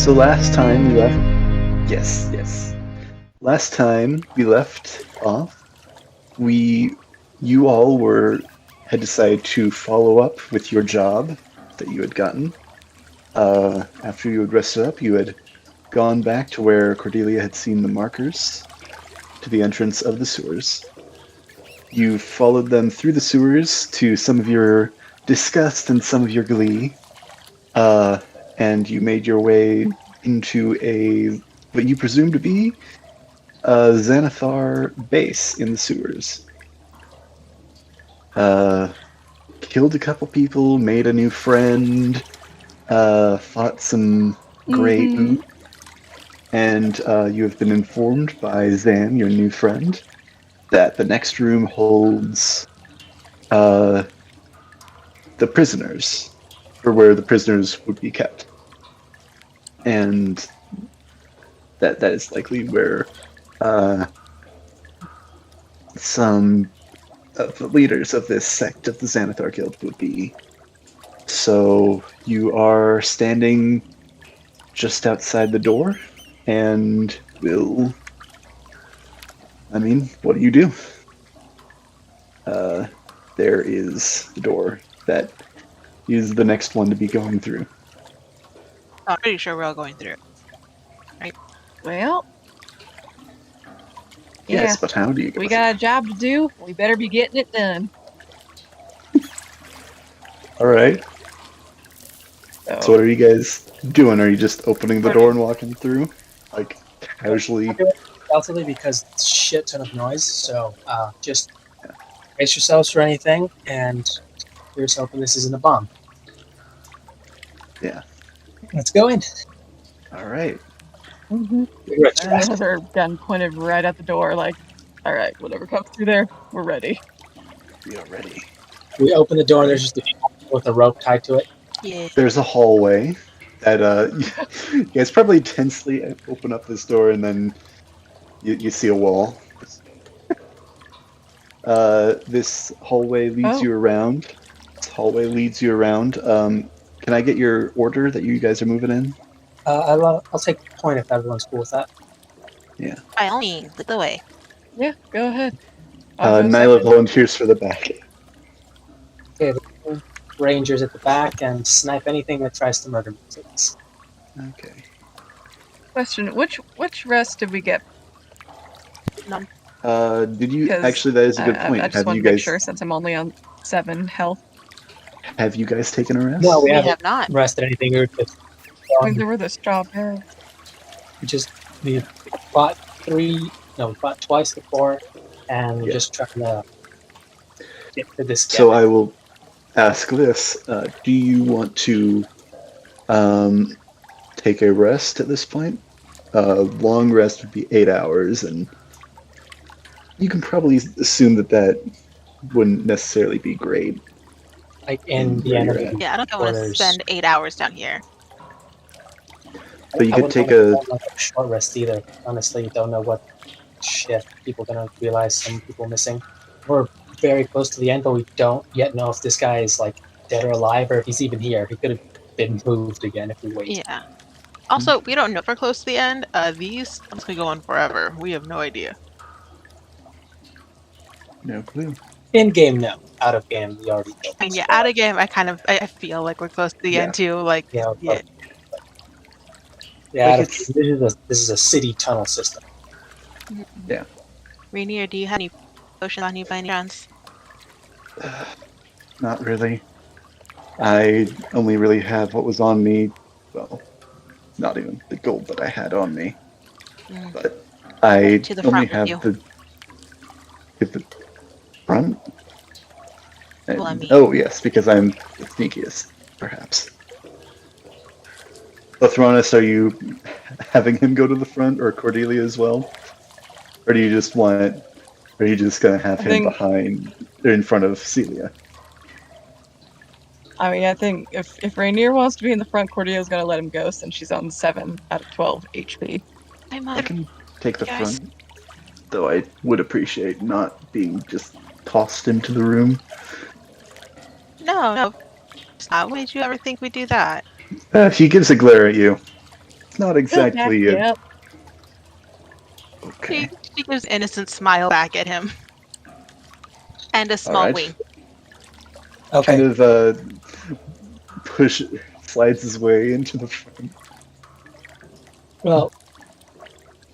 So last time we left. Yes. Last time we left off, you all had decided to follow up with your job that you had gotten. After you had rested up, you had gone back to where Cordelia had seen the markers to the entrance of the sewers. You followed them through the sewers to some of your disgust and some of your glee, and you made your way into what you presume to be a Xanathar base in the sewers. Killed a couple people, made a new friend, fought some great oot, and you have been informed by Zan, your new friend, that the next room holds the prisoners, or where the prisoners would be kept. And that is likely where some of the leaders of this sect of the Xanathar Guild would be. So you are standing just outside the door, and what do? There is the door that is the next one to be going through. I'm pretty sure we're all going through. Right? Well, yes, but how do you? We got a job to do. We better be getting it done. All right. So what are you guys doing? Are you just opening the door and walking through, like casually? Relatively, because it's a shit ton of noise. So just brace yourselves for anything, and here's hoping this isn't a bomb. Yeah. Let's go in. All right. Her gun pointed right at the door, like, all right, whatever comes through there, we're ready. We are ready. We open the door, and there's just a with a rope tied to it. Yeah. There's a hallway that you guys probably tensely open up this door, and then you see a wall. This hallway leads you around. Can I get your order that you guys are moving in? I'll take point if everyone's cool with that. Yeah. By all means, lead the way. Yeah, go ahead. Nyla volunteers for the back. Okay, the rangers at the back, and snipe anything that tries to murder me, please. Okay. Question: Which rest did we get? None. Did you actually? That is a good point. I just want to make sure, since I'm only on 7 health. Have you guys taken a rest? No, we have not rested anything. We There were the straw pads. We fought twice before, and we're just trying to get to this guy. So I will ask this: do you want to take a rest at this point? Long rest would be 8 hours, and you can probably assume that wouldn't necessarily be great. Like in the enemy. Yeah, I don't want to spend 8 hours down here. But you could take a short rest either. Honestly, don't know what shit people are gonna realize. Some people missing. We're very close to the end, but we don't yet know if this guy is like dead or alive, or if he's even here. He could have been moved again if we wait. Yeah. Also, we don't know if we're close to the end. These ones could go on forever. We have no idea. No clue. In game, no. Out of game, we already know. And yeah, out of game, I feel like we're close to the end too. Like, Yeah. This is a city tunnel system. Yeah. Rainier, do you have any potion on you by any chance? Not really. I only really have what was on me. Well, not even the gold that I had on me. But I only have the front. And, oh yes, because I'm the sneakiest, perhaps. Lothronis, are you having him go to the front, or Cordelia as well? Or are you just gonna have him behind or in front of Celia? I mean, I think if Rainier wants to be in the front, Cordelia's gonna let him go since she's on 7 out of 12 HP. I can take the front, though I would appreciate not being just tossed into the room. No. Why did you ever think we'd do that? He gives a glare at you. It's not He'll back exactly you a... up. Okay. She gives an innocent smile back at him. And a small Alright. wink. Okay. Kind of slides his way into the front. Well,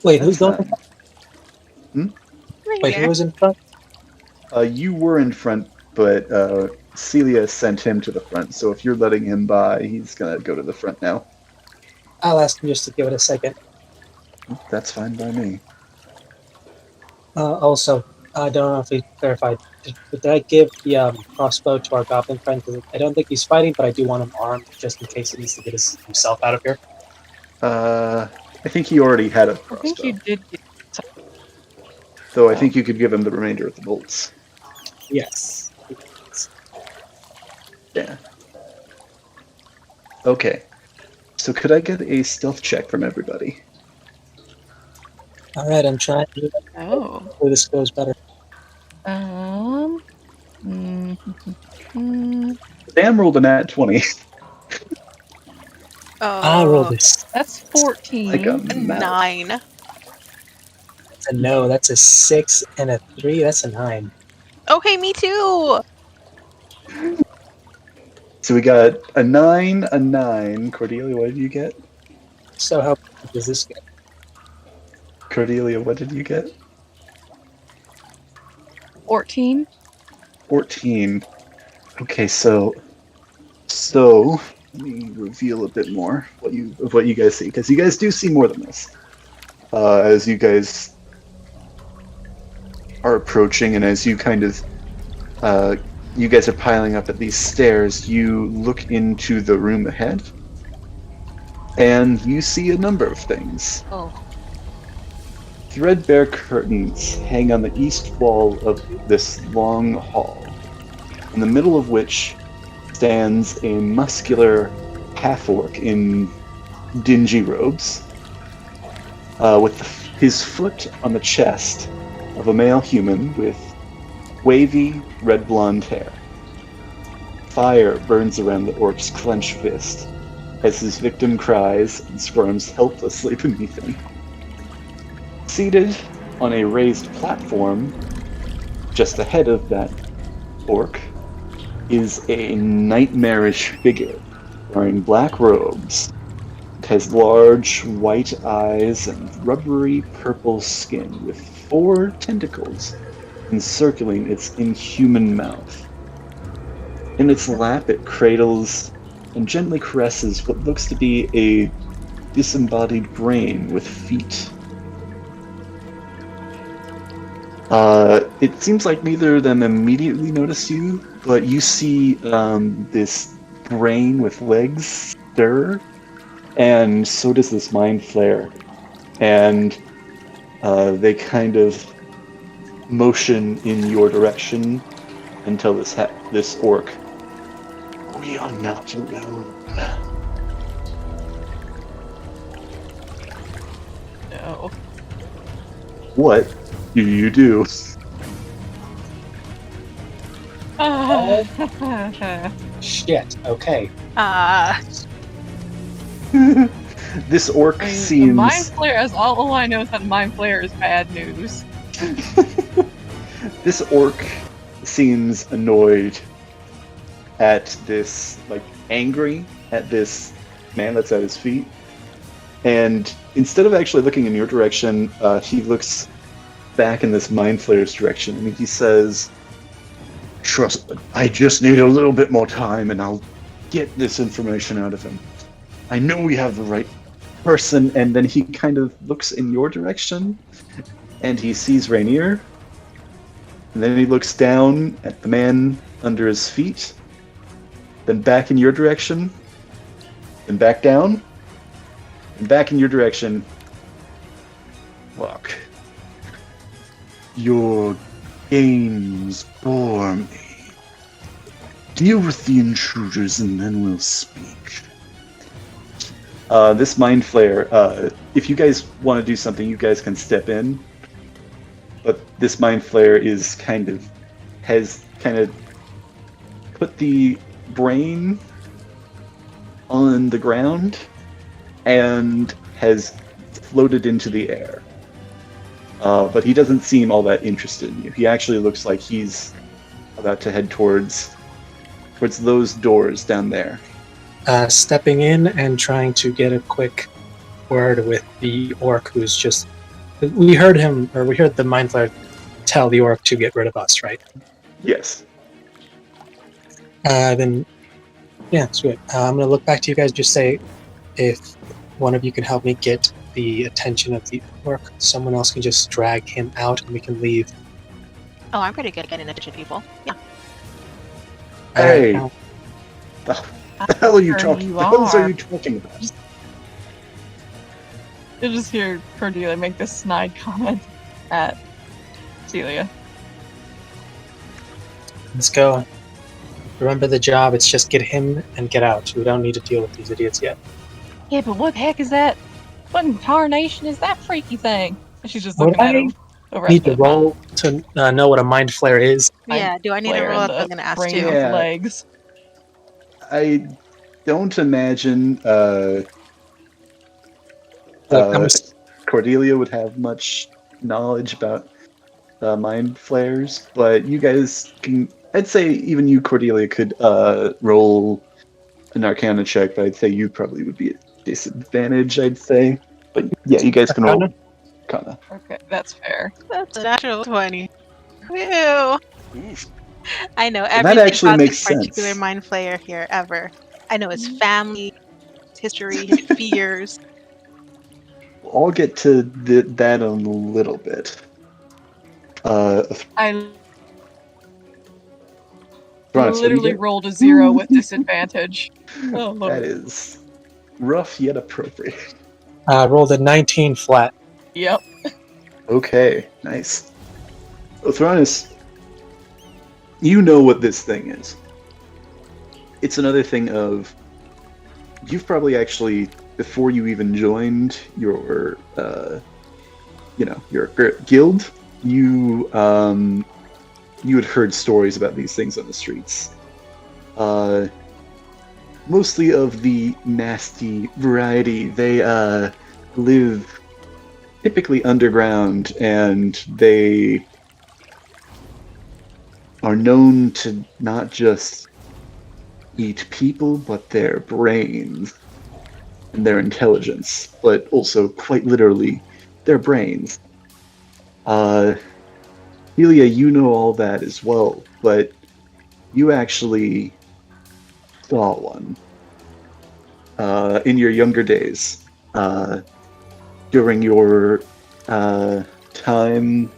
wait, who's That's going? fine. Wait, who was in front? You were in front, but Celia sent him to the front. So if you're letting him by, he's gonna go to the front now. I'll ask him just to give it a second. That's fine by me. Also, I don't know if he clarified. Did I give the crossbow to our goblin friend? Because I don't think he's fighting, but I do want him armed just in case he needs to get himself out of here. I think he already had a I think you crossbow. did. Though I think you could give him the remainder of the bolts. Yes. Yeah. Okay. So could I get a stealth check from everybody? All right, I'm trying to do that. Oh. Hopefully this goes better. Mm, Sam rolled a nat 20. I rolled this. That's 14. Like a A mouse. 9. That's a no. That's a 6 and a 3. That's a 9. Okay, me too. So we got a 9, a 9. Cordelia, what did you get? So how does this get? Cordelia, what did you get? 14. 14. Okay, so let me reveal a bit more of what you guys see, because you guys do see more than this. As you guys are approaching, and as you kind of you guys are piling up at these stairs, you look into the room ahead, and you see a number of things. Oh. Threadbare curtains hang on the east wall of this long hall, in the middle of which stands a muscular half-orc in dingy robes, with his foot on the chest of a male human with wavy red blonde hair. Fire burns around the orc's clenched fist as his victim cries and squirms helplessly beneath him. Seated on a raised platform just ahead of that orc is a nightmarish figure wearing black robes. It has large white eyes and rubbery purple skin with 4 tentacles encircling its inhuman mouth. In its lap, it cradles and gently caresses what looks to be a disembodied brain with feet. It seems like neither of them immediately notice you, but you see this brain with legs stir, and so does this mind flare. And they kind of motion in your direction until this orc. We are not alone. No. What do you do? Shit. Okay. This orc The seems... Mind Flare, as all I know is that Mind Flare is bad news. This orc seems annoyed at this, angry at this man that's at his feet. And instead of actually looking in your direction, he looks back in this Mind Flayer's direction, and he says, "Trust, I just need a little bit more time, and I'll get this information out of him. I know we have the right person." And then he kind of looks in your direction, and he sees Rainier. And then he looks down at the man under his feet, then back in your direction, then back down, and back in your direction. Look, your games bore me. Deal with the intruders and then we'll speak. This Mind Flayer, if you guys want to do something, you guys can step in. But this Mind Flayer has put the brain on the ground, and has floated into the air. But he doesn't seem all that interested in you. He actually looks like he's about to head towards those doors down there. Stepping in and trying to get a quick word with the orc who's just... We heard the Mind Flayer tell the orc to get rid of us, right? Yes. Then, yeah, it's good. I'm going to look back to you guys, just say if one of you can help me get the attention of the orc, someone else can just drag him out and we can leave. Oh, I'm pretty good at getting attention, people. Yeah. Hey. Alright, The hell are you Sure talking? you The hell are. are you talking about? You'll just hear Cordelia make this snide comment at Celia. let's go. Remember the job, it's just get him and get out. We don't need to deal with these idiots yet. Yeah, but what the heck is that? What in tarnation is that freaky thing? And she's just Would looking at I him over Need at to the roll to know what a Mind Flayer is. Yeah, do I need to Flayer roll and up? the I'm going to ask brain too. with Yeah. legs. I don't imagine Look, I'm Cordelia would have much knowledge about mind flares, but you guys can. I'd say even you, Cordelia, could roll an Arcana check, but I'd say you probably would be at disadvantage. I'd say, but yeah, you guys can roll Arcana. Okay, that's fair. That's a natural 20. Ew. I know that everything actually about makes this particular sense. Mind Flayer here ever. I know his family, his history, his fears. I'll get to that in a little bit. I Thronis, what do you literally get? rolled a 0 with disadvantage. Oh, Lord. That is rough yet appropriate. rolled a 19 flat. Yep. Okay, nice. So, Thronis, you know what this thing is. It's another thing of you've probably actually, before you even joined your, your guild, you had heard stories about these things on the streets. Mostly of the nasty variety. They live typically underground, and they are known to not just eat people, but their brains and their intelligence, but also quite literally their brains. Helia, you know all that as well, but you actually saw one in your younger days, during your time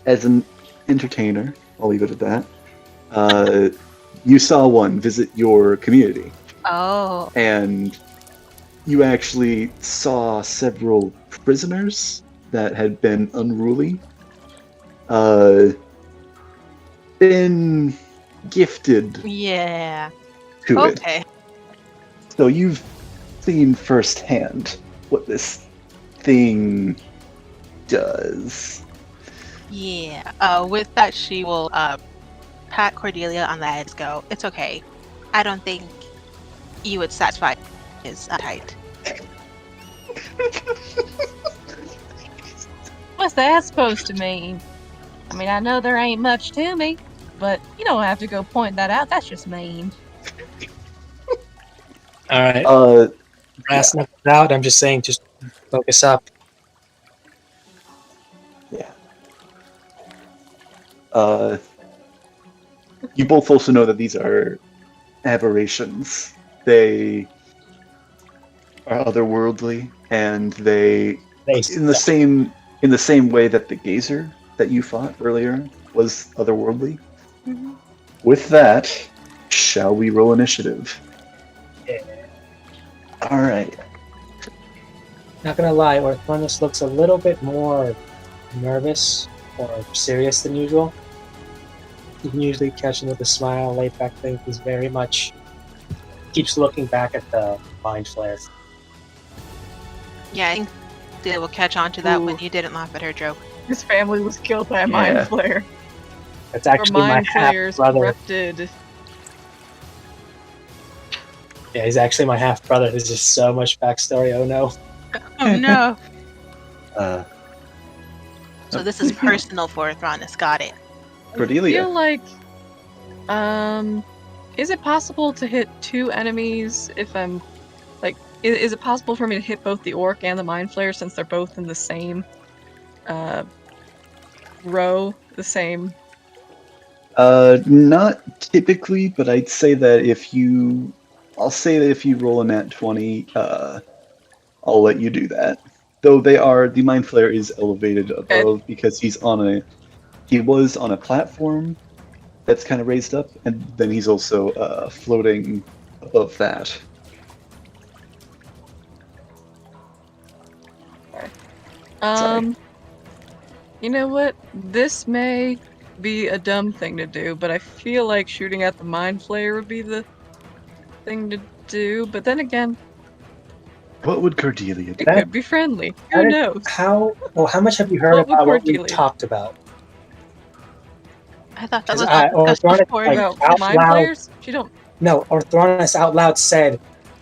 as an entertainer. I'll leave it at that. You saw one visit your community, Oh. and you actually saw several prisoners that had been unruly, been gifted Yeah. to it. Okay. So you've seen firsthand what this thing does. Yeah. With that, she will pat Cordelia on the head and go, "It's okay. I don't think you would satisfy his appetite." What's that supposed to mean? I mean, I know there ain't much to me, but you don't have to go point that out. That's just mean. Alright, brass knuckles out. I'm just saying, just focus up. Yeah. You both also know that these are aberrations. They are otherworldly, and they, in the same way that the gazer that you fought earlier was otherworldly. Mhm. With that, shall we roll initiative? Yeah. All right. Not gonna lie, Orthronus looks a little bit more nervous or serious than usual. You can usually catch him with a smile, laid back thing. He's very much keeps looking back at the Mind Flayer. Yeah, I think they will catch on to that when Ooh. you didn't laugh at her joke. His family was killed by a mind Yeah. flayer. That's Or actually my mind half flayers brother. corrupted. Yeah, he's actually my half brother. There's just so much backstory. Oh no. Oh no. Uh, So this is personal for Thronis. Got it. I Cordelia. feel like, is it possible to hit 2 enemies if I'm, like, is it possible for me to hit both the orc and the mind flayer since they're both in the same, row, the same? Not typically, but I'd say that I'll say that if you roll a nat 20, I'll let you do that. Though the Mind Flayer is elevated above because he was on a platform that's kind of raised up, and then he's also floating above that. Sorry. You know what? This may be a dumb thing to do, but I feel like shooting at the mind flayer would be the thing to do. But then again, What would Cordelia do? it could be friendly. Who knows? How much have you heard What would about what we Cordelia? talked about? I thought that 'Cause was I- not or discussed Thronis, before. like, About out mind loud. flayers? She don't. No, Orthronis out loud said,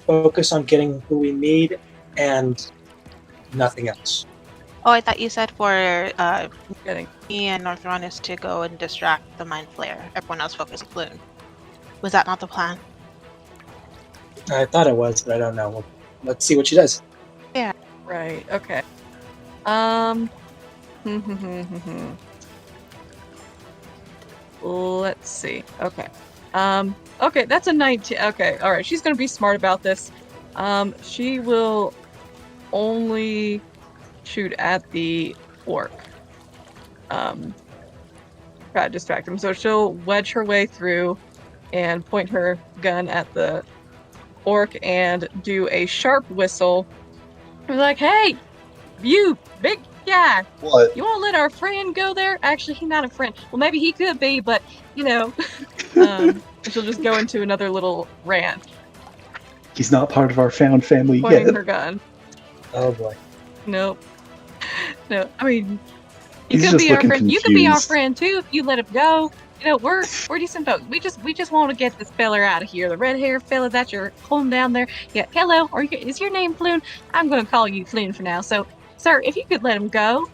focus on getting who we need and nothing else. Oh, I thought you said for Getting. me and Northronis to go and distract the Mind Flayer. Everyone else focus on Bloom. Was that not the plan? I thought it was, but I don't know. Let's see what she does. Right. Okay. Let's see. Okay. Okay, that's a 19. Okay, alright. She's gonna be smart about this. She will only shoot at the orc. Try to distract him. So she'll wedge her way through and point her gun at the orc and do a sharp whistle. Be like, hey, you big guy, What? you want to let our friend go there? Actually, he's not a friend. Well, maybe he could be, but you know. She'll just go into another little rant, He's not part of our found family pointing yet. her gun. Oh boy. Nope. No, I mean, you He's could just be our looking friend. You could be our confused. friend too if you let him go. You know, we're decent folks. We just want to get this feller out of here. The red hair fella that you're pulling down there. Yeah, hello. Is your name Floon? I'm gonna call you Floon for now. So, sir, if you could let him go,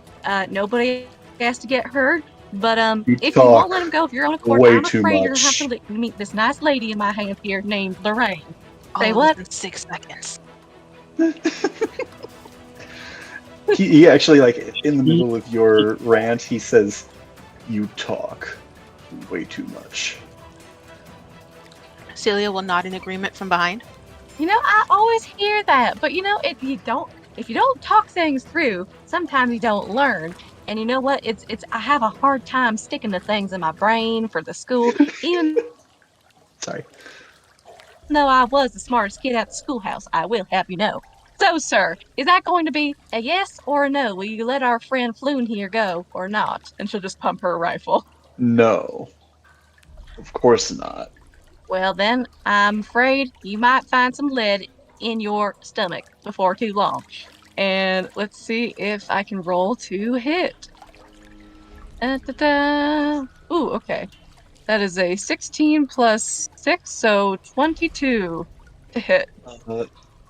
nobody has to get hurt. But if you won't let him go, if you're on a court, way I'm too afraid you're gonna much. have to meet this nice lady in my hand here named Lorraine. All Say of what? this in 6 seconds. He actually, like, in the middle of your rant, he says, "You talk way too much." Celia will nod in agreement from behind. You know, I always hear that, but you know, if you don't talk things through, sometimes you don't learn. And you know what? I have a hard time sticking to things in my brain for the school, even Sorry. though I was the smartest kid at the schoolhouse, I will have you know. So, sir, is that going to be a yes or a no? Will you let our friend Floon here go or not? And she'll just pump her rifle. No. Of course not. Well, then, I'm afraid you might find some lead in your stomach before too long. And let's see if I can roll to hit. Ooh, okay. That is a 16 plus 6, so 22 to hit.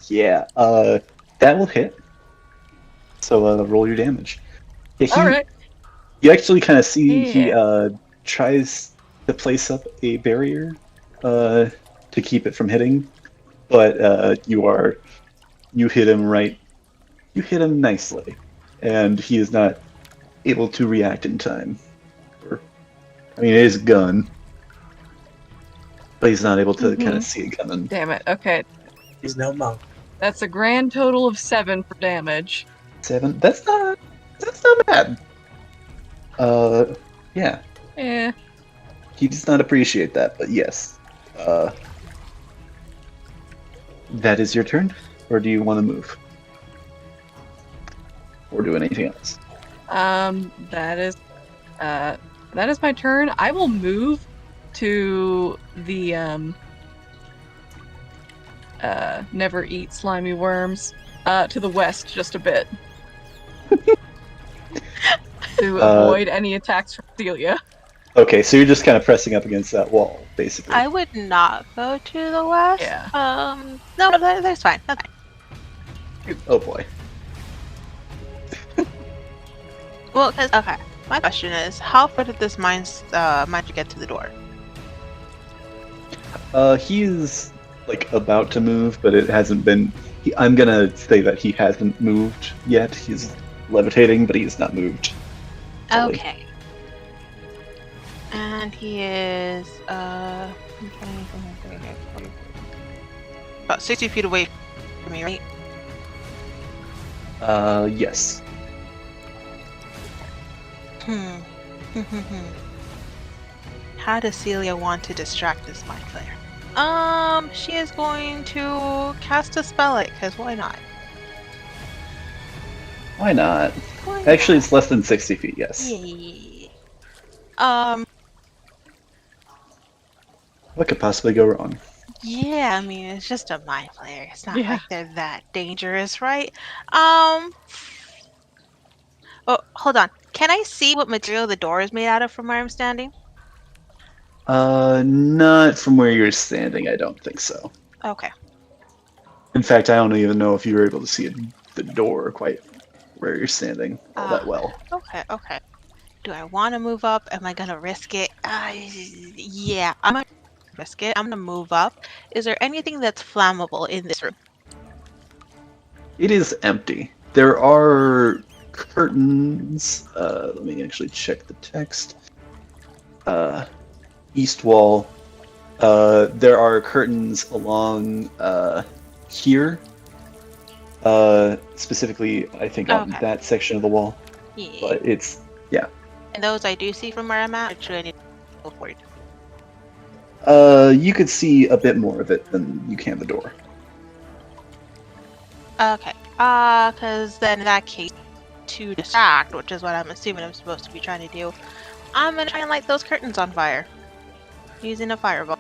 Yeah. That will hit. So roll your damage. Yeah, Alright. You actually kind of see he Yeah. tries to place up a barrier to keep it from hitting, but you hit him right. You hit him nicely, and he is not able to react in time. I mean, it is a gun, but he's not able to kind of see it coming. Damn it. Okay. He's no monk. That's a grand total of 7 for damage. 7. That's not bad. Yeah. Yeah. He does not appreciate that, but yes. That is your turn, or do you want to move? Or do anything else? That is my turn. I will move to the never eat slimy worms to the west just a bit to avoid any attacks from Celia. Okay, so you're just kind of pressing up against that wall, basically. I would not go to the west. Yeah. No, that's fine. That's fine. Oh boy. Well, okay. My question is, how far did this mind get to the door? He is like about to move, but it hasn't been. I'm gonna say that he hasn't moved yet. He's levitating, but he has not moved. Fully. Okay. And he is about 60 feet away from me, right? Yes. How does Celia want to distract this mind flayer? She is going to cast a spell it, because why not? Why not? Why Actually, not? it's less than 60 feet. Yes. Yeah. What could possibly go wrong? Yeah, I mean, it's just a mind flayer. It's not Yeah. like they're that dangerous, right? Oh, hold on. Can I see what material the door is made out of from where I'm standing? Not from where you're standing. I don't think so. Okay. In fact, I don't even know if you were able to see the door quite where you're standing all that well. Okay. Do I want to move up? Am I gonna risk it? Yeah, I'm gonna risk it. I'm gonna move up. Is there anything that's flammable in this room? It is empty. There are curtains. Let me actually check the text. East wall. There are curtains along here. Specifically, I think on Okay. that section of the wall. Yeah. But it's And those I do see from where I'm at, or should I need to go for it? you could see a bit more of it than you can the door. Okay. Because then in that case, to distract, which is what I'm assuming I'm supposed to be trying to do, I'm gonna try and light those curtains on fire. Using a fireball.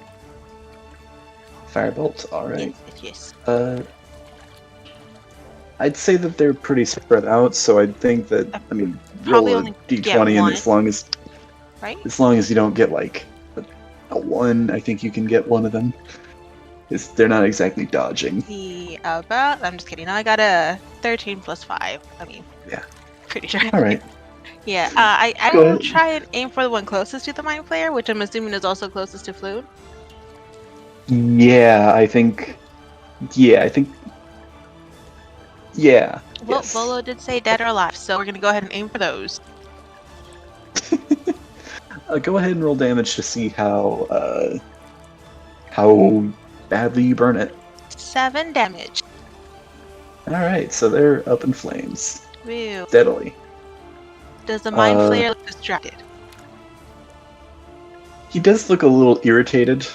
Firebolt, alright. Yes. I'd say that they're pretty spread out, so I'd think that, I mean, Probably roll a only get d20 and one. as long Right? as you don't get like a 1, I think you can get one of them. They're not exactly dodging. I'm just kidding. No, I got a 13 plus 5. I mean, Yeah. pretty sure. Alright. Yeah, I Go will ahead. try and aim for the one closest to the mind flayer, which I'm assuming is also closest to Floon. Yeah, I think. Yeah. Well, Yes. Volo did say dead or alive, so we're gonna go ahead and aim for those. Go ahead and roll damage to see how badly you burn it. 7 damage. Alright, so they're up in flames. Woo. Steadily. Does the mind flayer look distracted? He does look a little irritated.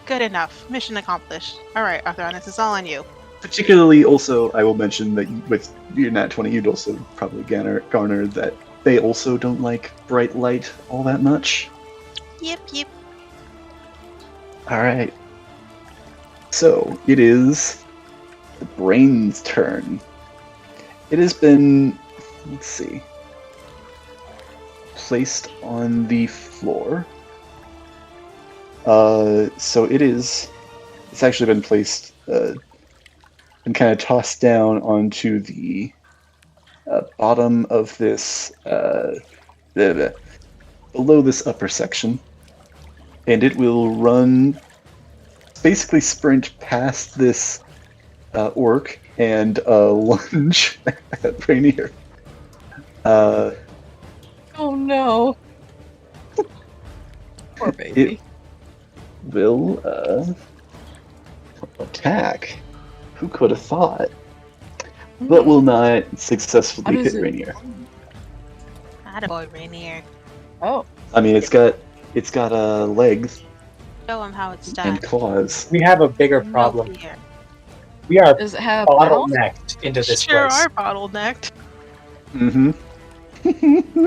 Good enough. Mission accomplished. Alright, Arthronis, it's all on you. Particularly, also, I will mention that with your nat 20, you'd also probably garner that they also don't like bright light all that much. Yep. Alright. So, it is the brain's turn. It has been, let's see, placed on the floor. So it's actually been placed, and kind of tossed down onto the bottom of this, below this upper section. And it will run, basically sprint past this orc and lunge at Rainier. Oh no. Poor baby. It will attack. Who could have thought? But will not successfully How does hit it- Rainier. Attaboy, Rainier. Oh, I mean, it's got legs Show him how it's and done. claws. We have a bigger No problem. fear. We are does it have balls? bottlenecked into this Sure place. are bottlenecked. Mm-hmm.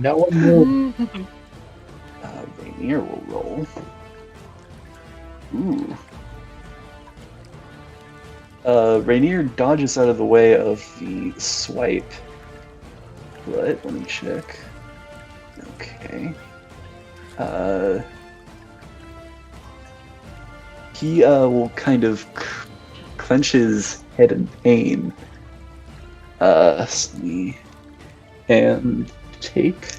No one moved. Rainier will roll. Ooh. Rainier dodges out of the way of the swipe. But let me check. Okay. He will kind of clench his head in pain. Let me and take.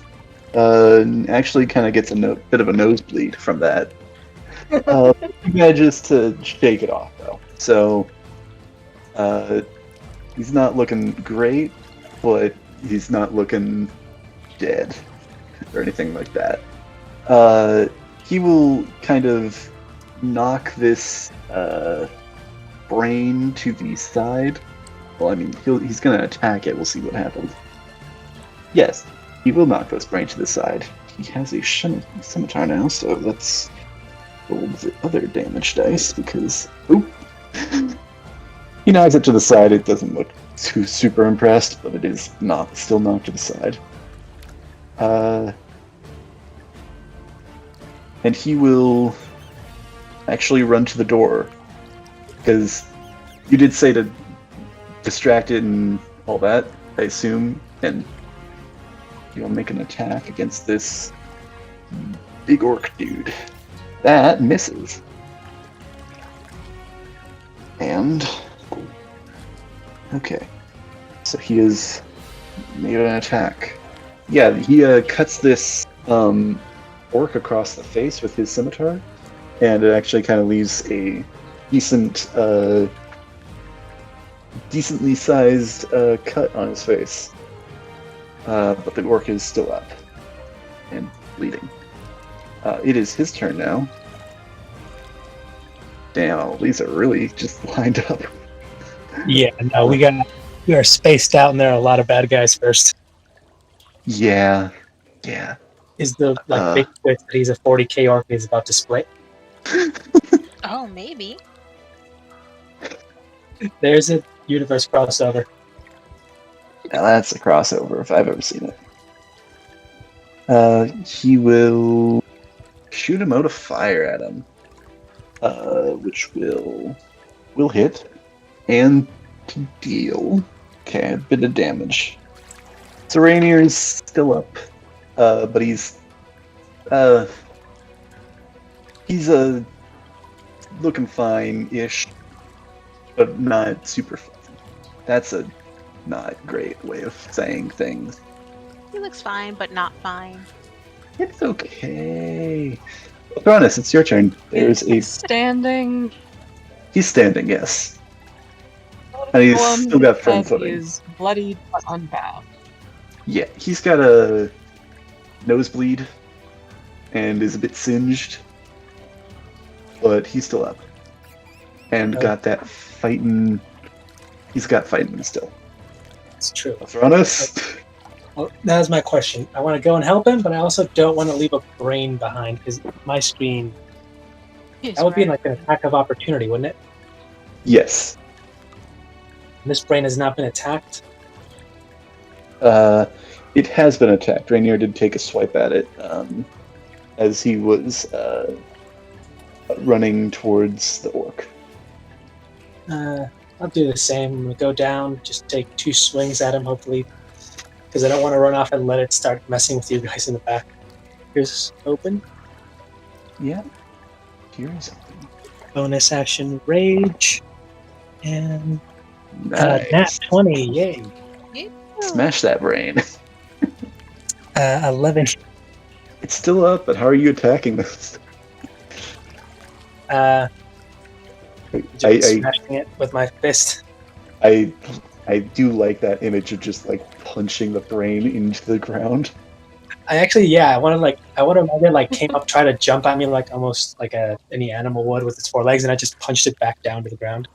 Actually, kind of gets a bit of a nosebleed from that. He manages to shake it off though, so he's not looking great, but he's not looking dead or anything like that. He will kind of knock this brain to the side. Well, I mean, he's going to attack it. We'll see what happens. Yes, he will knock this brain to the side. He has a scimitar now, so let's roll the other damage dice because... Oop! He knocks it to the side. It doesn't look too super impressed, but it is still knocked to the side. And he will actually run to the door because you did say to distract it and all that, I assume, and you'll make an attack against this big orc dude. That misses. And okay, so he has made an attack. Yeah, he cuts this orc across the face with his scimitar, and it actually kind of leaves a decently sized cut on his face. But the orc is still up and bleeding. It is his turn now. Damn, these are really just lined up. Yeah, no, we are spaced out, and there are a lot of bad guys first. Yeah. Is the big twist that he's a 40k orc and he's about to split? Oh, maybe. There's a universe crossover. Now that's a crossover if I've ever seen it. He will shoot a mote of fire at him, which will hit and deal a bit of damage. So Rainier is still up, but he's looking fine-ish, but not super fluffy. That's a not great way of saying things. He looks fine, but not fine. It's okay. Cronus, it's your turn. There's a standing. He's standing, yes. And he's still got firm footing. He's bloodied but unbound. Yeah, he's got a nosebleed and is a bit singed, but he's still up. And got that fighting. He's got fighting still. It's true. Cronus? Well, that was my question. I want to go and help him, but I also don't want to leave a brain behind because my screen. That would be like an attack of opportunity, wouldn't it? Yes. And this brain has not been attacked. It has been attacked. Rainier did take a swipe at it as he was running towards the orc. I'll do the same. I'm going to go down, just take 2 swings at him, hopefully, because I don't want to run off and let it start messing with you guys in the back. Here's open. Yeah. Here's open. Bonus action rage. And Nice. nat 20, yay. Smash that brain. 11. It's still up, but how are you attacking this? Smashing it with my fist. I do like that image of just like punching the brain into the ground. I want to imagine like came up, try to jump at me like almost like any animal would with its 4 legs, and I just punched it back down to the ground.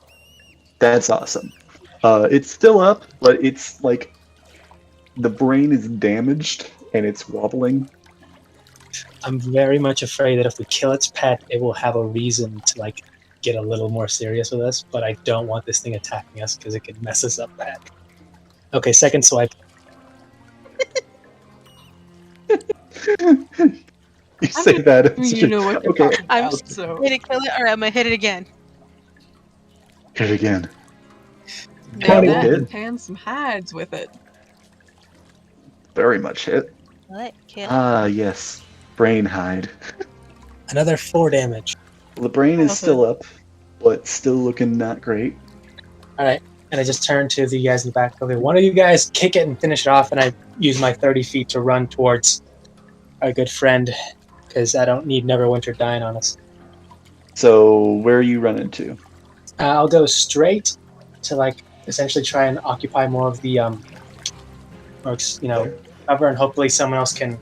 That's awesome. It's still up, but it's like the brain is damaged and it's wobbling. I'm very much afraid that if we kill its pet, it will have a reason to like get a little more serious with us, but I don't want this thing attacking us because it could mess us up bad. Okay, second swipe. You say that. You know what you're okay. talking I'm about, so. Did it kill it, or I'm gonna hit it again? Hit it again. Now It that did. and tan some hides with it. Very much hit. What? Kill? Ah, yes. Brain hide. Another 4 damage. Well, the brain is still up, but still looking not great. All right, And I just turn to the guys in the back. Okay, one of you guys kick it and finish it off, and I use my 30 feet to run towards our good friend, because I don't need Neverwinter dying on us. So where are you running to? I'll go straight to like essentially try and occupy more of the cover, and hopefully someone else can.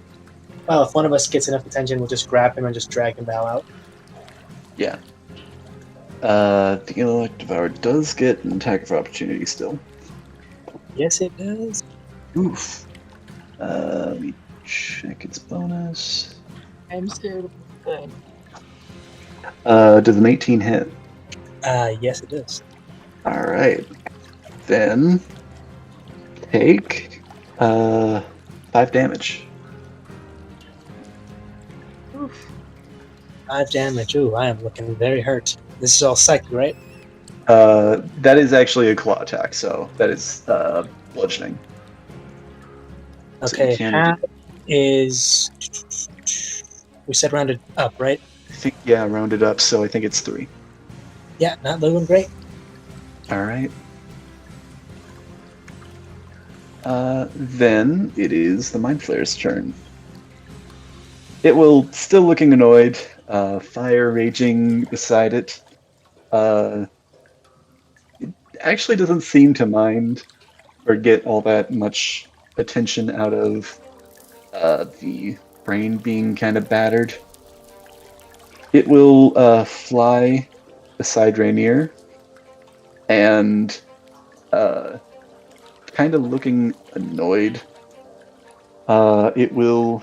Well, if one of us gets enough attention, we'll just grab him and just drag him the hell out. Yeah. The Intellect Devourer does get an attack of opportunity still. Yes, it does. Oof. Let me check its bonus. I'm scared of the thing. Does an 18 hit? Yes, it does. Alright. Then take 5 damage. Oof. 5 damage. Ooh, I am looking very hurt. This is all psychic, right? That is actually a claw attack, so that is bludgeoning. So you Okay, can- half is. We said rounded up, right? I think, yeah, rounded up, so I think it's 3. Yeah, not doing great. Alright. Then it is the Mind Flayer's turn. It will, still looking annoyed, fire raging beside it. It actually doesn't seem to mind or get all that much attention out of the brain being kind of battered. It will fly beside Rainier and kind of looking annoyed. It will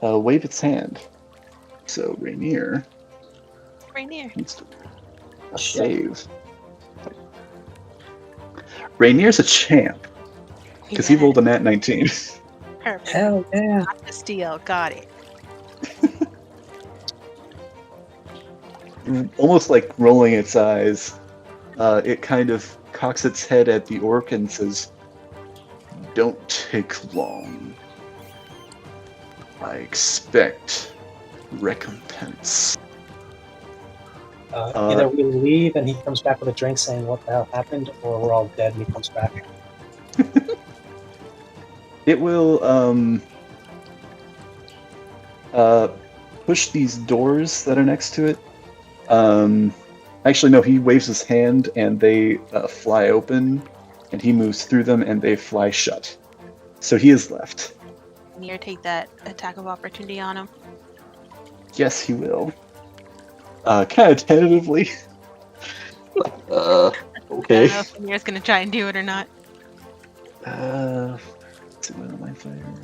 wave its hand. So Rainier needs to save. Rainier's a champ because he rolled a nat 19. Perfect. Hell yeah. Got the steal. Got it. Almost like rolling its eyes, it kind of cocks its head at the orc and says, "Don't take long. I expect recompense." Either we leave and he comes back with a drink saying what the hell happened, or we're all dead and he comes back. It will push these doors that are next to it. Actually, no, he waves his hand and they fly open, and he moves through them and they fly shut. So he is left. Near take that attack of opportunity on him. Yes, he will. Kind of tentatively. I don't Okay. know if Near's gonna try and do it or not. Let's see, what am I firing?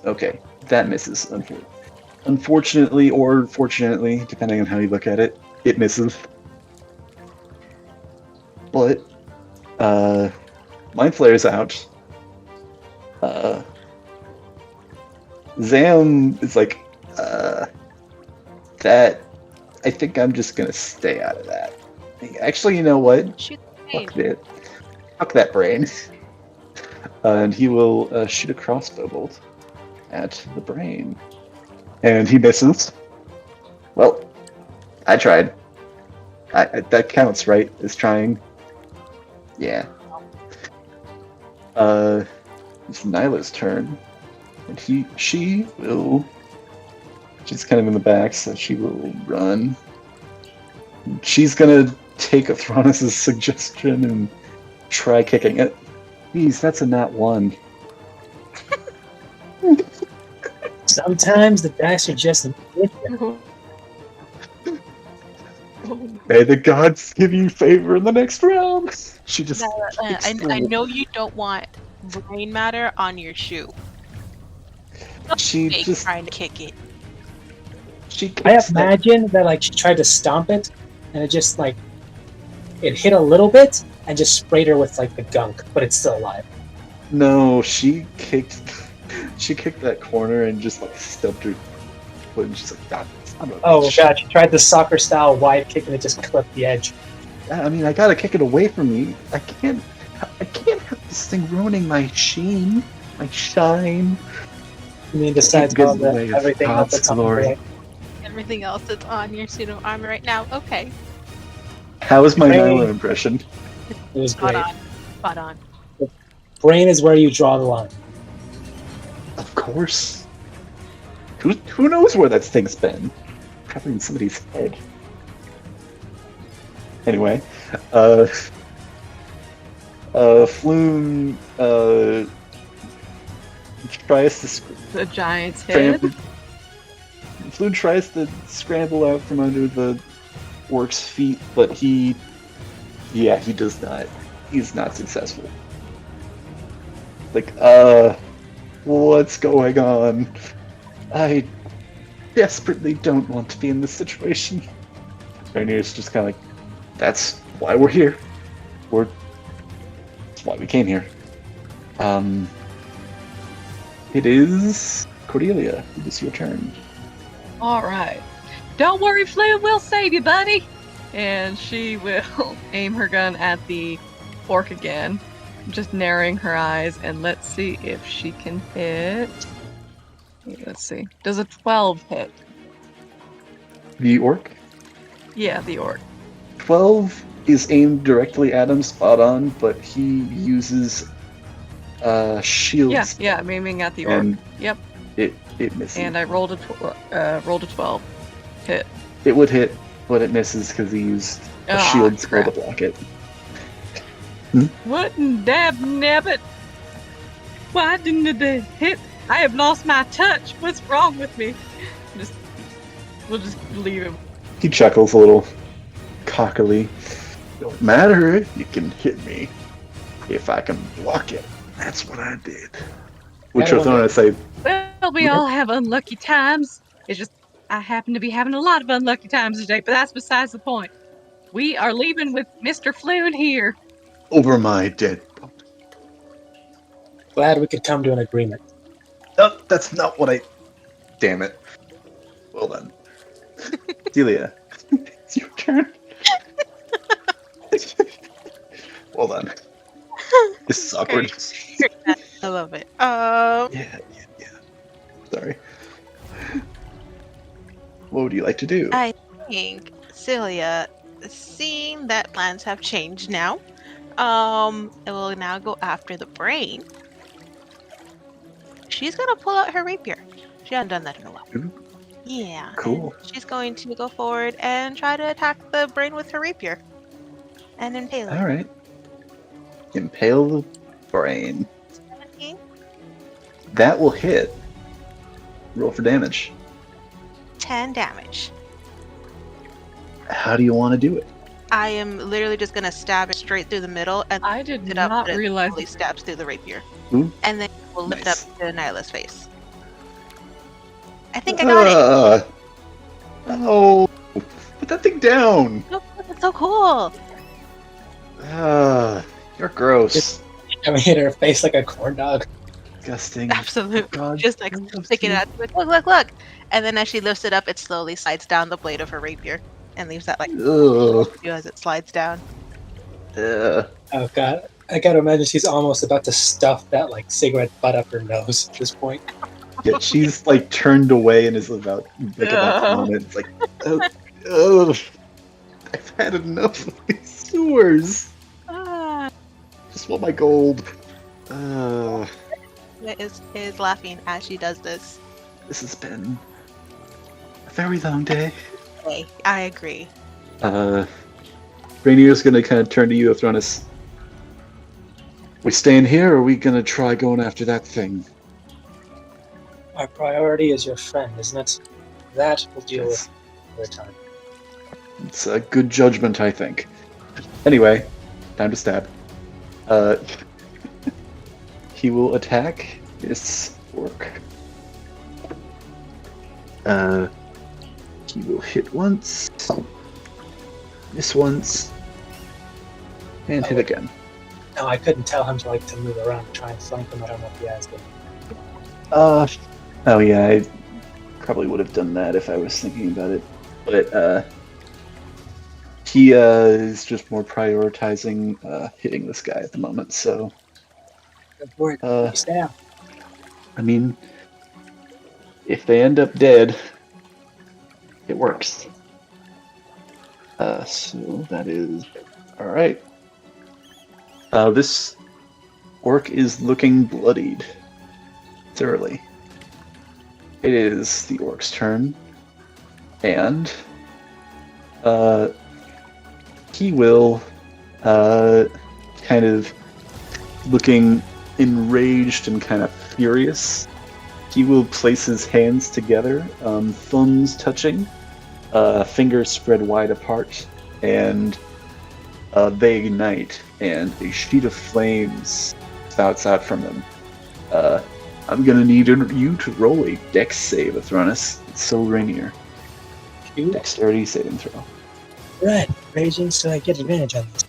Okay, that misses. Unfortunately, or fortunately, depending on how you look at it, it misses. But Mind Flayer's out. Zam is like, that. I think I'm just gonna stay out of that. Actually, you know what? Shoot the Fuck brain. it. Fuck that brain. And he will shoot a crossbow bolt at the brain. And he misses. Well, I tried. That counts, right? As trying. Yeah. It's Nyla's turn. And she will... She's kind of in the back, so she will run. She's gonna take Athronis' suggestion and try kicking it. Please, that's a nat 1. Sometimes the dice are just May the gods give you favor in the next round. She just. I know you don't want brain matter on your shoe. She Fake just. trying to kick it. She. I kicks that- imagine that like she tried to stomp it, and it just like it hit a little bit and just sprayed her with like the gunk, but it's still alive. No, she kicked. She kicked that corner and just like stubbed her foot, and she's like, "God, son of a Oh bitch." god, she tried the soccer style wide kick and it just clipped the edge. I mean, I gotta kick it away from me. I can't have this thing ruining my sheen, my shine. I mean, besides Get all in the the way of everything else God's that's on the glory. way. Everything else that's on your suit of armor right now. Okay. How is my Hey. Nyla impression? It was Spot great. on. Spot on. Brain is where you draw the line. Of course. Who knows where that thing's been? Probably in somebody's head. Anyway, Floon tries to The giant's head. Floon tries to scramble out from under the orc's feet, but he does not. He's not successful. Like, what's going on? I desperately don't want to be in this situation. Rainier's just kind of like, that's why we're here. That's why we came here. It is Cordelia. It is your turn. All right. Don't worry, Flu. We'll save you, buddy. And she will aim her gun at the orc again, just narrowing her eyes. And let's see if she can hit. Let's see. Does a 12 hit? The orc. Yeah, the orc. 12 is aimed directly at him, spot on, but he uses shields. Yeah, I'm aiming at the orc. And Yep. It misses. And I rolled a 12. Hit. It would hit, but it misses because he used a shield spell to block it. What in dab nabbit? Why didn't it hit? I have lost my touch. What's wrong with me? We'll just leave him. He chuckles a little cockily. Don't matter, you can hit me if I can block it. That's what I did. Which was when I say, Well, we all have unlucky times. It's just I happen to be having a lot of unlucky times today, but that's besides the point. We are leaving with Mr. Floon here. over my dead body. Glad we could come to an agreement. No, that's not what I. Damn it. Well then. Delia, it's your turn. Well done. This is awkward. I love it. Yeah. Sorry. What would you like to do? I think Celia, seeing that plans have changed now, it will now go after the brain. She's gonna pull out her rapier. She hasn't done that in a while. Ooh. Yeah. Cool. And she's going to go forward and try to attack the brain with her rapier. And impale it. Alright. Impale the brain. 17? That will hit. Roll for damage. 10 damage. How do you want to do it? I am literally just gonna stab it straight through the middle and I did lift it up, not but it realize. slowly stabs through the rapier. Ooh. And then we'll lift Nice. up to Nyla's face. I think I got it. Oh, put that thing down. Look, it's so cool. You're gross. I mean, hit her face like a corn dog. Disgusting. Absolutely. God, Just like I love sticking you. it out. Like, look. And then as she lifts it up, it slowly slides down the blade of her rapier and leaves that like Ugh. as it slides down. Ugh. Oh god, I gotta imagine she's almost about to stuff that like cigarette butt up her nose at this point. Yeah, she's like turned away and is about to vomit. It's like, ugh. I've had enough of these sewers. Ah. Just want my gold. Is laughing as she does this. This has been a very long day. Hey, I agree. Rainier's gonna kind of turn to you, Athronis. We staying here, or are we gonna try going after that thing? Our priority is your friend, isn't it? That we'll deal Yes. with another time. It's a good judgment, I think. Anyway, time to stab. He will attack this orc. He will hit once, miss once, and hit again. No, I couldn't tell him to move around and try and flank him. I don't know if he has them. Oh yeah, I probably would have done that if I was thinking about it. But he is just more prioritizing hitting this guy at the moment. So Good boy, stay down. I mean, if they end up dead, it works. So that is all right. This orc is looking bloodied. Thoroughly. It is the orc's turn. And he will kind of looking enraged and kind of furious. He will place his hands together, thumbs touching, fingers spread wide apart, and they ignite, and a sheet of flames spouts out from them. I'm gonna need you to roll a dex save, Athronis. It's so Rainier. Dexterity saving throw. Right, raging, so I get advantage on this.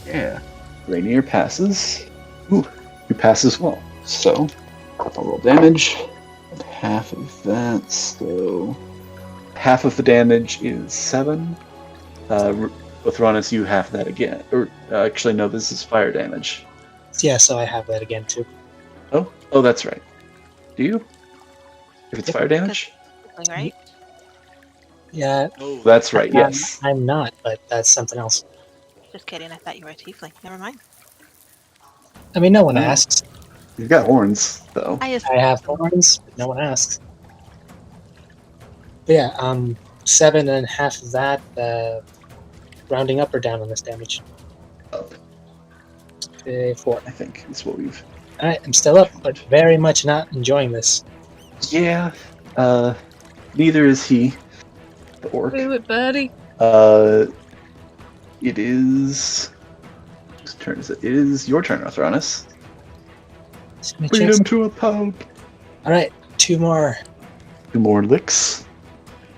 Yeah. Rainier passes. Ooh, you pass as well. So, I'll roll damage. And half of that, so... half of the damage is 7. Athronis, you half that again. Or, actually, no, this is fire damage. Yeah, so I have that again, too. Oh, that's right. Do you? If it's fire damage? Right? Yeah. Oh, that's right, yes. I'm not, but that's something else. Just kidding, I thought you were a tiefling. Never mind. I mean, no one Oh. asks. You've got horns, though. I have horns, but no one asks. But yeah, 7 and half of that, rounding up or down on this damage? Up, 4. I think, is what we've... Alright, I'm still up, but very much not enjoying this. Yeah, neither is he. The orc. Do it, buddy. It is... whose turn is it? It is your turn, Athronis. Freedom to a pub! Alright, 2 more. 2 more licks.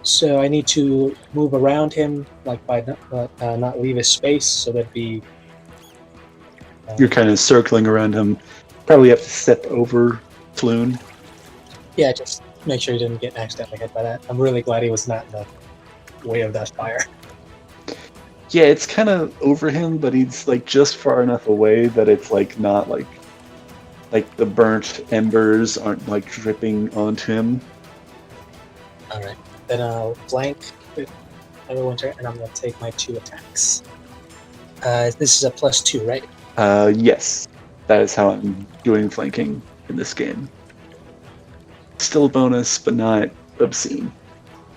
So I need to move around him, like by not leave his space, so that'd be... You're kind of circling around him. Probably have to step over Floon. Yeah, just make sure he didn't get accidentally hit by that. I'm really glad he was not in the way of that fire. Yeah, it's kind of over him, but he's like just far enough away that it's like not like the burnt embers aren't like dripping onto him. Alright, then I'll flank with Everwinter, and I'm going to take my 2 attacks. This is a +2, right? Yes. That is how I'm doing flanking in this game. Still a bonus, but not obscene.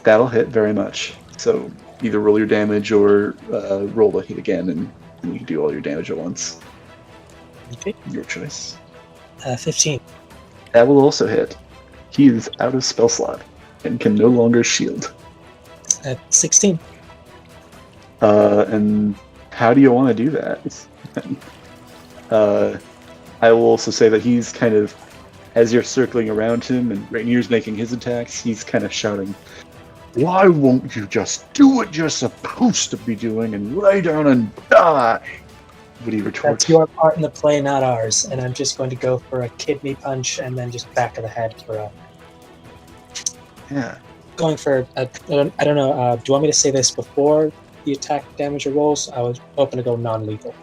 That'll hit very much. So either roll your damage or roll the hit again, and you can do all your damage at once. Okay. Your choice. 15. That will also hit. He is out of spell slot and can no longer shield. 16. And how do you want to do that? I will also say that he's kind of, as you're circling around him and Rainier's making his attacks, he's kind of shouting, "Why won't you just do what you're supposed to be doing and lay down and die?" Would he retort? That's your part in the play, not ours. And I'm just going to go for a kidney punch and then just back of the head for a... Yeah. Going for I don't know. Do you want me to say this before the attack damage or rolls? I was hoping to go non-lethal.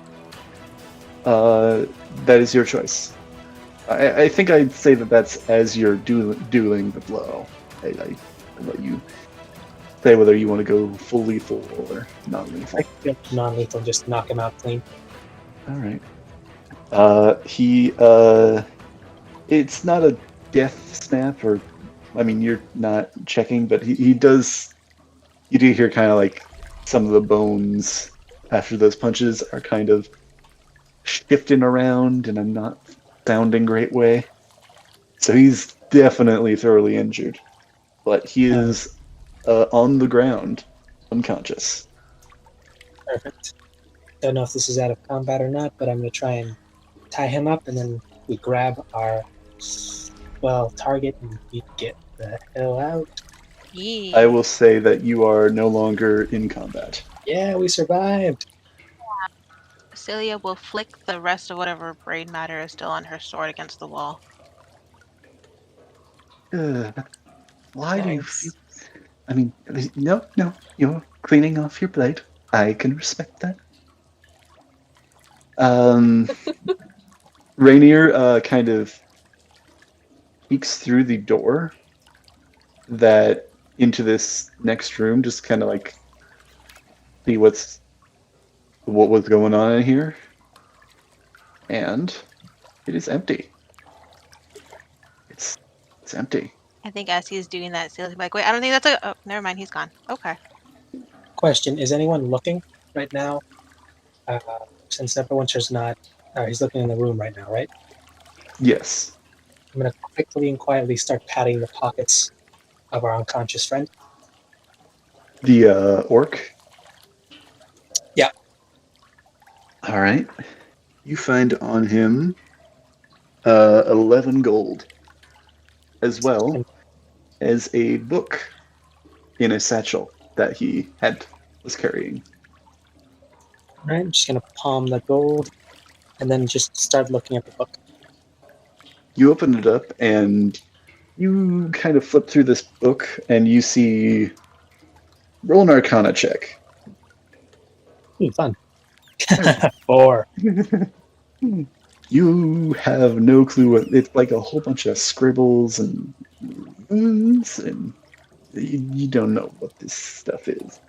That is your choice. I think I'd say that that's as you're dueling the blow. I let you say whether you want to go full lethal or non-lethal. I can go non-lethal, just knock him out clean. All right. It's not a death snap, or, I mean, you're not checking, but he does. You do hear kind of like some of the bones after those punches are kind of shifting around in a not sounding great way. So he's definitely thoroughly injured, but he is on the ground, unconscious. Perfect. Don't know if this is out of combat or not, but I'm going to try and tie him up, and then we grab our target and we get the hell out. Yeah. I will say that you are no longer in combat. Yeah, we survived. Celia will flick the rest of whatever brain matter is still on her sword against the wall. Why do you Thanks. feel... I mean, no, you're cleaning off your blade. I can respect that. Rainier kind of peeks through the door that into this next room, just kind of like see what was going on in here. and it is empty. It's empty. I think as he's doing that, Steele's like, wait, I don't think that's a. Oh, never mind, he's gone. Okay. Question: is anyone looking right now? Since Neverwinter's not, he's looking in the room right now, right? Yes. I'm gonna quickly and quietly start patting the pockets of our unconscious friend. The orc? Yeah. All right. You find on him 11 gold, as well as a book in a satchel that he was carrying. All right, I'm just gonna palm the gold, and then just start looking at the book. You open it up, and you kind of flip through this book, and you see... Roll an Arcana check. Ooh, fun. 4. You have no clue what... It's like a whole bunch of scribbles and runes, and you don't know what this stuff is.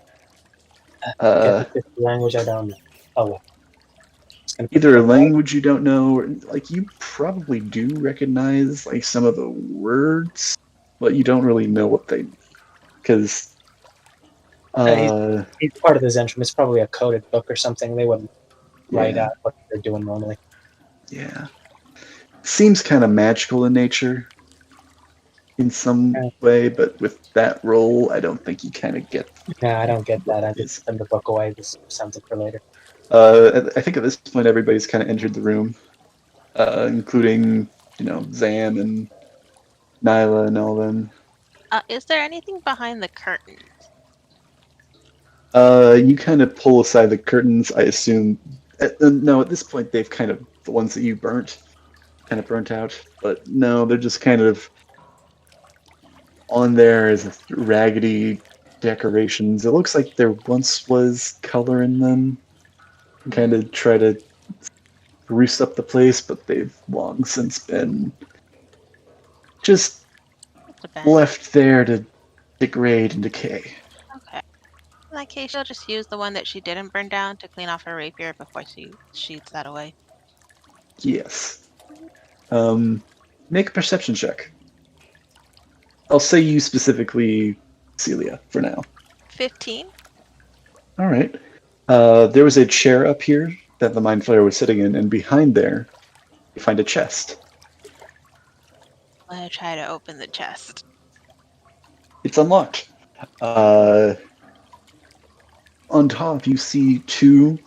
If it's the language I don't know. Oh well. Either a language you don't know, or like you probably do recognize like some of the words, but you don't really know what they mean. Because he's part of the Zentrum. It's probably a coded book or something. They wouldn't write out what they're doing normally. Yeah. Seems kind of magical in nature in some way, but with that roll, I don't think you kind of get... Nah, I don't get that. I just send the book away. This is something for later. I think at this point everybody's kind of entered the room, including, Zam and Nyla and all them. Is there anything behind the curtains? You kind of pull aside the curtains, I assume. No, at this point they've kind of, the ones that you burnt out. But no, they're just kind of on there as raggedy decorations. It looks like there once was color in them. Kind of try to spruce up the place, but they've long since been just left there to degrade and decay. Okay. In that case, she'll just use the one that she didn't burn down to clean off her rapier before she sheaths that away. Yes. Make a perception check. I'll say you specifically, Celia, for now. 15. All right. There was a chair up here that the Mind Flayer was sitting in, and behind there, you find a chest. I'm gonna try to open the chest. It's unlocked. On top, you see 2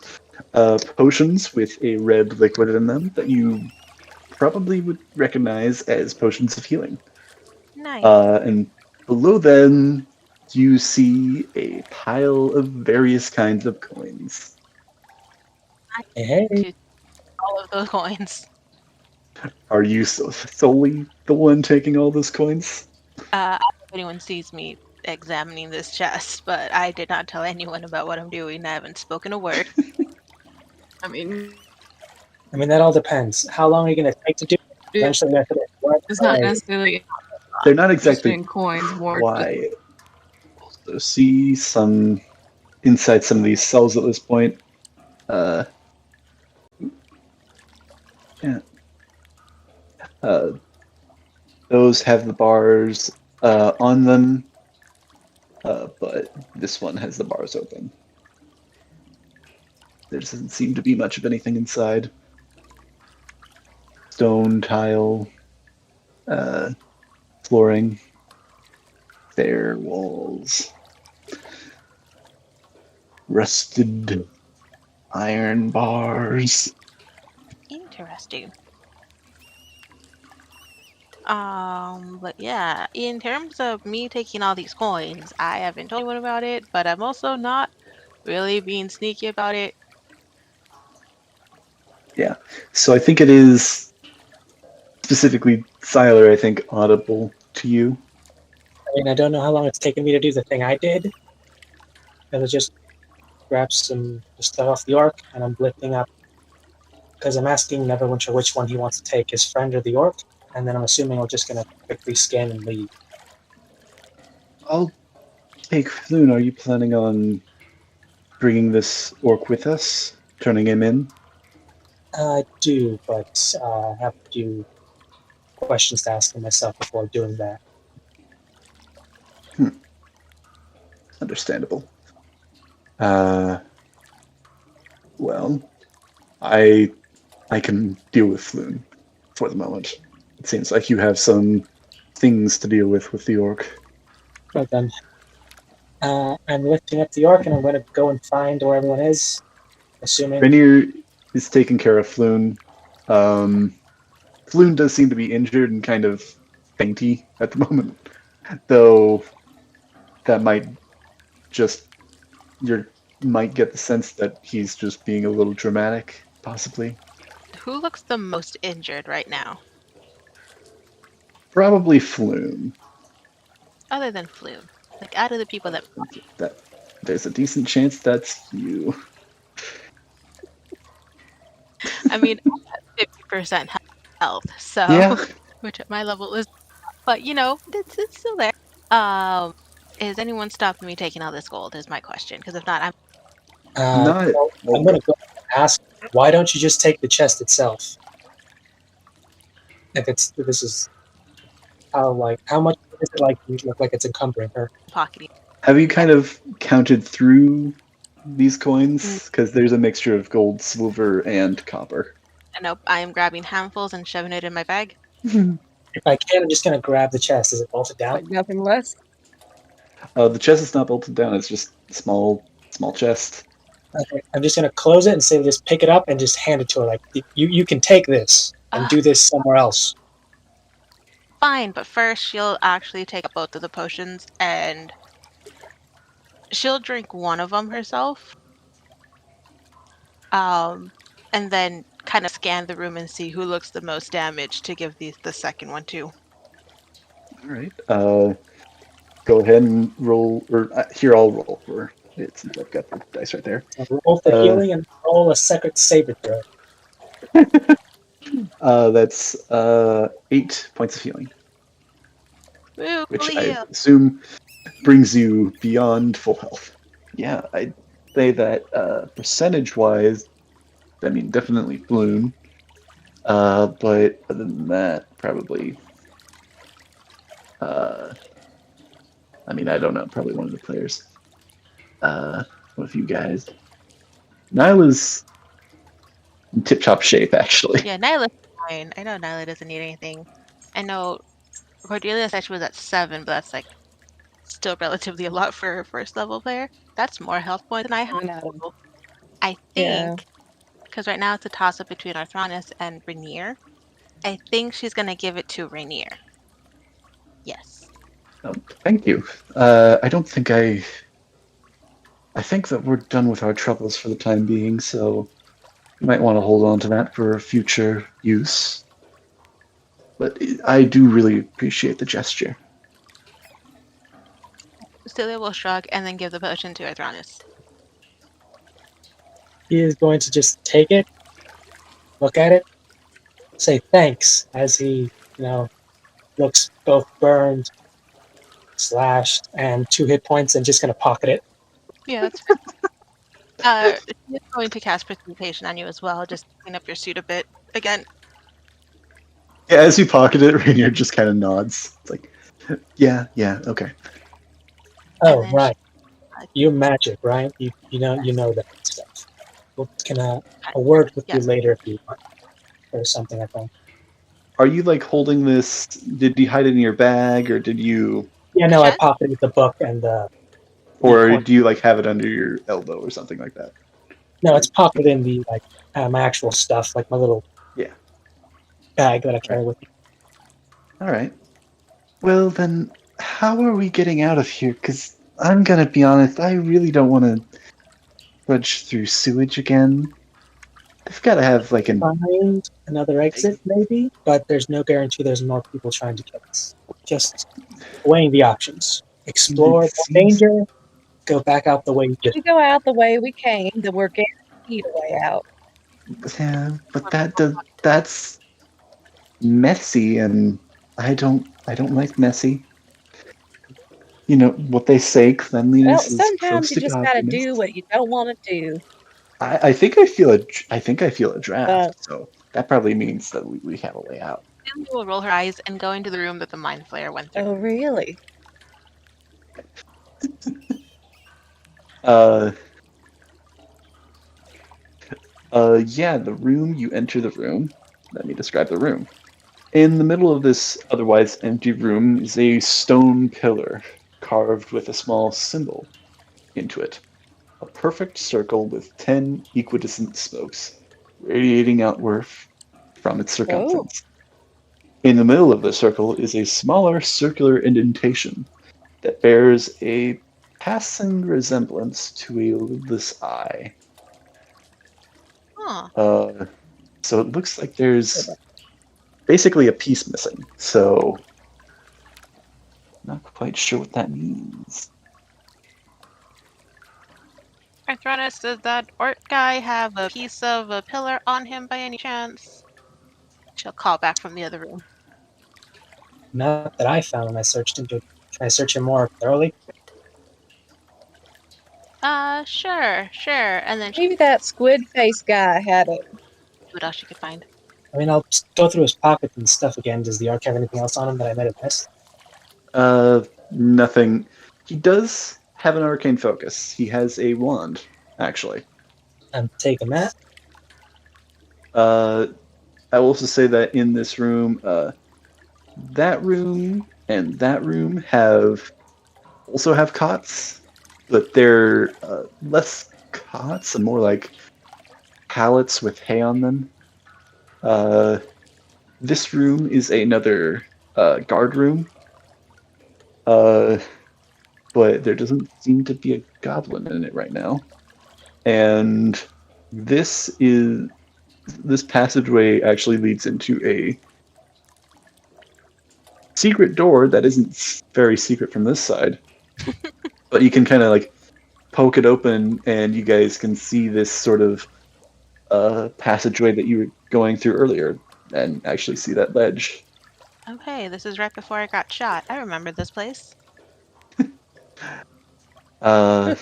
potions with a red liquid in them that you probably would recognize as potions of healing. Nice. And below them, you see a pile of various kinds of coins. Hey. All of those coins. Are you solely the one taking all those coins? I don't know if anyone sees me examining this chest, but I did not tell anyone about what I'm doing. I haven't spoken a word. I mean, that all depends. How long are you going to take to do it? Eventually, after that, it's not necessarily. They're not exactly coins. More why. Also see some inside some of these cells at this point. Those have the bars on them, but this one has the bars open. There doesn't seem to be much of anything inside. Stone, tile, flooring, bare walls, rusted iron bars. Interesting. But yeah, in terms of me taking all these coins, I haven't told anyone about it, but I'm also not really being sneaky about it. Yeah, so I think it is specifically Siler, I think, audible to you. I don't know how long it's taken me to do the thing I did. I was just grab some stuff off the orc, and I'm lifting up because I'm asking Neverwinter which one he wants to take, his friend or the orc, and then I'm assuming we're just going to quickly scan and leave. I'll take Floon. Are you planning on bringing this orc with us, turning him in? I do, but I have a few questions to ask myself before doing that. Understandable. Well, I can deal with Floon for the moment. It seems like you have some things to deal with the orc. Right then. I'm lifting up the orc and I'm going to go and find where everyone is, assuming. Rainier is taking care of Floon. Floon does seem to be injured and kind of fainty at the moment, though that might just you might get the sense that he's just being a little dramatic, possibly. Who looks the most injured right now? Probably Floon. Other than Flume. Like, out of the people that... There's a decent chance that's you. I mean, I'm at 50% health, so... Yeah. Which at my level is... But, you know, it's still there. Is anyone stopping me taking all this gold is my question. Because if not, Not. Well, I'm going to go and ask, why don't you just take the chest itself? If this is how much is it like you look like it's encumbering her? pocketing. Have you kind of counted through these coins? Because there's a mixture of gold, silver, and copper. Nope, I am grabbing handfuls and shoving it in my bag. If I can, I'm just going to grab the chest. Is it bolted down? But nothing less. The chest is not bolted down. It's just small chest. Okay. I'm just going to close it and say, just pick it up and just hand it to her. Like, you can take this and do this somewhere else. Fine, but first she'll actually take up both of the potions and she'll drink one of them herself. And then kind of scan the room and see who looks the most damaged to give the second one to. All right. Go ahead and roll, or here I'll roll for it since I've got the dice right there. Roll for healing and roll a second saber throw. That's 8 points of healing, Woo, which fully I healed. assume brings you beyond full health. Yeah, I'd say that percentage-wise, I mean, definitely Bloom. But other than that, probably... I mean, I don't know, probably one of the players. What of you guys? Nyla's in tip-top shape, actually. Yeah, Nyla's fine. I know Nyla doesn't need anything. I know Cordelia said she was at 7, but that's like still relatively a lot for a first level player. That's more health points than I have. I think, because right now it's a toss-up between Arthronis and Rainier. I think she's going to give it to Rainier. Yes. Oh, thank you. I don't think I think that we're done with our troubles for the time being, so you might want to hold on to that for future use. But I do really appreciate the gesture. Celia will shrug and then give the potion to Arthronis. He is going to just take it, look at it, say thanks as he, looks both burned, slashed, and 2 hit points, and just going to pocket it. Yeah, that's she's going to cast Precipitation on you as well, just clean up your suit a bit again. Yeah, as you pocket it, Rainier just kind of nods. It's like, yeah, okay. Oh, right. You magic, right? You know that stuff. We'll can a word with you later if you want, or something, I think. Are you like holding this? Did you hide it in your bag, or did you? Yeah, no, I pocketed the book and the. Or do you like have it under your elbow or something like that? No, it's pocketed in the my actual stuff, like my little bag that I carry with me. All right. Well, then, how are we getting out of here? Because I'm gonna be honest, I really don't want to trudge through sewage again. They've got to have like find another exit, maybe, but there's no guarantee there's more people trying to kill us. Just weighing the options. Explore the danger. Go back out the way you did. We go out the way we came, then we're guaranteed a way out. Yeah, but that's messy, and I don't like messy. You know what they say, cleanliness is Sometimes close you to just godliness. gotta do what you don't want to do. I think I feel a draft. So that probably means that we have a way out. Lily will roll her eyes and go into the room that the mind flayer went through. Oh, really? Yeah, the room, you enter the room. Let me describe the room. In the middle of this otherwise empty room is a stone pillar carved with a small symbol into it. A perfect circle with 10 equidistant smokes radiating outward from its circumference. In the middle of the circle is a smaller circular indentation that bears a passing resemblance to a lidless eye. Huh. So it looks like there's basically a piece missing. So not quite sure what that means. Arthronus, does that orc guy have a piece of a pillar on him by any chance? She'll call back from the other room. Not that I found when I searched into it. Can I search him more thoroughly? Sure. And then Maybe that squid face guy had it. what else she could find. I mean, I'll go through his pockets and stuff again. Does the orc have anything else on him that I might have missed? Nothing. He does have an arcane focus. He has a wand, actually. I'm taking that. I will also say that in this room, that room and that room also have cots, but they're less cots and more like pallets with hay on them. This room is another guard room, but there doesn't seem to be a goblin in it right now. And this passageway actually leads into a secret door that isn't very secret from this side. But you can kind of like poke it open and you guys can see this sort of passageway that you were going through earlier and actually see that ledge. Okay, this is right before I got shot. I remember this place. Other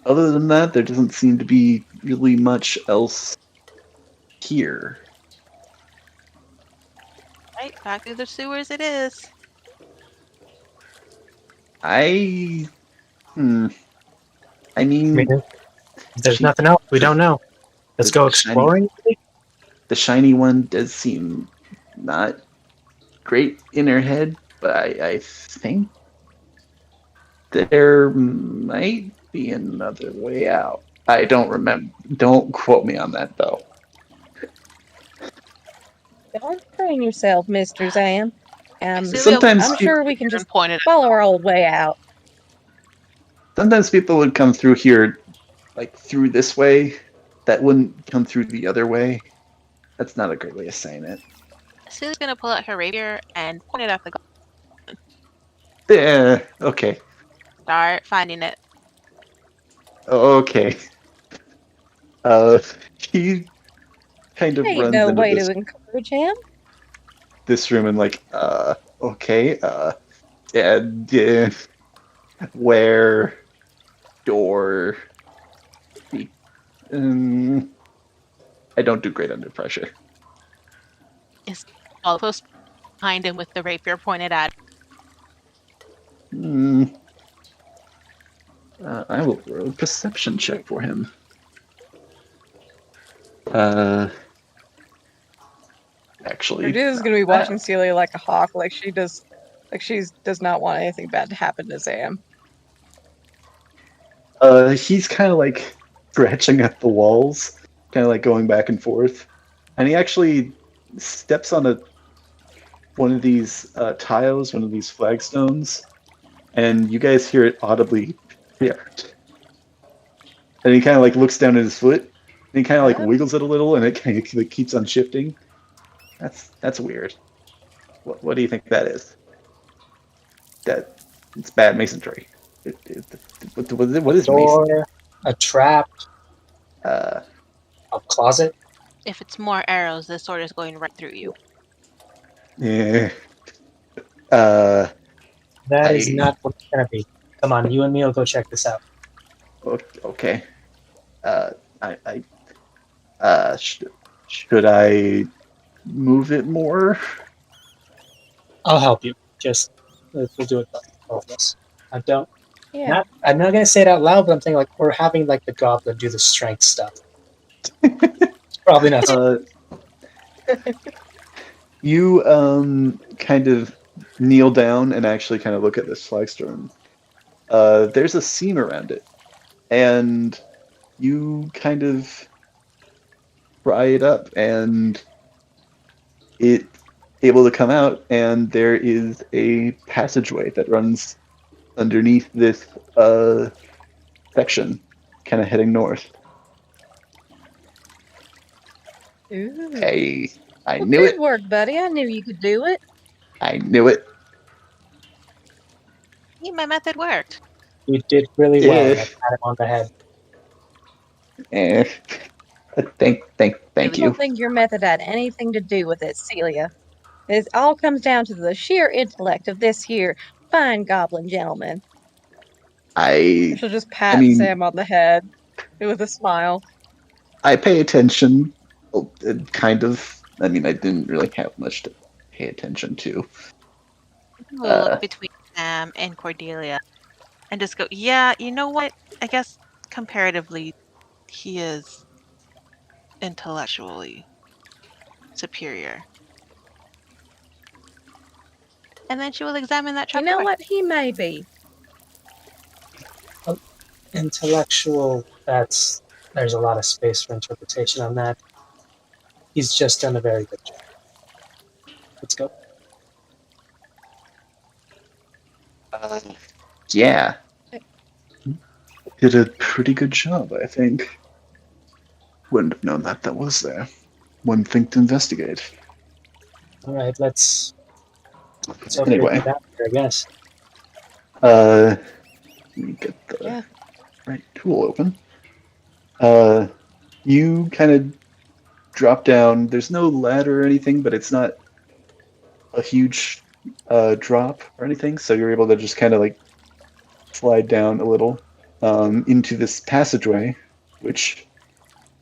than that, there doesn't seem to be really much else here. Right, back through the sewers it is. I mean, There's nothing else. We don't know. Let's go exploring. The shiny one does seem not great in her head, but I think there might be another way out. I don't remember. Don't quote me on that, though. Don't strain yourself, Mr. Zam. Sometimes I'm sure we can just follow our old way out. Sometimes people would come through here, like through this way, that wouldn't come through the other way. That's not a great way of saying it. Sue's gonna pull out her rapier and point it at the goblin. Yeah, okay. Start finding it. Okay. He kind of Ain't runs no into way to encourage him. this room and like, okay, yeah, where, door, I don't do great under pressure. Is all close behind him with the rapier pointed at. I will roll a perception check for him. Actually, Regina's gonna be watching Celia like a hawk, like she does not want anything bad to happen to Zam. He's kind of like scratching at the walls, kind of like going back and forth, and he actually steps on one of these tiles, one of these flagstones, and you guys hear it audibly. Yeah. And he kind of like looks down at his foot, and he kind of like wiggles it a little, and it kind of like, keeps on shifting. That's weird. What do you think that is? It's bad masonry. What is door? A trap? masonry? A closet? If it's more arrows, this sword is going right through you. Yeah. That is not what it's gonna be. Come on, you and me will go check this out. Okay. Should I move it more? I'll help you. Just we'll do it both of us. I don't. Yeah. I'm not gonna say it out loud, but I'm thinking like we're having like the goblin do the strength stuff. It's probably not. You kind of kneel down and actually kind of look at this flagstone. There's a seam around it, and you kind of pry it up, and it able to come out, and there is a passageway that runs underneath this section, kind of heading north. Ooh. Hey, I Well, knew good it. work, buddy. I knew you could do it. I knew it. Yeah, my method worked. You did really well. Yeah. And I pat him on the head. Eh. Thank I you. don't think your method had anything to do with it, Celia. It all comes down to the sheer intellect of this here fine goblin gentleman. I She'll just I pat mean, Sam on the head with a smile. I pay attention, kind of. I mean, I didn't really have much to pay attention to. We'll look between Sam and Cordelia and just go, yeah, you know what? I guess comparatively, he is intellectually superior. And then she will examine that You trap know door. what? He may be. Intellectual. There's a lot of space for interpretation on that. He's just done a very good job. Let's go. Yeah, did a pretty good job, I think. Wouldn't have known that was there. One thing to investigate. All right, let's hope Anyway, get out here, I guess. let me get the Yeah. right tool open. You kind of drop down. There's no ladder or anything, but it's not a huge drop or anything, so you're able to just kind of like slide down a little into this passageway, which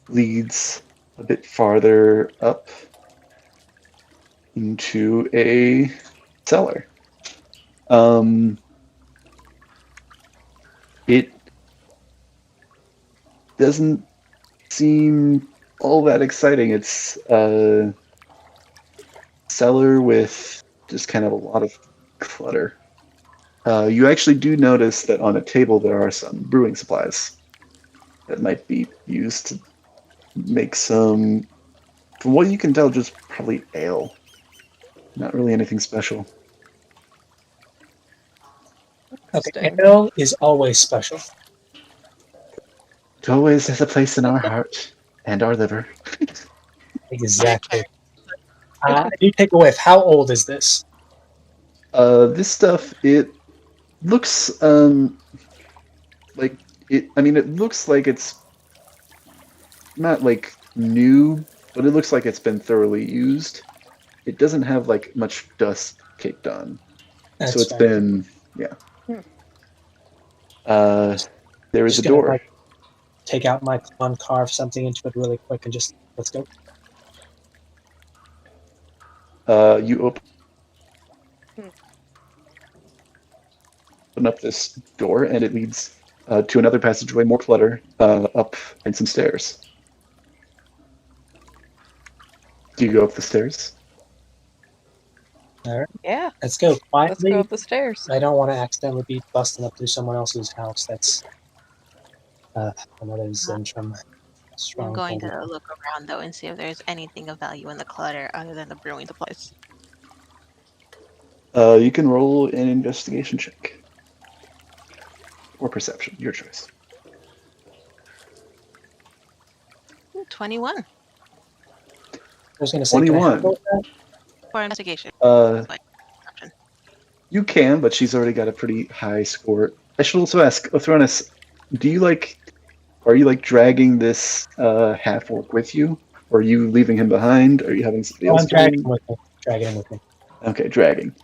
leads a bit farther up into a cellar. It doesn't seem all that exciting. It's a cellar with just kind of a lot of clutter. You actually do notice that on a table there are some brewing supplies that might be used to make some, from what you can tell, just probably ale. Not really anything special. Okay, Interesting. ale is always special. It always has a place in our heart and our liver. Exactly. I do take a whiff. How old is this? This stuff, it looks like it. I mean, it looks like it's not like new, but it looks like it's been thoroughly used. It doesn't have like much dust caked on, That's so it's fair. been there is Just a gonna, door. like, take out my claw and carve something into it really quick and just let's go. You open up this door, and it leads to another passageway, more clutter, up and some stairs. Do you go up the stairs? All right, Yeah. let's go Let's quietly. go up the stairs. I don't want to accidentally be busting up through someone else's house. That's another zin from I'm strong. going to look around though and see if there's anything of value in the clutter other than the brewing supplies. You can roll an investigation check. Or perception, your choice. Ooh, 21 I was going to say, can I 21. handle that? for investigation. Uh, Like, perception. you can, but she's already got a pretty high score. I should also ask, Othronus, are you like dragging this half orc with you? Or are you leaving him behind? Are you having somebody Oh, else I'm dragging join? him with me. Dragging him with me. Okay, dragging.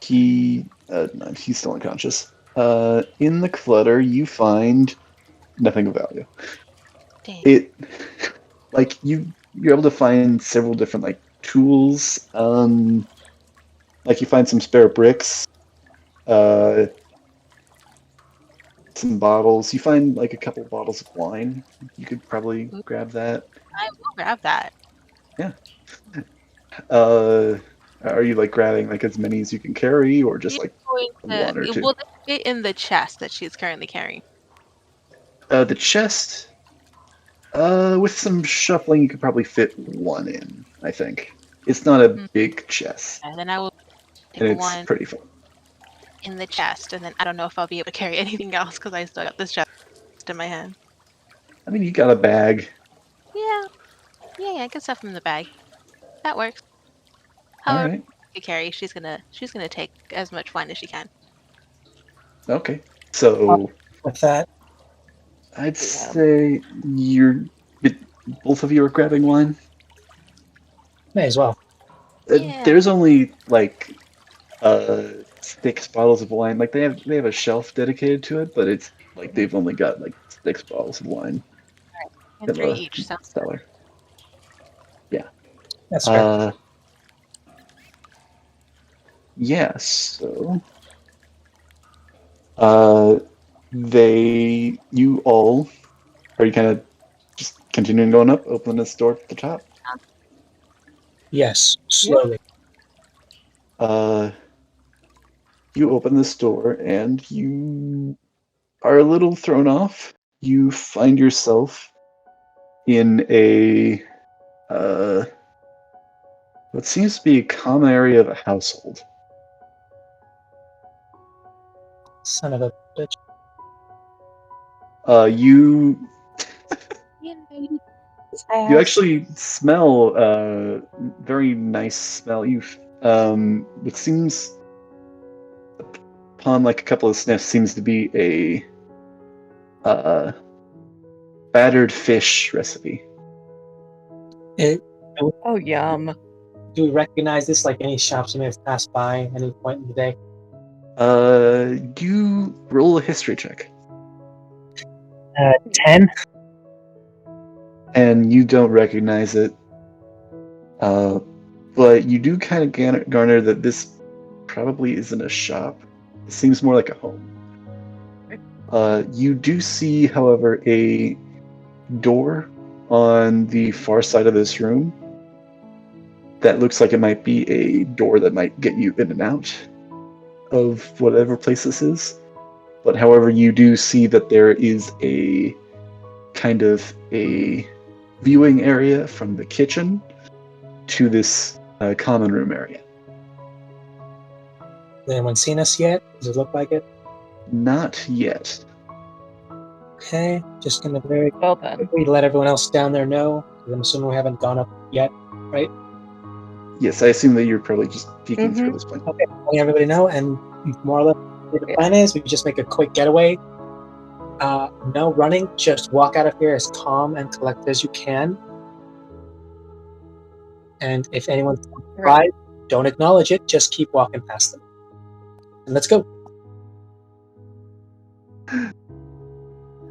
He no, he's still unconscious. In the clutter, you find nothing of value. Dang. You're able to find several different like tools. Like you find some spare bricks, uh, some bottles. You find like a couple bottles of wine. You could probably Ooh, grab that. I will grab that. Yeah. Uh, are you like grabbing like as many as you can carry, or just She's like going one or to. two? Will they fit in the chest that she's currently carrying? The chest. With some shuffling, you could probably fit one in. I think it's not a Mm, big chest, And then I will and take it's one pretty full. in the chest, and then I don't know if I'll be able to carry anything else because I still got this chest in my hand. I mean, you got a bag. Yeah, yeah, I can stuff in the bag. That works. All However, right. to carry, she's gonna take as much wine as she can. Okay. So With that, I'd Yeah. say but both of you are grabbing wine. may as well. Yeah. There's only like 6 bottles of wine. Like they have a shelf dedicated to it, but it's like they've only got like 6 bottles of wine And in 3 the each sounds good. cellar. Yeah. That's fair. Yeah. So uh, you all are you kind of just continuing going up, opening this door at the top. Yes, slowly. Uh, you open this door and you are a little thrown off. You find yourself in a what seems to be a common area of a household. Son of a bitch. You House. actually smell very nice smell. It seems upon like a couple of sniffs seems to be a battered fish recipe. It, Oh, yum. do we recognize this like any shops you may have passed by at any point in the day? You roll a history check. 10. And you don't recognize it. But you do kind of garner that this probably isn't a shop. It seems more like a home. You do see, however, a door on the far side of this room that looks like it might be a door that might get you in and out of whatever place this is. But however, you do see that there is a kind of a viewing area from the kitchen to this common room area. Has anyone seen us yet? Does it look like it? Not yet. Okay, just gonna very Well then. quickly let everyone else down there know. 'Cause I'm assuming we haven't gone up yet, right? Yes, I assume that you're probably just peeking through this point. Okay, letting everybody know, and more or less what the plan is, we just make a quick getaway. No running, just walk out of here as calm and collected as you can. And if anyone's surprised, don't acknowledge it, just keep walking past them. And let's go.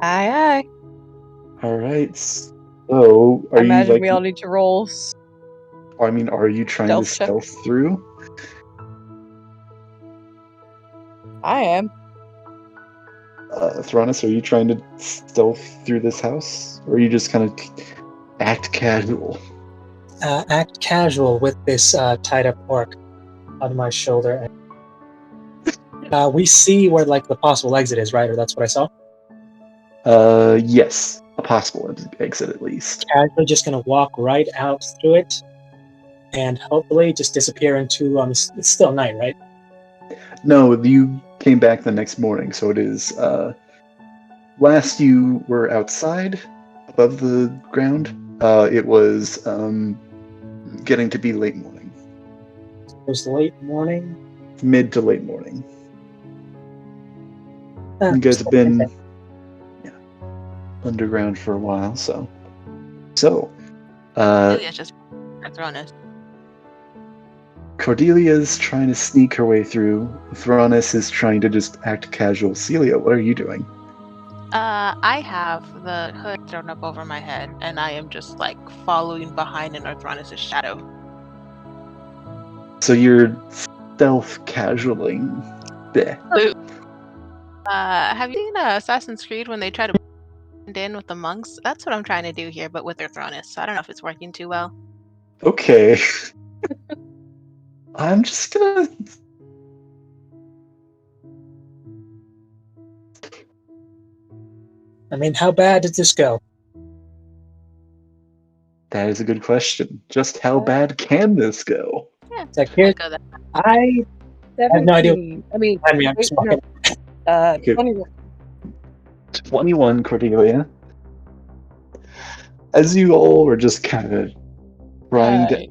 Aye, aye. All right. So, I are you imagine like? we all need to roll. I mean, are you trying to Stealth stealth through? I am. Thronis, are you trying to stealth through this house, or are you just kind of act casual? Act casual with this tied up orc on my shoulder. We see where like the possible exit is, right? Or that's what I saw. Yes, a possible exit at least. Casually, just gonna walk right out through it, and hopefully just disappear into. It's still night, right? No, you came back the next morning, so it is. Last you were outside, above the ground. It was getting to be late morning. It was late morning. Mid to late morning. You guys have been underground for a while, so. Celia's just throwing us. Cordelia's trying to sneak her way through. Thranis is trying to just act casual. Celia, what are you doing? I have the hood thrown up over my head, and I am just like following behind in Arthronis' shadow. So you're stealth casualing. Bleh. Have you seen Assassin's Creed when they try to blend in with the monks? That's what I'm trying to do here, but with Arthronis. So I don't know if it's working too well. Okay. I'm just gonna. I mean, how bad did this go? That is a good question. Just how bad can this go? Yeah, It's like, here, go that. I have no idea. 17. I mean, I mean, I'm just walking. 21. 21, Cordelia. As you all were just kind of trying to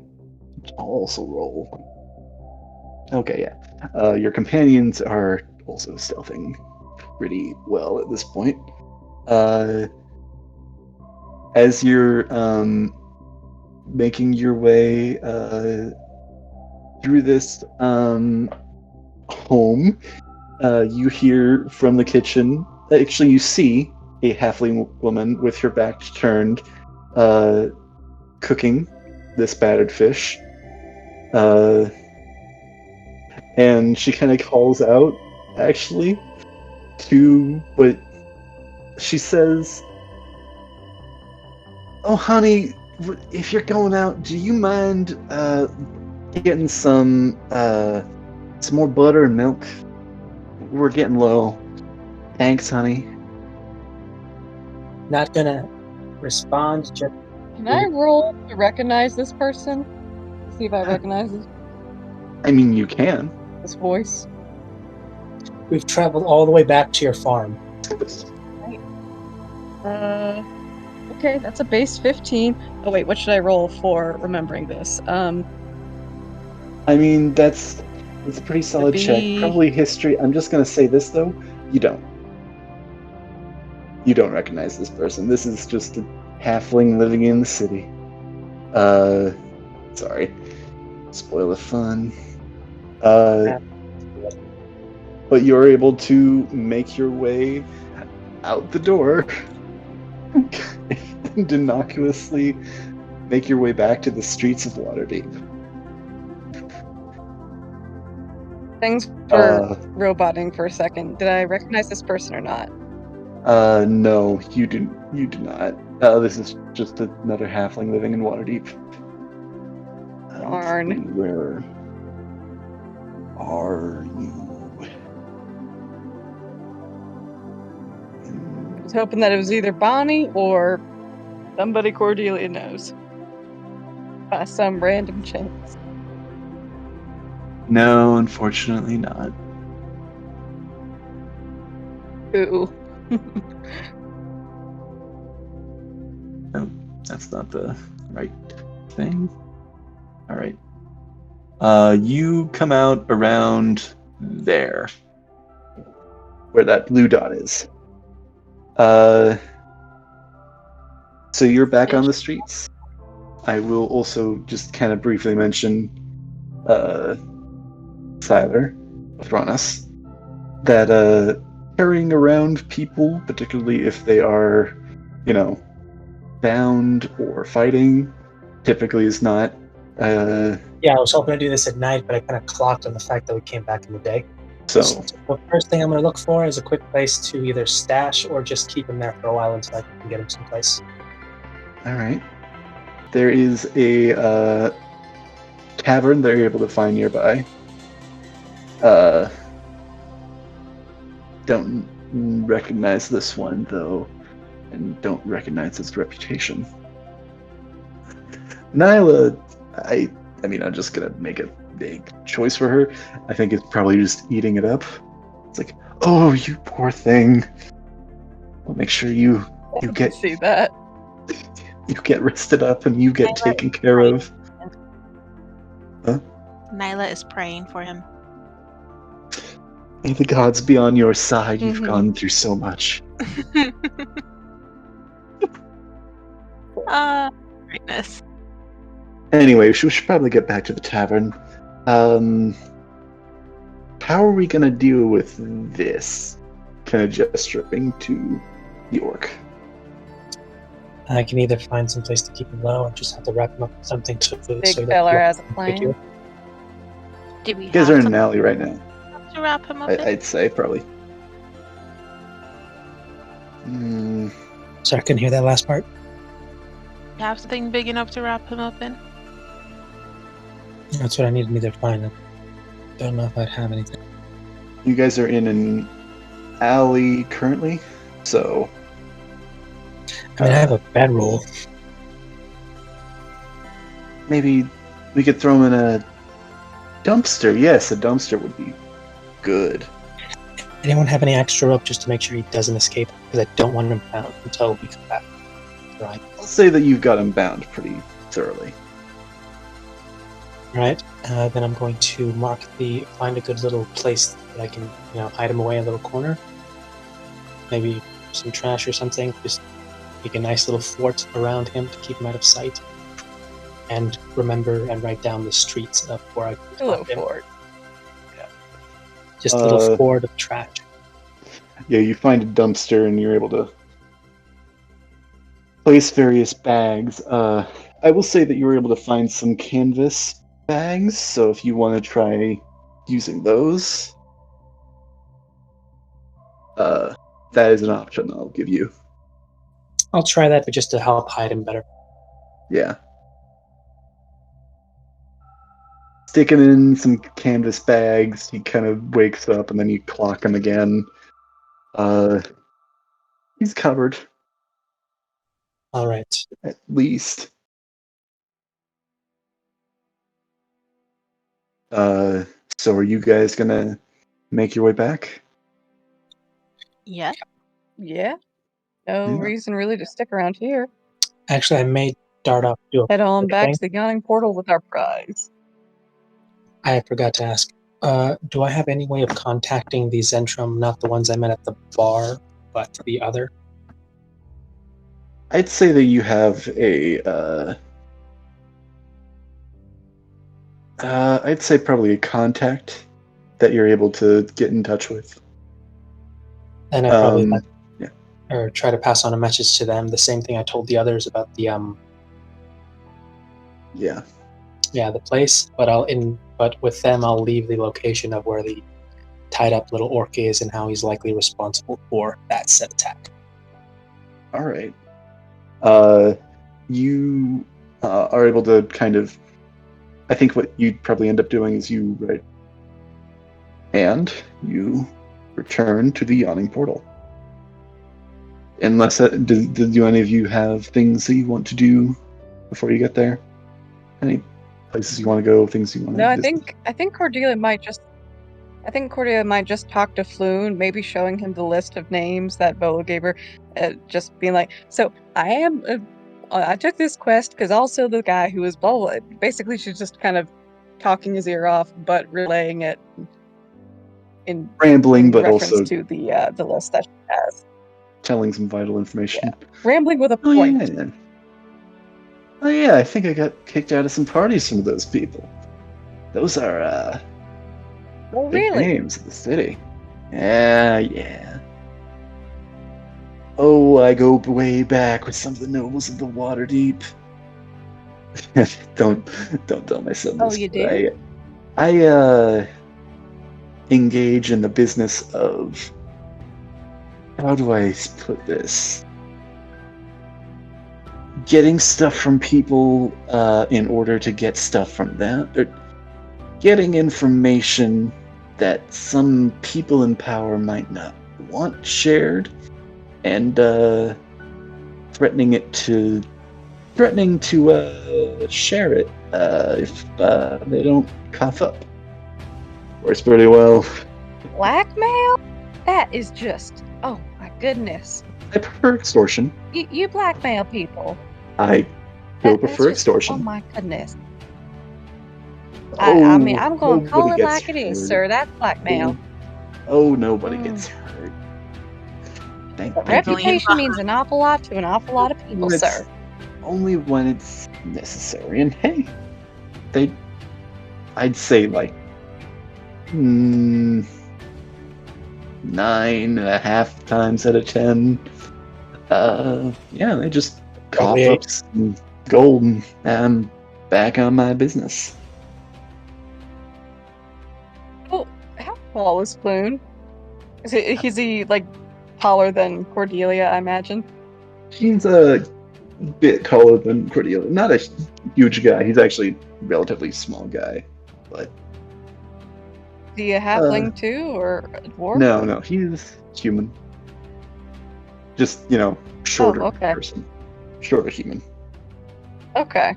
also roll. Okay, yeah. Your companions are also stealthing pretty well at this point. As you're making your way through this home, you hear from the kitchen. Actually, you see a halfling woman with her back turned, cooking this battered fish. And she kind of calls out, actually, to what she says. Oh, honey, if you're going out, do you mind getting some more butter and milk? We're getting low. Thanks, honey. Not gonna respond. Just Can I roll to recognize this person? See if I recognize I mean, you can. this voice. we've traveled all the way back to your farm. Okay, that's a base 15. Oh wait, what should I roll for remembering this? I mean, that's a pretty solid check. be- Probably history. I'm just gonna say this though. You don't. You don't recognize this person. This is just a halfling living in the city. Sorry. Spoil the fun. But you're able to make your way out the door and innocuously make your way back to the streets of Waterdeep. Thanks for roboting for a second. Did I recognize this person or not? No, you do not. This is just another halfling living in Waterdeep. Darn. Where are you? I was hoping that it was either Bonnie or somebody Cordelia knows. By some random chance. No, unfortunately not. Ooh. No, that's not the right thing. All right. You come out around there, where that blue dot is. So you're back on the streets. I will also just kind of briefly mention, Siler, Thranis, that carrying around people, particularly if they are, bound or fighting, typically is not. Yeah, I was hoping to do this at night, but I kind of clocked on the fact that we came back in the day. So the first thing I'm going to look for is a quick place to either stash or just keep him there for a while until I can get him someplace. all right. There is a tavern that you're able to find nearby. Don't recognize this one though, and don't recognize its reputation. Nyla, I mean, I'm just gonna make a big choice for her. I think it's probably just eating it up. It's like, oh, you poor thing. I'll make sure you get See that. you get rested up and you get taken care of. Nyla is praying for him. May the gods be on your side. You've gone through so much. Greatness. Anyway, we should probably get back to the tavern. How are we gonna deal with this? Kind of gesturing to the orc. I can either find some place to keep him low, or just have to wrap him up with something so Big that feller he has a won't plan. break you. Do we You guys have are in an something alley right now. to wrap him up in? I'd say probably. Sorry, I couldn't hear that last part. Have something big enough to wrap him up in? That's what I needed me to find. I don't know if I'd have anything. You guys are in an alley currently, so I mean, I have a bedroll. maybe we could throw him in a dumpster. Yes, a dumpster would be good. Anyone have any extra rope just to make sure he doesn't escape? Because I don't want him bound until we come back. Right. I'll say that you've got him bound pretty thoroughly. Right. Then I'm going to find a good little place that I can, hide him away in a little corner. Maybe some trash or something. Just make a nice little fort around him to keep him out of sight. And remember and write down the streets of where I can Hello, find him. Ford. Just a little fort of trash. Yeah, you find a dumpster and you're able to place various bags. I will say that you were able to find some canvas bags, so if you want to try using those, that is an option I'll give you. I'll try that, but just to help hide him better. Yeah. Stick him in some canvas bags, he kind of wakes up and then you clock him again. He's covered, All right. at least. So are you guys gonna make your way back? Yeah. Yeah. No Yeah. reason really to stick around here. Actually, I may dart off to do a Head on quick back thing. to the yawning portal with our prize. I forgot to ask. Do I have any way of contacting the Zentrum, not the ones I met at the bar, but the other? I'd say that you have I'd say probably a contact that you're able to get in touch with. And I probably yeah. or try to pass on a message to them. The same thing I told the others about the the place. But with them, I'll leave the location of where the tied up little orc is and how he's likely responsible for that said attack. All right. You are able to kind of. I think what you'd probably end up doing is you return to the yawning portal. Unless do any of you have things that you want to do before you get there? Any places you want to go? Things you want to? No, I think Cordelia might just. I think Cordelia might just talk to Floon, maybe showing him the list of names that Volo gave her, just being like, "So I took this quest because also the guy who was blah blah." Basically, she's just kind of talking his ear off, but relaying it in rambling, but reference also to the list that she has. telling some vital information. Yeah. Rambling with a point. Oh yeah, I think I got kicked out of some parties from those people. Those are Oh, big really? names in the city. Yeah. Oh, I go way back with some of the nobles of the Waterdeep. Don't tell my son this. Oh, you do? I engage in the business of, how do I put this? Getting stuff from people in order to get stuff from them. Or getting information that some people in power might not want shared, and threatening to share it if they don't cough up. Works pretty well. Blackmail? That is just, oh my goodness. I prefer extortion. You blackmail people. I still That's prefer just, extortion. oh my goodness. I mean, I'm going to call it nobody like gets it is, hurt. sir. That's blackmail. Oh, nobody gets hurt. Thank you. Reputation means an awful lot to an awful lot of people, It's sir. Only when it's necessary. And hey, they I'd say like 9.5 times out of 10. Yeah, they just cough Probably up some gold and I'm back on my business. Well, how tall is Floon? Is he like taller than Cordelia, I imagine? He's a bit taller than Cordelia. Not a huge guy. He's actually a relatively small guy. But Is he a halfling too, or a dwarf? no, he's human. Just, shorter okay. person. Shorter human. Okay.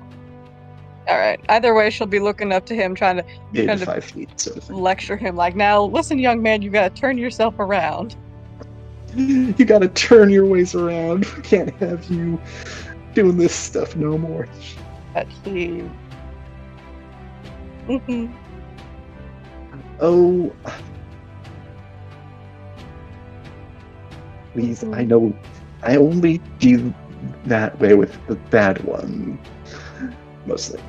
All right. Either way, she'll be looking up to him, trying to 8 to 5 feet, sort of thing. lecture him. Like, now, listen, young man, you gotta turn yourself around. You gotta turn your ways around. We can't have you doing this stuff no more. But he. Mhm. Oh. Please, I know I only deal that way with the bad one. Mostly.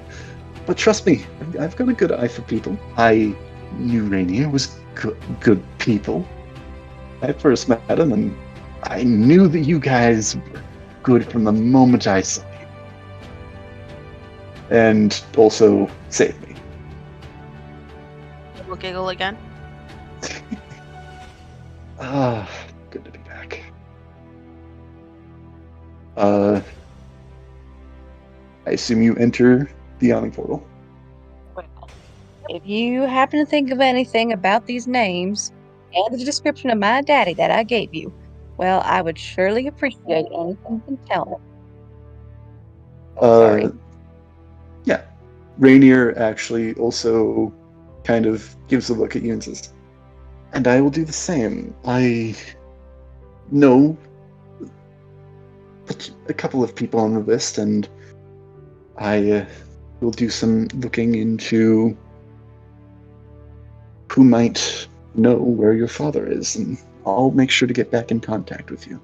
But trust me, I've got a good eye for people. I knew Rainier was good people. I first met him and I knew that you guys were good from the moment I saw you. And also saved me. We'll giggle again. Good to be back. I assume you enter the yawning portal. Well, if you happen to think of anything about these names and the description of my daddy that I gave you, well, I would surely appreciate anything you can tell me. Sorry. Yeah. Rainier actually also kind of gives a look at you and says, and I will do the same. I know a couple of people on the list, and I will do some looking into who might know where your father is, and I'll make sure to get back in contact with you.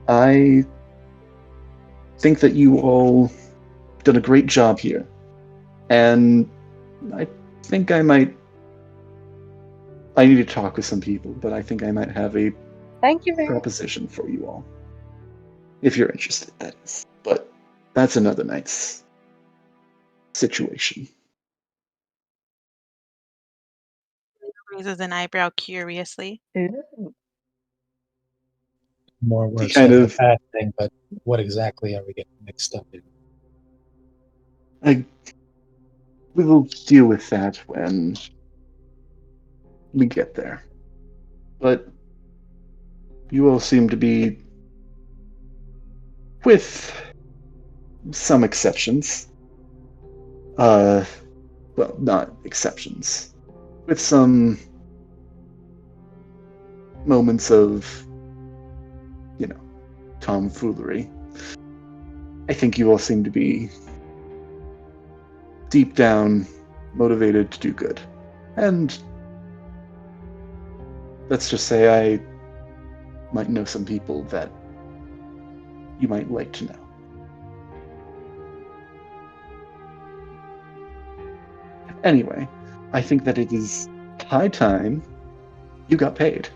I think that you all done a great job here, and I think I need to talk with some people, but I think I might have a Thank you very much. proposition for you all. If you're interested, that is. But that's another night's situation. Raises an eyebrow curiously. more words kind like a of- bad thing, but what exactly are we getting mixed up in? We will deal with that when we get there. But you all seem to be, with some exceptions, well, not exceptions, with some moments of, tomfoolery. I think you all seem to be deep down motivated to do good. And let's just say I might know some people that you might like to know. Anyway, I think that it is high time you got paid.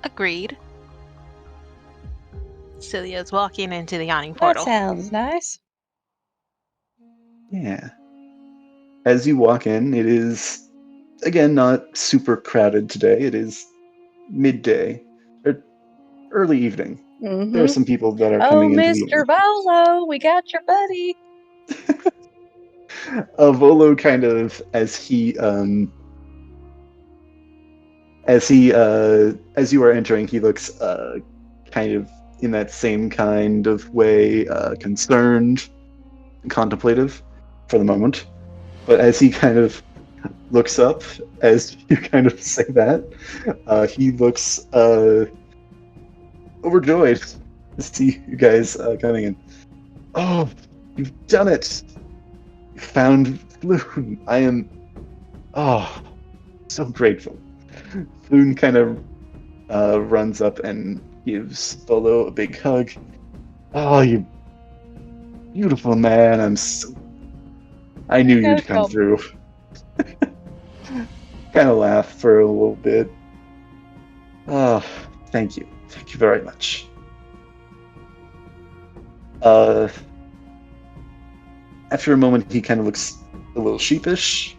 Agreed. Celia's walking into the yawning portal. That sounds nice. Yeah. As you walk in, it is, again, not super crowded today. It is midday, or early evening. Mm-hmm. There are some people that are Oh, coming into Mr. Volo, we got your buddy. Volo kind of, as you are entering, he looks kind of in that same kind of way, concerned and contemplative for the moment. But as he kind of looks up, as you kind of say that, he looks overjoyed to see you guys coming in. Oh, you've done it! You found Floon. I am, so grateful. Floon kind of runs up and gives Volo a big hug. Oh, you beautiful man. I'm so I knew gotta you'd come come. through. Kind of laugh for a little bit. Oh, thank you. Thank you very much. After a moment, he kind of looks a little sheepish,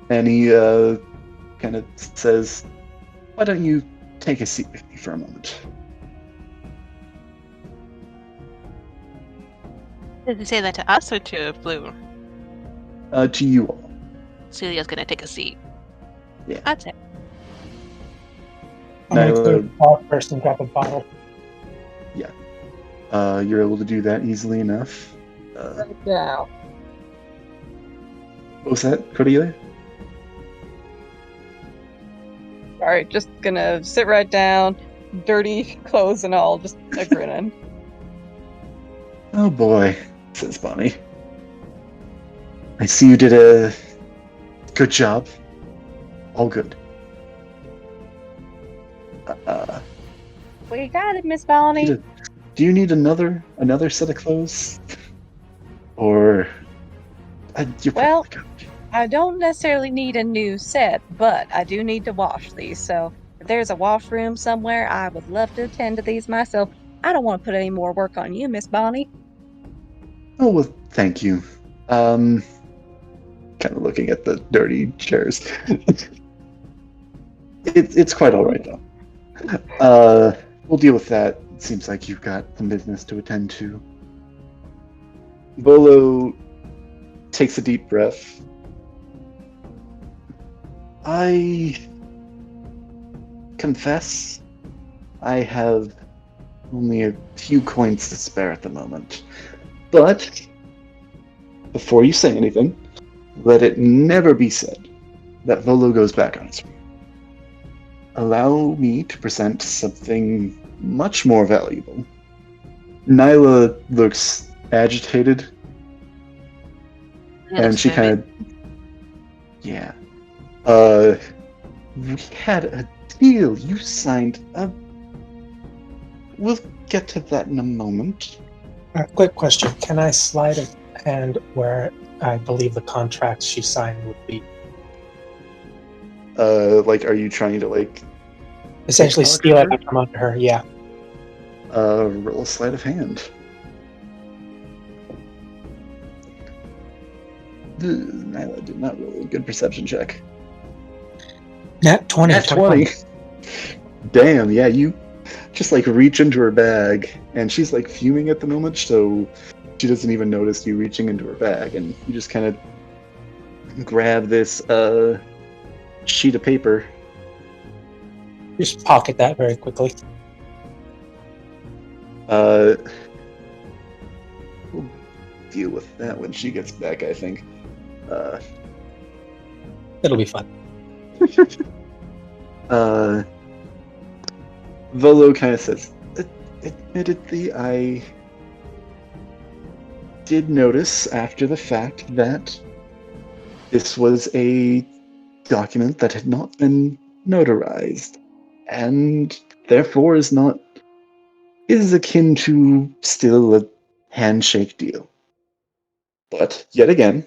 and he kind of says, "Why don't you take a seat with me for a moment?" Did he say that to us or to Floon? To you all. Celia's gonna take a seat. Yeah. I'd say. I'm going to clear Nyla, the bar first and grab a bottle. you're able to do that easily enough. Now. What was that, Cordelia? Alright, just gonna sit right down, dirty clothes and all, just a grinning. Oh boy, says Bonnie. I see you did a good job. All good. We got it, Miss Bonnie. Do you need another set of clothes? Or you're Well, probably good. I don't necessarily need a new set, but I do need to wash these, so if there's a washroom somewhere, I would love to attend to these myself. I don't want to put any more work on you, Miss Bonnie. Oh well, thank you. Kind of looking at the dirty chairs. It's quite all right though. We'll deal with that. It seems like you've got some business to attend to. Volo takes a deep breath. I confess, I have only a few coins to spare at the moment. But before you say anything, let it never be said that Volo goes back on his word. Allow me to present something much more valuable. Nyla looks agitated, and she kind of, yeah. We had a deal. You signed a. We'll get to that in a moment. Quick question. Can I slide a hand where I believe the contract she signed would be? Like, are you trying to, Essentially talk steal to it her? from under her, yeah. Roll a sleight of hand. Nyla did not roll a good perception check. Nat 20. Nat 20. Damn, yeah, you just reach into her bag, and she's fuming at the moment, so she doesn't even notice you reaching into her bag, and you just kind of grab this sheet of paper. Just pocket that very quickly. We'll deal with that when she gets back, I think. It'll be fun. Volo kind of says, admittedly, I did notice after the fact that this was a document that had not been notarized, and therefore is akin to still a handshake deal. But yet again,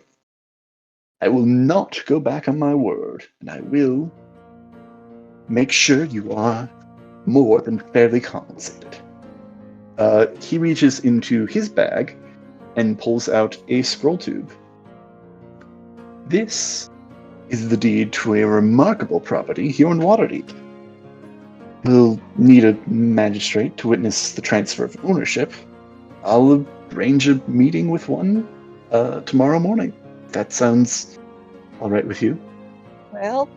I will not go back on my word, and I will make sure you are more than fairly compensated. He reaches into his bag and pulls out a scroll tube. This is the deed to a remarkable property here in Waterdeep. We'll need a magistrate to witness the transfer of ownership. I'll arrange a meeting with one tomorrow morning. That sounds all right with you? Well,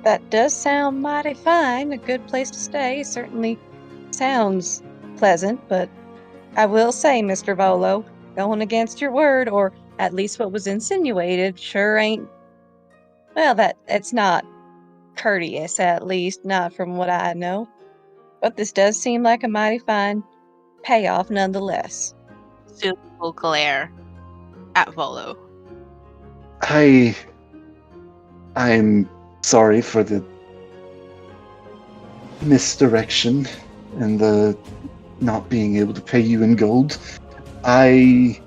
that does sound mighty fine. A good place to stay. Certainly sounds pleasant, but I will say, Mr. Volo, going against your word, or at least what was insinuated, sure ain't. Well, it's not courteous, at least, not from what I know. But this does seem like a mighty fine payoff nonetheless. Celia will glare at Volo. I'm sorry for the misdirection and the not being able to pay you in gold. I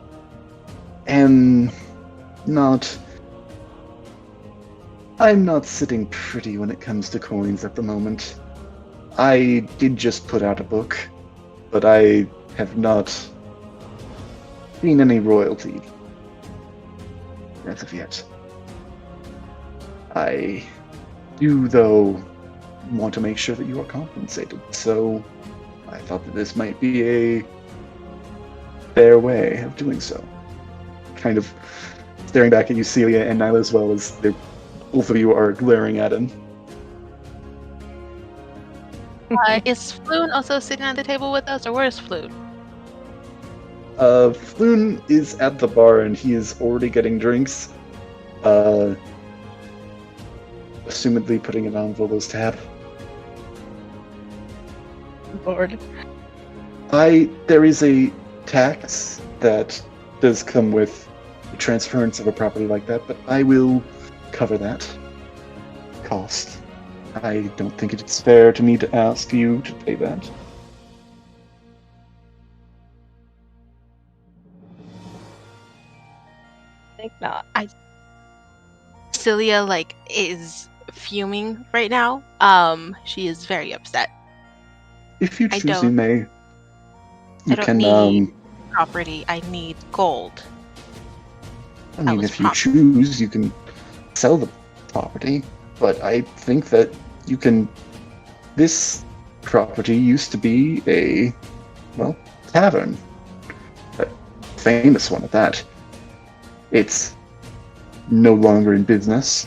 am not... I'm not sitting pretty when it comes to coins at the moment. I did just put out a book, but I have not seen any royalty as of yet. I do, though, want to make sure that you are compensated, so I thought that this might be a fair way of doing so. Kind of staring back at you, Celia, and Nyla as well, as both of you are glaring at him. Is Floon also sitting at the table with us, or where's Floon? Floon is at the bar and he is already getting drinks. Assumedly putting it on Volo's tab. Lord. There is a tax that does come with the transference of a property like that, but I will cover that cost. I don't think it is fair to me to ask you to pay that. I think not. Celia, is fuming right now. She is very upset. If you I choose, don't- you may. You I don't can, need property. I need gold. I mean, was if you property. choose, you can sell the property, but I think that you can... This property used to be a, tavern. A famous one at that. It's no longer in business,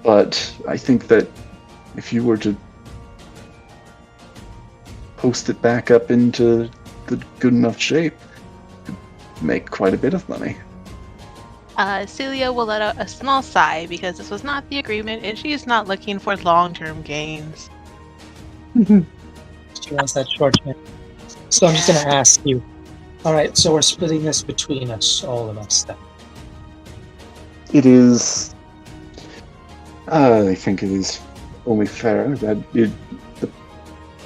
but I think that if you were to post it back up into the good enough shape, you could make quite a bit of money. Celia will let out a small sigh because this was not the agreement, and she is not looking for long-term gains. She wants that short term. So I'm just going to ask you. All right, so we're splitting this between us, all of us then. It is... I think it is only fair that the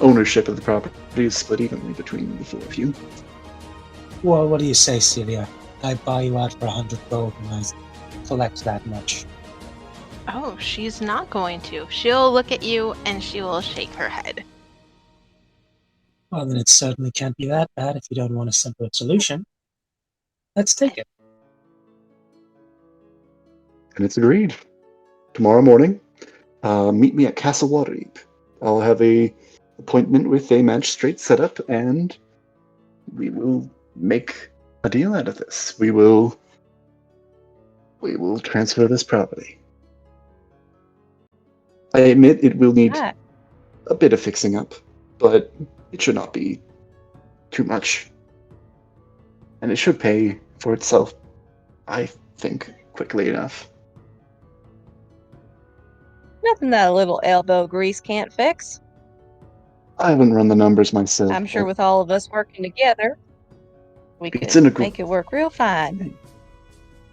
ownership of the property is split evenly between the four of you. Well, what do you say, Celia? I buy you out for 100 gold and I collect that much. Oh, she's not going to. She'll look at you and she will shake her head. Well, then it certainly can't be that bad if you don't want a simpler solution. Let's take it. And it's agreed. Tomorrow morning, meet me at Castle Waterdeep. I'll have a appointment with a magistrate set up, and we will make a deal out of this. We will transfer this property. I admit it will need Ah, a bit of fixing up, but it should not be too much. And it should pay for itself, I think, quickly enough. nothing that a little elbow grease can't fix. I haven't run the numbers myself. I'm sure with all of us working together, we It's in a could make it work real fine.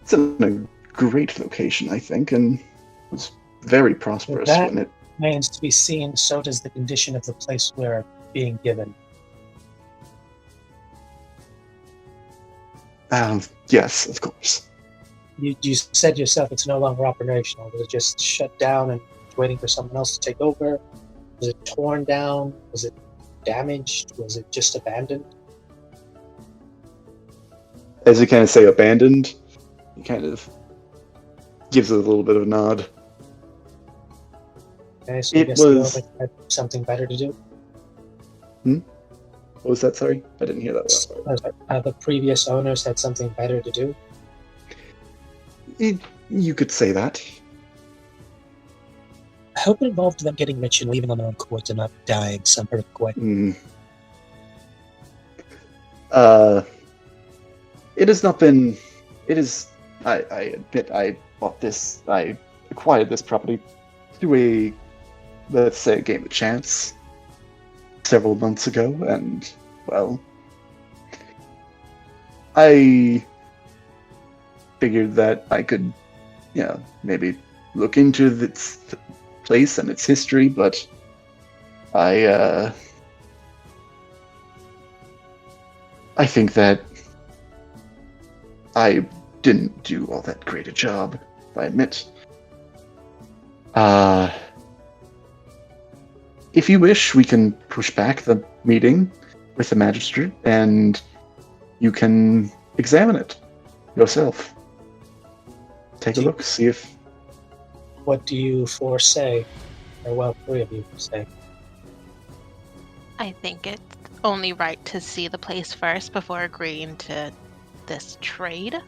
It's in a great location, I think, and was very prosperous That- when it... Remains to be seen, so does the condition of the place we're being given. Yes, of course. You said yourself it's no longer operational. Was it just shut down and waiting for someone else to take over? Was it torn down? Was it damaged? Was it just abandoned? As you kind of say abandoned, he kind of gives it a little bit of a nod. Okay, so I It guess the was- owner had something better to do. What was that, sorry? I didn't hear that last part. The previous owners had something better to do. You could say that. I hope it involved them getting rich and leaving on their own accord and not dying some horrific way. It has not been... It is... I admit I acquired this property through a, let's say, a game of chance several months ago, and, well, I figured that I could, maybe look into its place and its history, but I think that I didn't do all that great a job, I admit. If you wish, we can push back the meeting with the magistrate, and you can examine it yourself. Take a look, see if... What do you foresay? Or, well, three of you say. I think it's only right to see the place first before agreeing to this trade.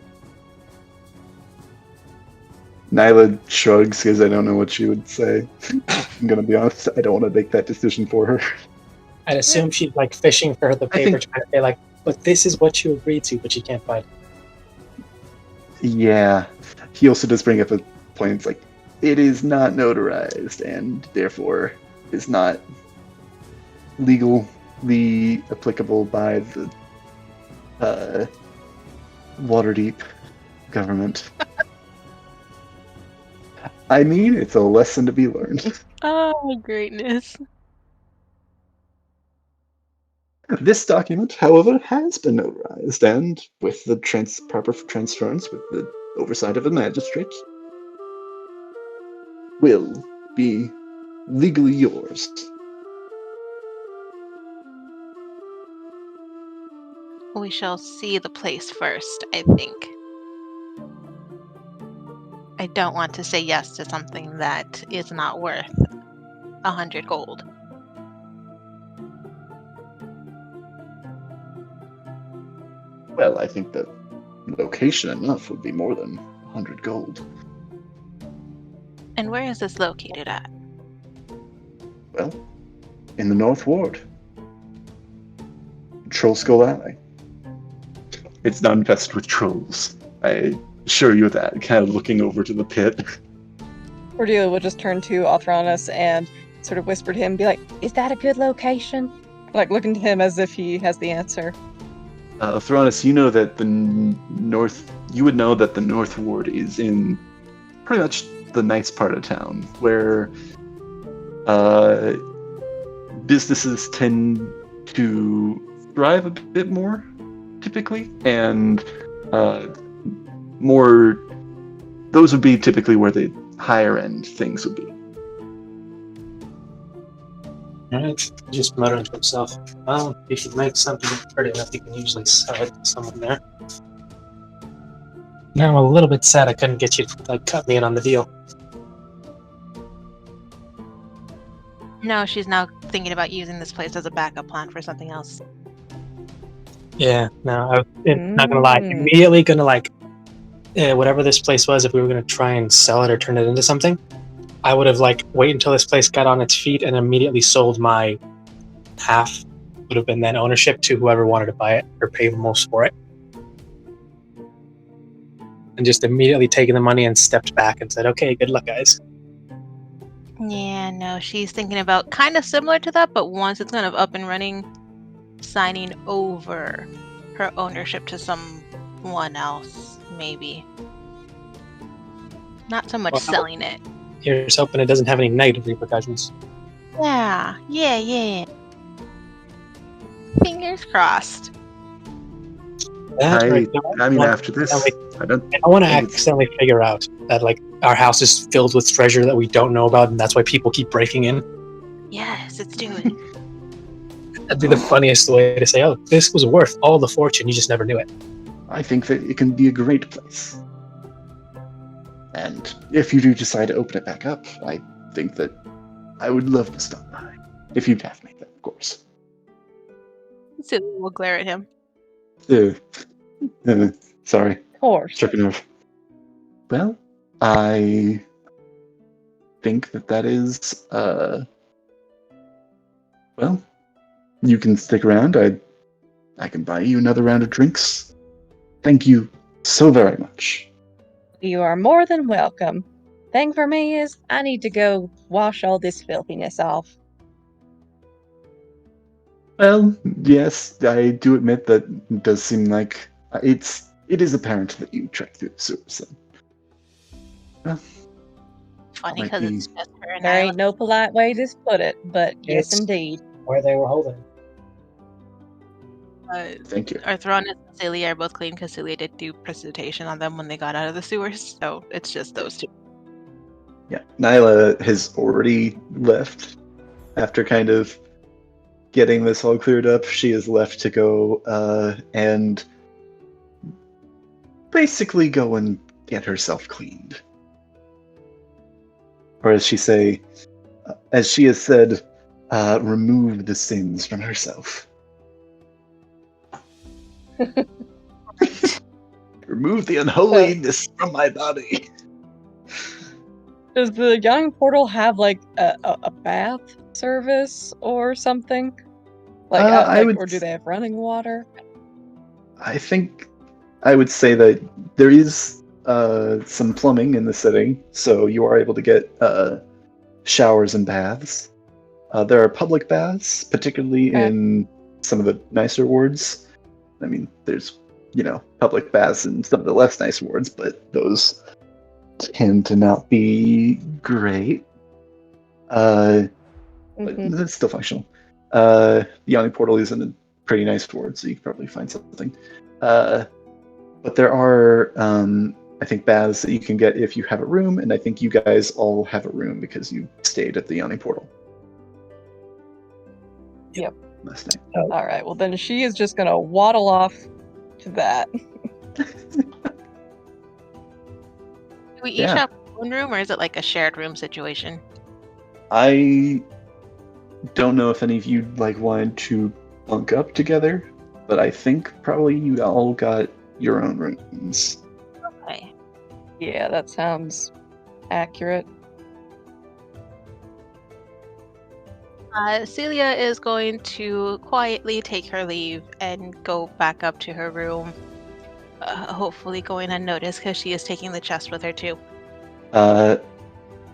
Nyla shrugs because I don't know what she would say. I'm gonna be honest, I don't want to make that decision for her. I'd assume she's like fishing for the paper, trying to say like, but this is what you agreed to, but she can't find it. Yeah. He also does bring up a point. It's like, it is not notarized and therefore is not legally applicable by the Waterdeep government. I mean, it's a lesson to be learned. Oh, greatness. This document, however, has been notarized, and with the proper transference, with the oversight of a magistrate, will be legally yours. We shall see the place first, I think. I don't want to say yes to something that is not worth 100 gold. Well, I think the location enough would be more than 100 gold. And where is this located at? Well, in the North Ward. Troll Skull Alley. It's not infested with trolls. I assure you of that. Kind of looking over to the pit. Cordelia will just turn to Althronus and sort of whisper to him, be like, "Is that a good location?" Like looking to him as if he has the answer. Thronis, you know that you would know that the North Ward is in pretty much the nice part of town, where businesses tend to thrive a bit more, typically, and more. Those would be typically where the higher end things would be. Alright, just muttering to himself. Well, if you should make something pretty enough, you can usually sell it to someone there. Now I'm a little bit sad I couldn't get you to cut me in on the deal. No, she's now thinking about using this place as a backup plan for something else. Yeah, no, I'm not gonna lie. Immediately gonna whatever this place was, if we were gonna try and sell it or turn it into something, I would have wait until this place got on its feet and immediately sold my half. Would have been then ownership to whoever wanted to buy it or pay the most for it, and just immediately taken the money and stepped back and said, "Okay, good luck, guys." Yeah, no, she's thinking about kind of similar to that, but once it's kind of up and running, signing over her ownership to someone else, maybe. Not so much selling it. Here's hoping it doesn't have any negative repercussions. Yeah. Fingers crossed. That's right. I mean, after this, I want to accidentally figure out that our house is filled with treasure that we don't know about, and that's why people keep breaking in. Yes, it's doing. That'd be the funniest way to say, "Oh, this was worth all the fortune. You just never knew it." I think that it can be a great place. And if you do decide to open it back up, I think that I would love to stop by. If you'd have me, then, of course. Silly will glare at him. Sorry. Of course. Struck a nerve. Well, I think that is, well, you can stick around. I can buy you another round of drinks. Thank you so very much. You are more than welcome. Thing for me is, I need to go wash all this filthiness off. Well, yes, I do admit that it does seem like it is apparent that you trekked through the sewers. Well, Funny might because be- it's just her and There I. ain't no polite way to put it, but yes, It's- indeed. Where they were holding. Thank you. Arthron and Celia are both clean because Celia did do precipitation on them when they got out of the sewers, so it's just those two. Yeah, Nyla has already left after kind of getting this all cleared up. She is left to go and basically go and get herself cleaned. Or as she has said, remove the sins from herself. Remove the unholiness from my body. Does the Young Portal have like a bath service or something? Or do they have running water? I think I would say that there is some plumbing in the city, so you are able to get showers and baths. There are public baths, particularly in some of the nicer wards. I mean, there's, public baths in some of the less nice wards, but those tend to not be great. But it's still functional. The Yawning Portal is in a pretty nice ward, so you can probably find something. But there are, I think, baths that you can get if you have a room, and I think you guys all have a room because you stayed at the Yawning Portal. Yep. Last night. All right. Well, then she is just gonna waddle off to that. Do we each have one room, or is it like a shared room situation? I don't know if any of you wanted to bunk up together, but I think probably you all got your own rooms. Okay. Yeah, that sounds accurate. Celia is going to quietly take her leave and go back up to her room. Hopefully going unnoticed because she is taking the chest with her too.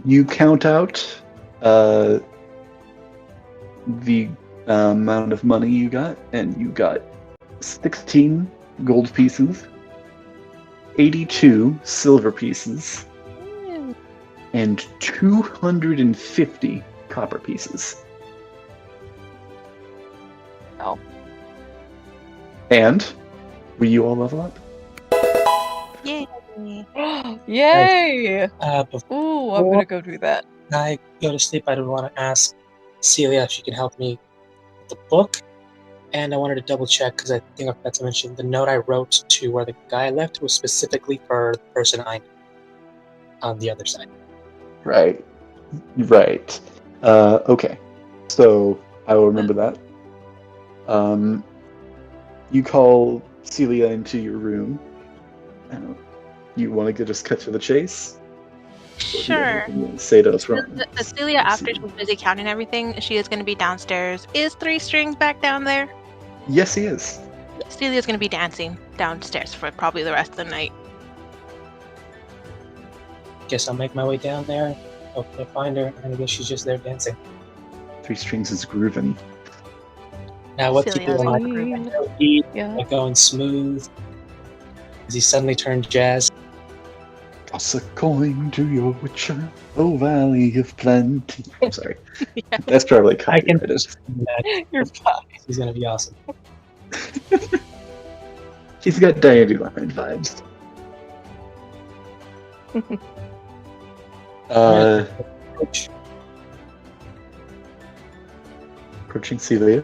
You count out the amount of money you got, and you got 16 gold pieces, 82 silver pieces, and 250 copper pieces. Oh. And will you all level up? Yay! Yay! Before Ooh, I'm gonna go do that. I go to sleep, I want to ask Celia if she can help me with the book. And I wanted to double check, because I think I forgot to mention, the note I wrote to where the guy left was specifically for the person I knew on the other side. Right. Okay. So I will remember that. You call Celia into your room. You want to just cut to the chase? Sure. Say to us wrong. Celia, after she's busy counting everything, she is going to be downstairs. Is 3 Strings back down there? Yes, he is. Celia's going to be dancing downstairs for probably the rest of the night. Guess I'll make my way down there. Hopefully find her, and I guess she's just there dancing. 3 Strings is grooving. Now, what's he Celia's doing? like Queen. grooving. Like going smooth? Has he suddenly turned jazz? Toss a coin to your witcher, oh valley of plenty. I'm sorry. That's probably copyrighted. You're fine. He's gonna be awesome. He's got Dandelion vibes. Approaching Celia.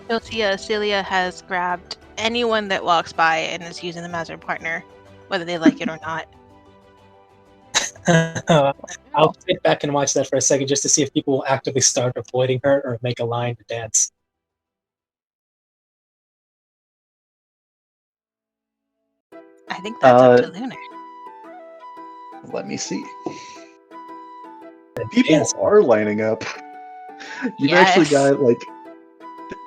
You'll see Celia has grabbed anyone that walks by and is using them as her partner, whether they like it or not. I'll sit back and watch that for a second just to see if people will actively start avoiding her or make a line to dance. I think that's up to Lunar. Let me see. People are lining up. You've actually got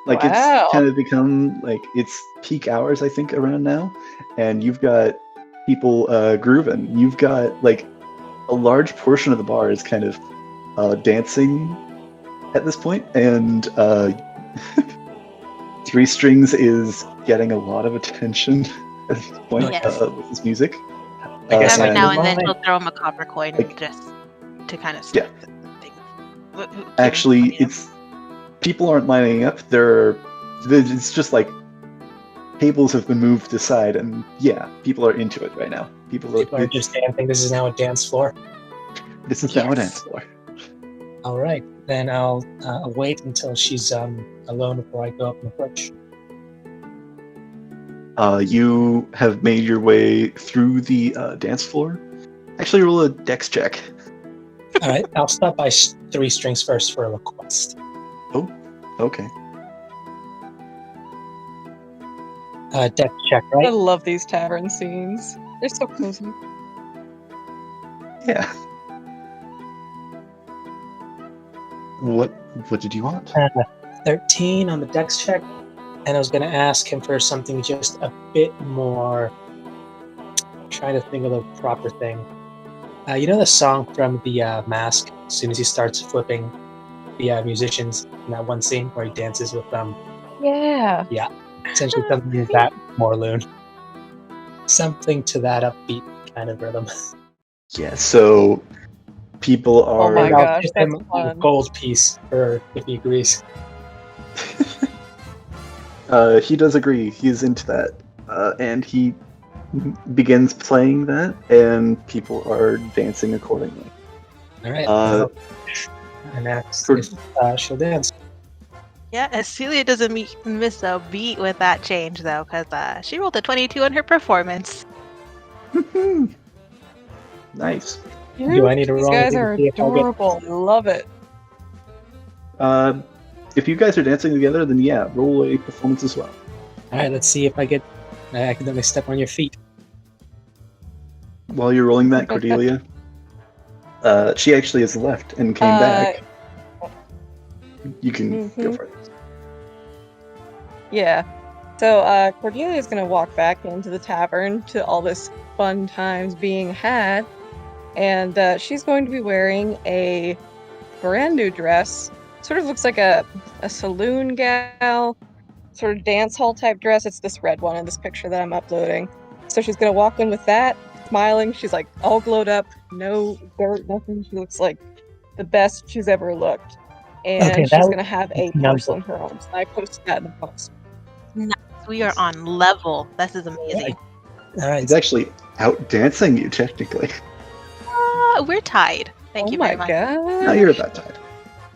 Wow. It's kind of become it's peak hours, I think, around now, and you've got people grooving. You've got a large portion of the bar is kind of dancing at this point, and 3 Strings is getting a lot of attention at this point with his music. Every now and then she'll throw him a copper coin just to kind of start things. Actually, it's people aren't lining up. It's just like tables have been moved aside, and yeah, people are into it right now. People are just dancing. This is now a dance floor. This is now a dance floor. All right, then I'll wait until she's alone before I go up and approach. You have made your way through the dance floor. Actually, roll a dex check. All right, I'll stop by 3 strings first for a request. Oh, okay. Dex check, I right? love these tavern scenes. They're so cozy. Yeah. What did you want? 13 on the dex check, and I was going to ask him for something just a bit more. I'm trying to think of the proper thing. You know the song from the Mask? As soon as he starts flipping the musicians in that one scene where he dances with them. Yeah. Yeah, essentially something like that, more Loon. Something to that upbeat kind of rhythm. Yeah, so people are... Oh my I'll gosh, give that's him a fun. gold piece for if he agrees. He does agree. He's into that. And he begins playing that, and people are dancing accordingly. All right. And that's for- if she'll dance. Yeah, Celia doesn't miss a beat with that change, though, because she rolled a 22 on her performance. Nice. Do I need to These roll guys anything to are see if I get- adorable. I love it. If you guys are dancing together, then yeah, roll a performance as well. All right, let's see if I accidentally step on your feet. While you're rolling that, Cordelia, she actually has left and came back. You can go for it. Yeah. So Cordelia's gonna walk back into the tavern to all this fun times being had, and she's going to be wearing a brand new dress. Sort of looks like a saloon gal, sort of dance hall type dress. It's this red one in this picture that I'm uploading. So she's gonna walk in with that, smiling. She's like all glowed up, no dirt, nothing. She looks like the best she's ever looked. And Okay, she's gonna have a no. parcel in her arms. I posted that in the post. We are on level. This is amazing. All right. He's actually out dancing you, technically. We're tied. Thank you very much. Now God. you're about tied.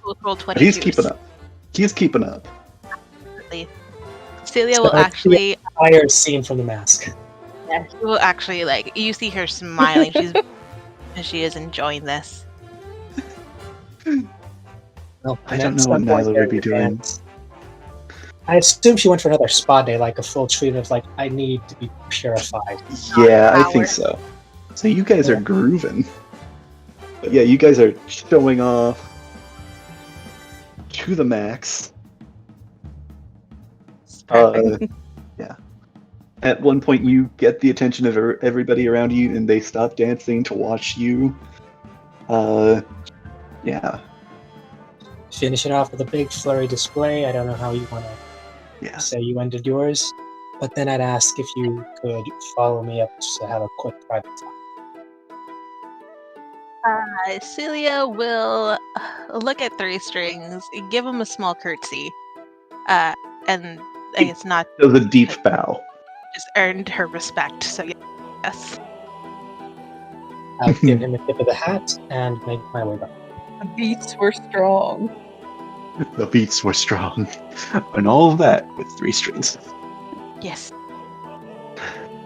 We'll roll 20. But he's keeping up. He's keeping up. Celia So will that's actually, Fire scene from the Mask. yeah, she will actually, like, you see her smiling. She is enjoying this. Well, I don't know what Nyla would be doing. I assume she went for another spa day, like a full treatment of like, I need to be purified. Yeah, I Power. think so. So you guys are grooving. But yeah, you guys are showing off to the max. Perfect. Yeah. At one point, you get the attention of everybody around you, and they stop dancing to watch you. Yeah. Finish it off with a big flurry display. I don't know how you want to Yeah. say you ended yours, but then I'd ask if you could follow me up just to have a quick private talk. Celia will look at Three Strings, give him a small curtsy, and it's not Does a deep bow. just earned her respect. So yes. I'll give him a tip of the hat and make my way back. The beats were strong. The beats were strong. And all of that with 3 strings. Yes.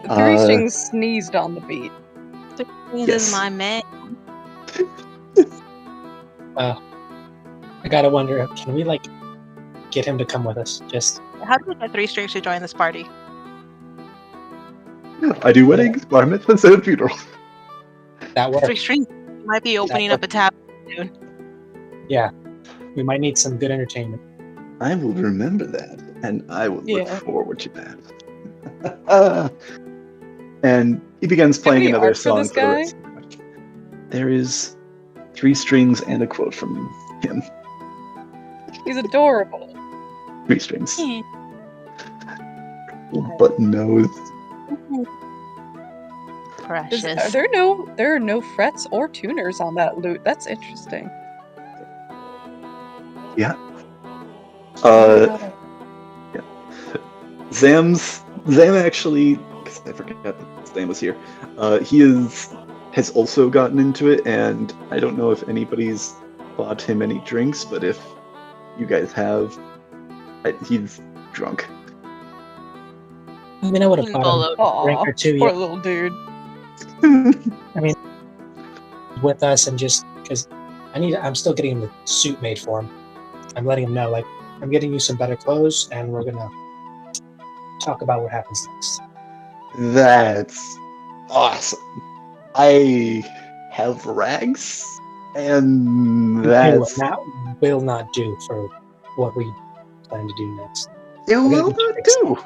The Three Strings sneezed on the beat. Three Strings Yes. is my man. I gotta wonder, can we like get him to come with us? Just How do we get Three Strings to join this party? I do weddings, bar mitzvahs, and funerals. that Three works. Strings might be opening up a tab soon. Yeah, we might need some good entertainment. I will remember that, and I will look Yeah. forward to that. And he begins playing we another art for song this for the guy? rest of the night. There is 3 strings and a quote from him. He's adorable. 3 strings. Hmm. Button nose. Precious. There are no frets or tuners on that lute. That's interesting. Yeah. Yeah. Zam actually, because I forgot that Zam was here. Has also gotten into it, and I don't know if anybody's bought him any drinks, but if you guys have, he's drunk. I mean, I would have bought him a drink Aw, or two. poor Yeah, little dude. I mean, with us, and just because I'm still getting the suit made for him. I'm letting him know, like, I'm getting you some better clothes, and we're gonna talk about what happens next. That's awesome. I have rags, and that's That will not do for what we plan to do next. it We're gonna will be not fixed. do.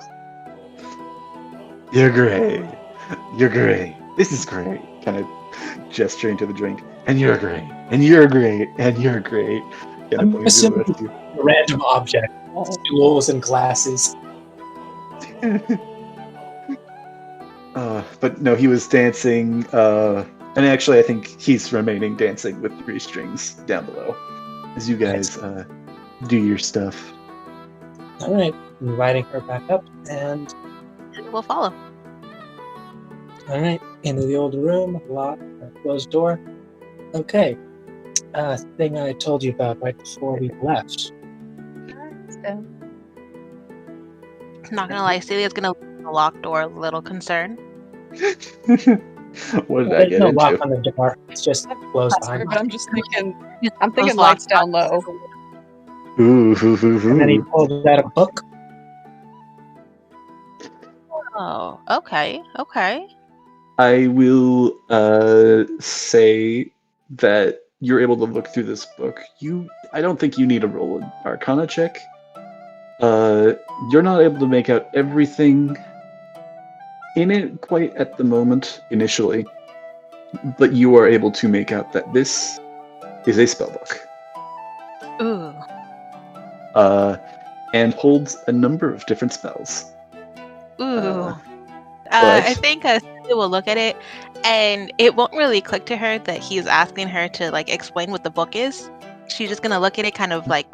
You're great. You're great. This is great. Kind of gesturing to the drink. And you're great. And you're great. And you're great. Kind I'm of pointing to the assuming rest of you. a random object, stools and glasses. But no, he was dancing. And actually, I think he's remaining dancing with 3 strings down below as you guys do your stuff. All right, inviting her back up, and We'll follow. all right, into the old room, lock, closed door. Okay, thing I told you about right before we left. I'm not gonna lie, Celia's gonna leave the locked door a little concerned. What did I There's get no into? lock on the door. It's just closed Sorry, behind. but I'm just thinking. Those I'm thinking locked lights down low. Ooh. And then he pulled out a book. Oh, okay, okay. I will say that you're able to look through this book. I don't think you need to roll an Arcana check. You're not able to make out everything in it quite at the moment, initially, but you are able to make out that this is a spellbook. Ooh. And holds a number of different spells. Ooh. but- I think Celia will look at it, and it won't really click to her that he's asking her to like explain what the book is. She's just gonna look at it, kind of like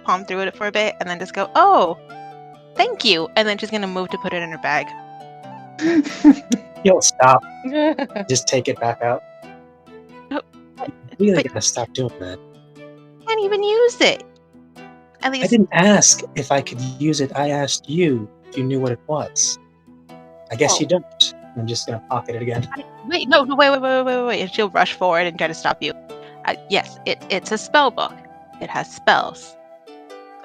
palm through it for a bit, and then just go, "Oh, thank you," and then she's gonna move to put it in her bag. He'll stop. Just take it back out. Oh, You really but- gotta stop doing that. Can't even use it. At I least didn't ask if I could use it. I asked you if you knew what it was. I guess you don't. I'm just gonna pocket it again. wait, no, wait. And she'll rush forward and try to stop you. Yes, it's a spell book. It has spells.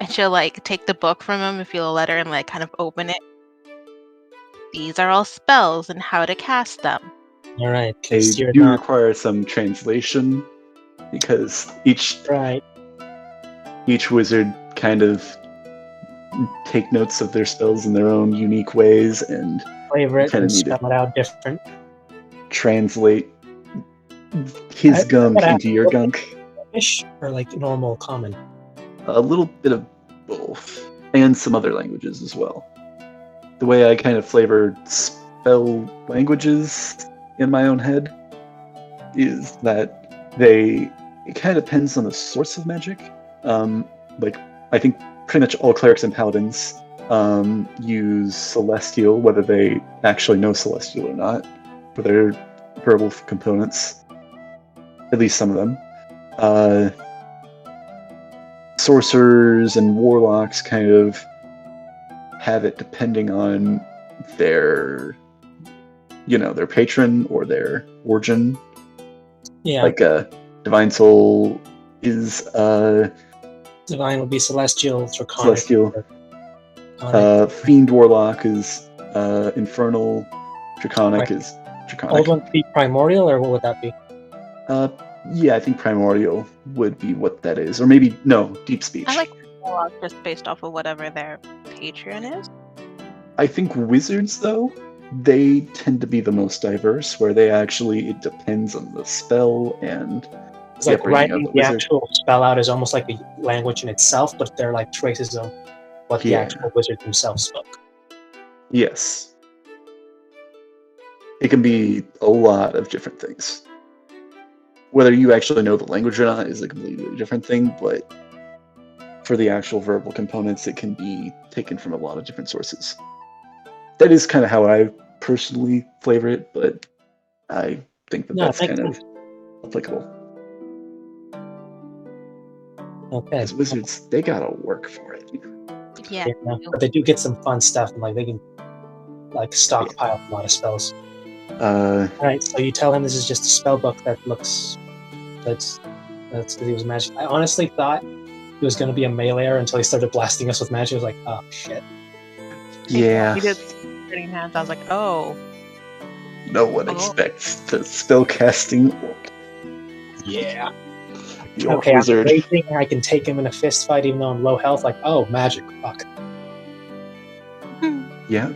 And she'll like take the book from him if you'll let her and like kind of open it. These are all spells and how to cast them. All right, They 'cause you're do not require some translation because each right. wizard kind of take notes of their spells in their own unique ways and Flavor it kinda and need it. spell it out different. translate his I gunk gotta into your look- gunk. Fish or like normal common. A little bit of both, and some other languages as well. The way I kind of flavor spell languages in my own head is that it kind of depends on the source of magic. Like, I think pretty much all clerics and paladins use Celestial, whether they actually know Celestial or not, for their verbal components. At least some of them. Sorcerers and warlocks kind of have it depending on their patron or their origin. Yeah, Like Divine Soul is divine would be celestial, draconic. Celestial. Draconic. Fiend Warlock is Infernal. Draconic Right. is Draconic. Old one would be primordial, or what would that be? Yeah, I think Primordial would be what that is. Or maybe, no, Deep Speech. I like Warlock just based off of whatever their patron is. I think wizards, though, they tend to be the most diverse, where it depends on the spell and It's like upbringing of writing the the wizard. actual spell out is almost like a language in itself, but they're like traces of what the Yeah. actual wizard themselves spoke. Yes. It can be a lot of different things. Whether you actually know the language or not is a completely different thing, but for the actual verbal components, it can be taken from a lot of different sources. That is kind of how I personally flavor it, but I think that that's kind of applicable. Okay. Because wizards, they gotta work for it. Yeah. But they do get some fun stuff, and like they can like stockpile a lot of spells. All right, so you tell him this is just a spell book that looks that's because he was magic. I honestly thought he was going to be a meleeer until he started blasting us with magic. I was like, oh shit. Yeah. He did spreading hands. I was like, oh. No one expects the spellcasting orc. Yeah. The orc Okay, wizard. I'm raging. I can take him in a fist fight even though I'm low health. Like, oh, magic. Fuck. Yeah.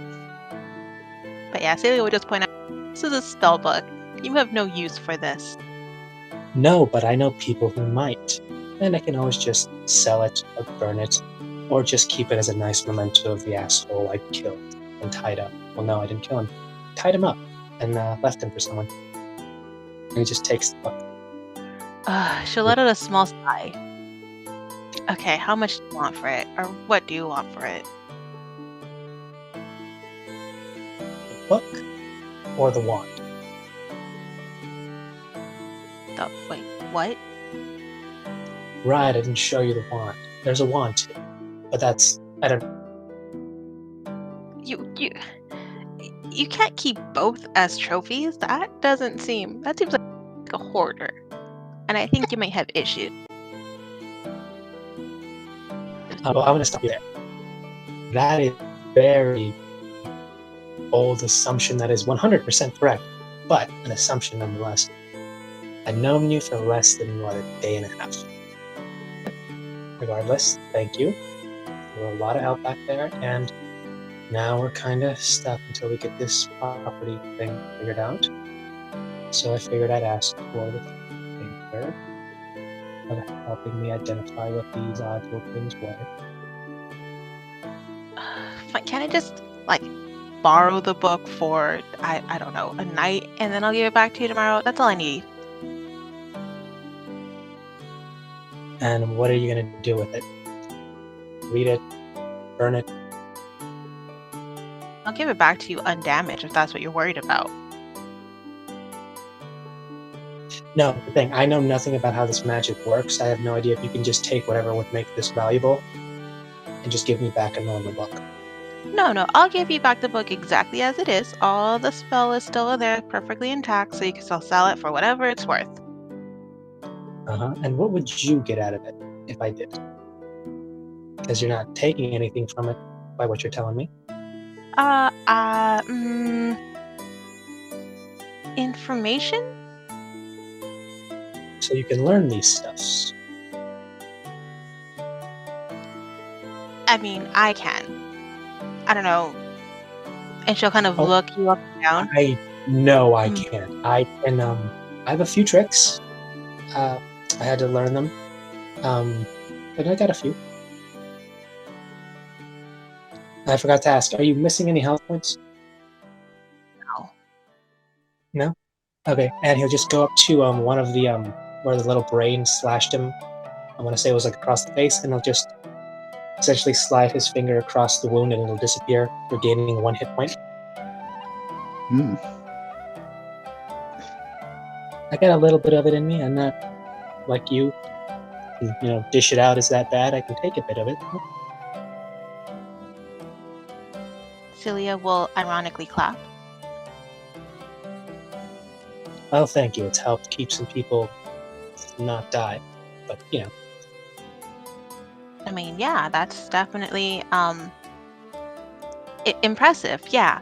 But yeah, Celia would just point out, this is a spell book. You have no use for this. No, but I know people who might. And I can always just sell it or burn it or just keep it as a nice memento of the asshole I killed and tied up. Well, no, I didn't kill him. Tied him up and left him for someone. And he just takes the book. She'll let out a small sigh. Okay, how much do you want for it? Or what do you want for it? The book or the wand? Wait, what? Right, I didn't show you the wand. There's a wand too. But that's... I don't... You can't keep both as trophies. That seems like a hoarder. And I think you might have issues. Well, I'm going to stop you there. That is a very bold assumption that is 100% correct, but an assumption nonetheless. I've known you for less than, a day and a half. Regardless, thank you. There were a lot of help back there, and now we're kind of stuck until we get this property thing figured out. So I figured I'd ask for the favor of helping me identify what these odd little things were. Fine, can I just, borrow the book for, I don't know, a night, and then I'll give it back to you tomorrow? That's all I need. And what are you going to do with it? Read it? Burn it? I'll give it back to you undamaged if that's what you're worried about. No, the thing, I know nothing about how this magic works. I have no idea if you can just take whatever would make this valuable and just give me back a normal book. No, I'll give you back the book exactly as it is. All the spell is still there, perfectly intact, so you can still sell it for whatever it's worth. And what would you get out of it if I did? Because you're not taking anything from it by what you're telling me. Information? So you can learn these stuffs. I mean, I can. I don't know. And she'll kind of look you up and down. I know I can. I can, I have a few tricks. I had to learn them. But I got a few. I forgot to ask, are you missing any health points? No. No? Okay, and he'll just go up to one of the where the little brain slashed him. I want to say it was across the face, and he'll just essentially slide his finger across the wound and it'll disappear, regaining 1 hit point. I got a little bit of it in me. I'm not like you, dish it out as that bad. I can take a bit of it. Celia will ironically clap. Oh, thank you. It's helped keep some people not die. But, I mean, yeah, that's definitely impressive. Yeah.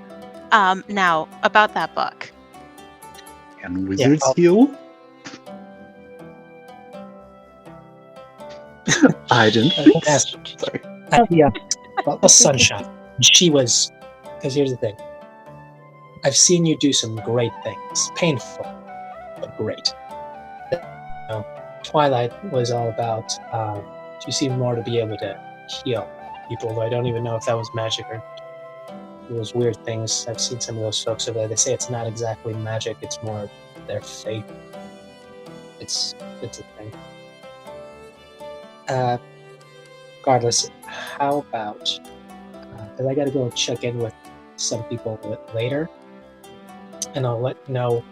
Now about that book. Can wizards heal? I didn't think so. Sorry. Well, Sunshine. She was... Because here's the thing. I've seen you do some great things. Painful, but great. Twilight was all about... she seemed more to be able to heal people, though I don't even know if that was magic or those weird things. I've seen some of those folks over there. They say it's not exactly magic, it's more their faith. It's a thing. regardless, how about, because I got to go check in with some people later, and I'll let you know.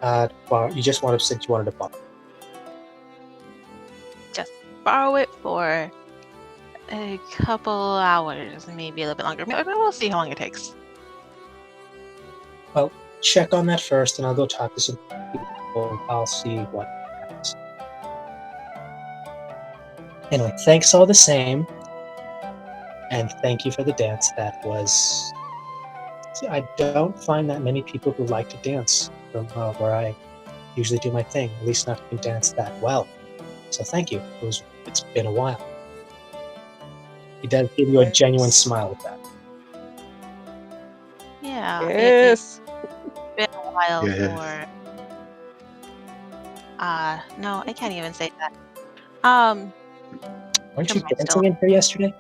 You just said you wanted to borrow. Just borrow it for a couple hours, maybe a little bit longer. We'll see how long it takes. Well, check on that first, and I'll go talk to some people. I'll see what happens. Anyway, thanks all the same, and thank you for the dance. That was... See, I don't find that many people who like to dance from where I usually do my thing, at least not who dance that well. So thank you. It's been a while. He does give you a genuine smile with that. Yeah, Yes. it's been a while Yes. for... no, I can't even say that. Weren't you Come on, dancing in here yesterday?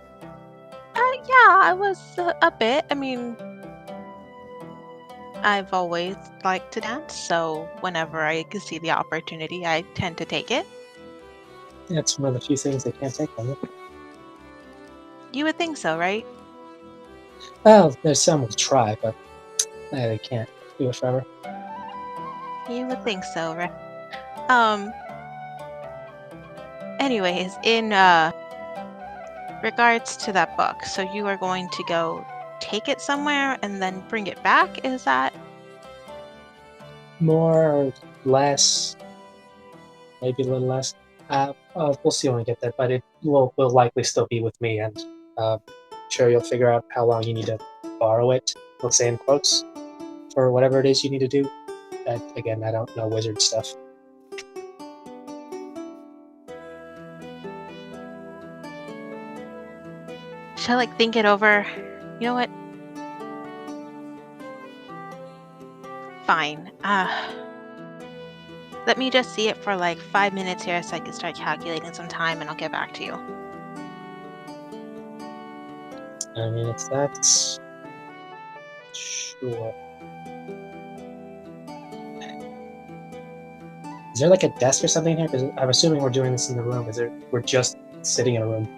Yeah, I was a bit. I mean, I've always liked to dance, so whenever I can see the opportunity, I tend to take it. That's one of the few things they can't take from you. You would think so, right? Well, there's some who try, but they can't do it forever. You would think so, right? Anyways, in regards to that book, so you are going to go take it somewhere and then bring it back, is that? More or less, maybe a little less. We'll see when we get there, but it will likely still be with me, and sure you'll figure out how long you need to borrow it, let's say in quotes, for whatever it is you need to do. Again, I don't know wizard stuff. Shall I think it over? You know what? Fine. Let me just see it for like 5 minutes here so I can start calculating some time and I'll get back to you. I mean, if that's... Sure. Is there like a desk or something here? Because I'm assuming we're doing this in the room. We're just sitting in a room?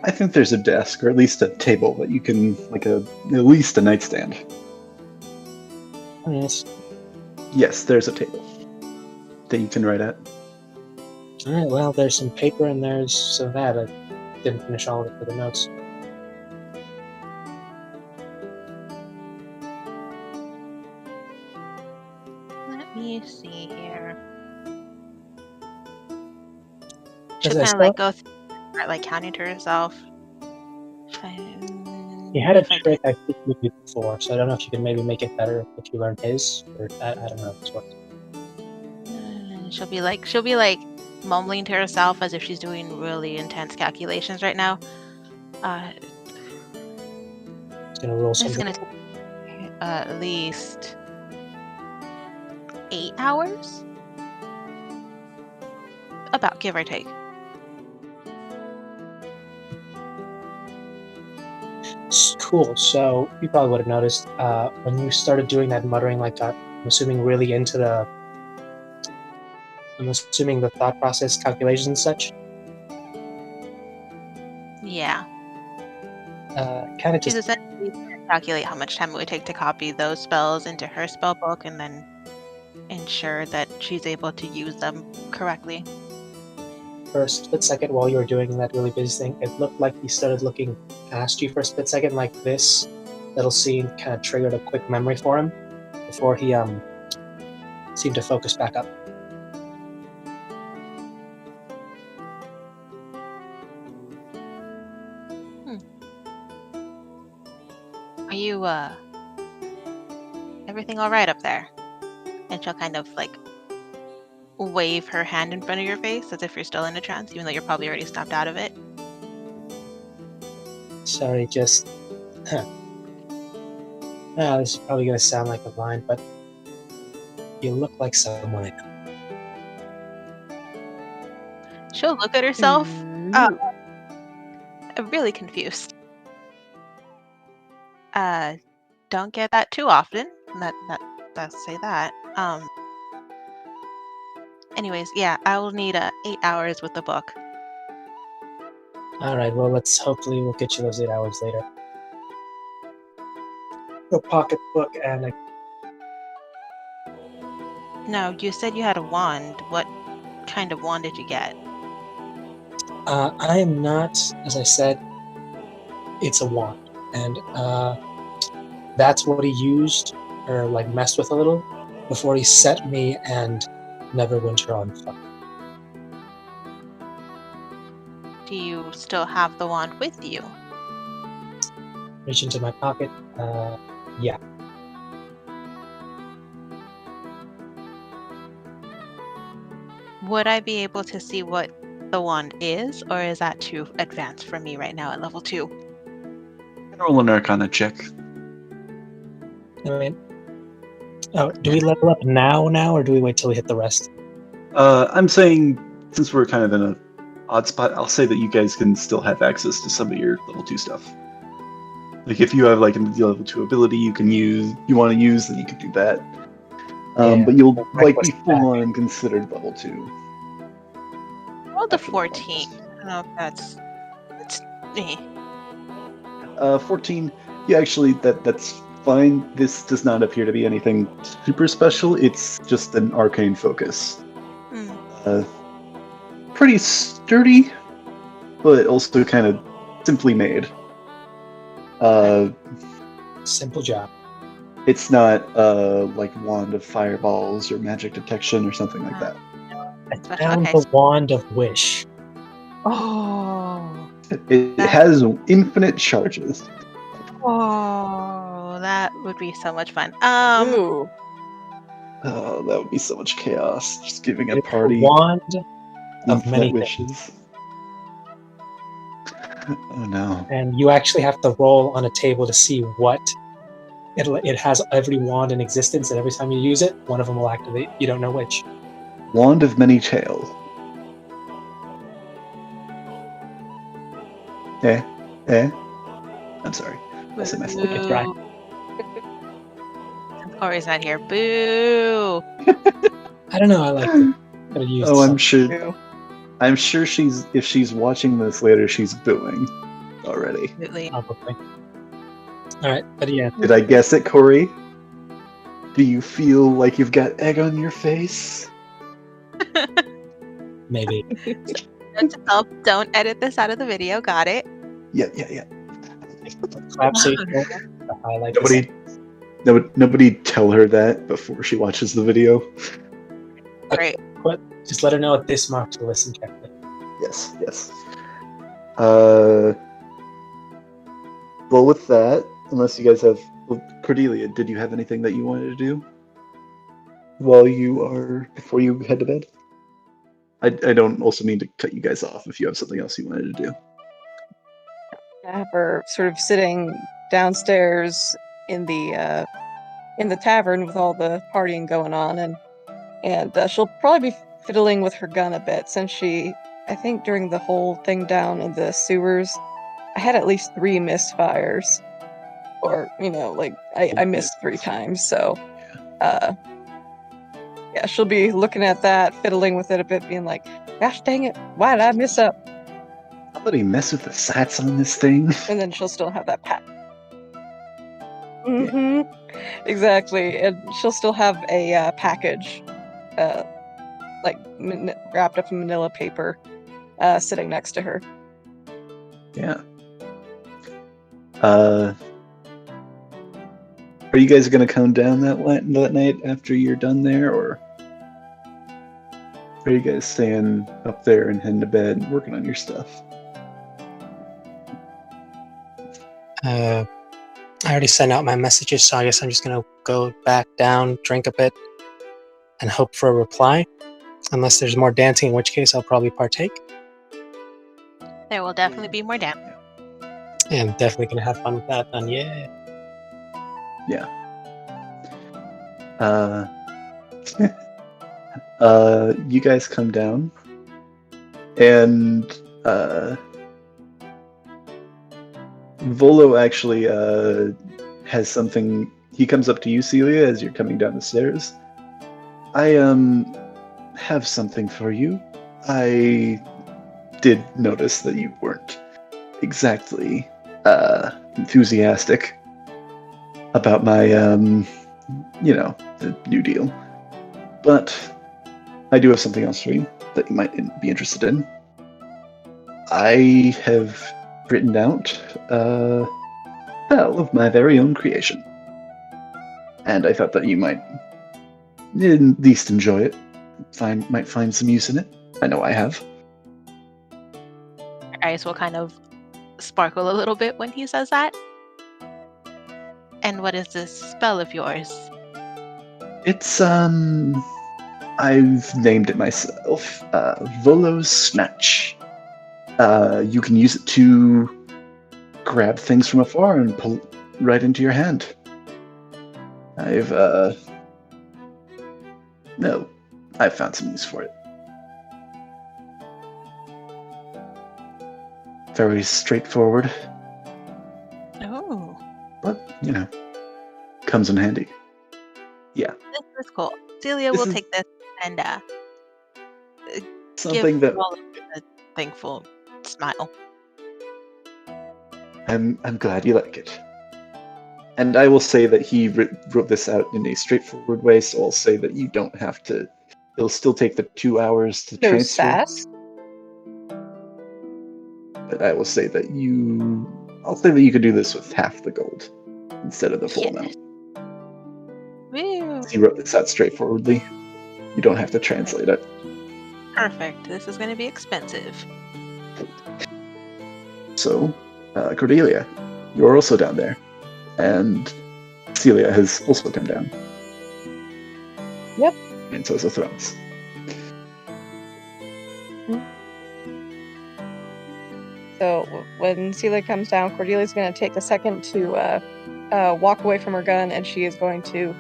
I think there's a desk, or at least a table that you can, at least a nightstand. Oh, yes. Yes, there's a table that you can write at. Alright, well, there's some paper and there's some of that. I didn't finish all of it for the notes. Let me see here. As She'll I kind of saw, go through, start counting to herself. he had a If I trick I think you did before, so I don't know if you can maybe make it better if you learn his, or I don't know if this works. She'll be like mumbling to herself as if she's doing really intense calculations right now. It's gonna roll This is something. gonna take at least 8 hours, about, give or take. Cool. So you probably would have noticed when you started doing that muttering, I'm assuming really into the... I'm assuming the thought process, calculations and such. Yeah. Kind of She's just... essentially trying to calculate how much time it would take to copy those spells into her spell book and then ensure that she's able to use them correctly. For a split second while you were doing that really busy thing, it looked like he started looking past you for a split second, like this little scene kind of triggered a quick memory for him before he seemed to focus back up. Are you everything all right up there? And she'll kind of wave her hand in front of your face as if you're still in a trance, even though you're probably already snapped out of it. Sorry, just... this is probably going to sound like a line, but you look like someone I know. She'll look at herself, really confused. Don't get that too often. Let's say that. Anyways, yeah, I will need 8 hours with the book. All right. Well, hopefully we'll get you those 8 hours later. The pocketbook and No, you said you had a wand. What kind of wand did you get? I am not, as I said, it's a wand, and that's what he used or like messed with a little before he set me and Neverwinter on fire. Do you still have the wand with you? Reach into my pocket. Yeah. Would I be able to see what the wand is, or is that too advanced for me right now at level 2? Roll an Arcana check. I mean, do we level up now, or do we wait till we hit the rest? I'm saying, since we're kind of in an odd spot, I'll say that you guys can still have access to some of your level 2 stuff. Like, if you have, like, a level 2 ability you want to use, then you can do that. Yeah, but you'll, like, be full-on considered level 2. Roll the After the 14. bonus. I don't know if that's me. 14. Yeah, actually, that's fine. This does not appear to be anything super special. It's just an arcane focus. Pretty sturdy, but also kind of simply made. Simple job. It's not like wand of fireballs or magic detection or something like that. I found the wand of wish. Oh. It has infinite charges. Oh, that would be so much fun. Ooh. Oh, that would be so much chaos. Just giving a It's party. a wand of infinite many wishes. Oh no. And you actually have to roll on a table to see what it has. Every wand in existence, and every time you use it, one of them will activate. You don't know which. Wand of many tails. I'm sorry. I said my Boo. Good try. Corey's not here. Boo. I don't know. I like it. Gotta use Oh, I'm something. sure. I'm sure if she's watching this later, she's booing already. Absolutely. Probably. All right, but yeah. Did I guess it, Corey? Do you feel like you've got egg on your face? Maybe. Don't edit this out of the video. Got it. Yeah. Clap so you don't highlight Nobody tell her that before she watches the video. Great. But just let her know at this mark to listen carefully. Yes. Well, with that, unless you guys have... Cordelia, did you have anything that you wanted to do before you head to bed? I don't also mean to cut you guys off if you have something else you wanted to do. We're sort of sitting downstairs in the tavern with all the partying going on, and she'll probably be fiddling with her gun a bit since I think during the whole thing down in the sewers, I had at least 3 misfires, or I missed 3 times. So, yeah, she'll be looking at that, fiddling with it a bit, being like, "Gosh dang it, why did I miss up?" Somebody mess with the sats on this thing. And then she'll still have that exactly, and she'll still have a package, wrapped up in manila paper, sitting next to her. Yeah. Are you guys gonna come down that night after you're done there, or are you guys staying up there and heading to bed and working on your stuff? I already sent out my messages, so I guess I'm just gonna go back down, drink a bit, and hope for a reply. Unless there's more dancing, in which case I'll probably partake. There will definitely be more damage. And I'm definitely gonna have fun with that. Then yeah. You guys come down, and Volo actually has something. He comes up to you, Celia, as you're coming down the stairs. I have something for you. I did notice that you weren't exactly enthusiastic about my, the New Deal. But I do have something else for you that you might be interested in. I have written out a spell of my very own creation. And I thought that you might at least enjoy it. Might find some use in it. I know I have. Her eyes will kind of sparkle a little bit when he says that. And what is this spell of yours? It's I've named it myself. Volo's Snatch. You can use it to grab things from afar and pull it right into your hand. I've found some use for it. Very straightforward, Oh, but comes in handy. Yeah, this is cool. Celia This will is- take this and something give that Volo a thankful smile. I'm glad you like it. And I will say that he wrote this out in a straightforward way, so I'll say that you don't have to. It'll still take the 2 hours to No transfer. sass. But I will say that I'll say that you could do this with half the gold instead of the full Yes. amount. Woo. He wrote this out straightforwardly. You don't have to translate it. Perfect. This is going to be expensive. So, Cordelia, you're also down there. And Celia has also come down. Yep. And so is the Thrones. So when Celia comes down, Cordelia's going to take a second to walk away from her gun, and she is going to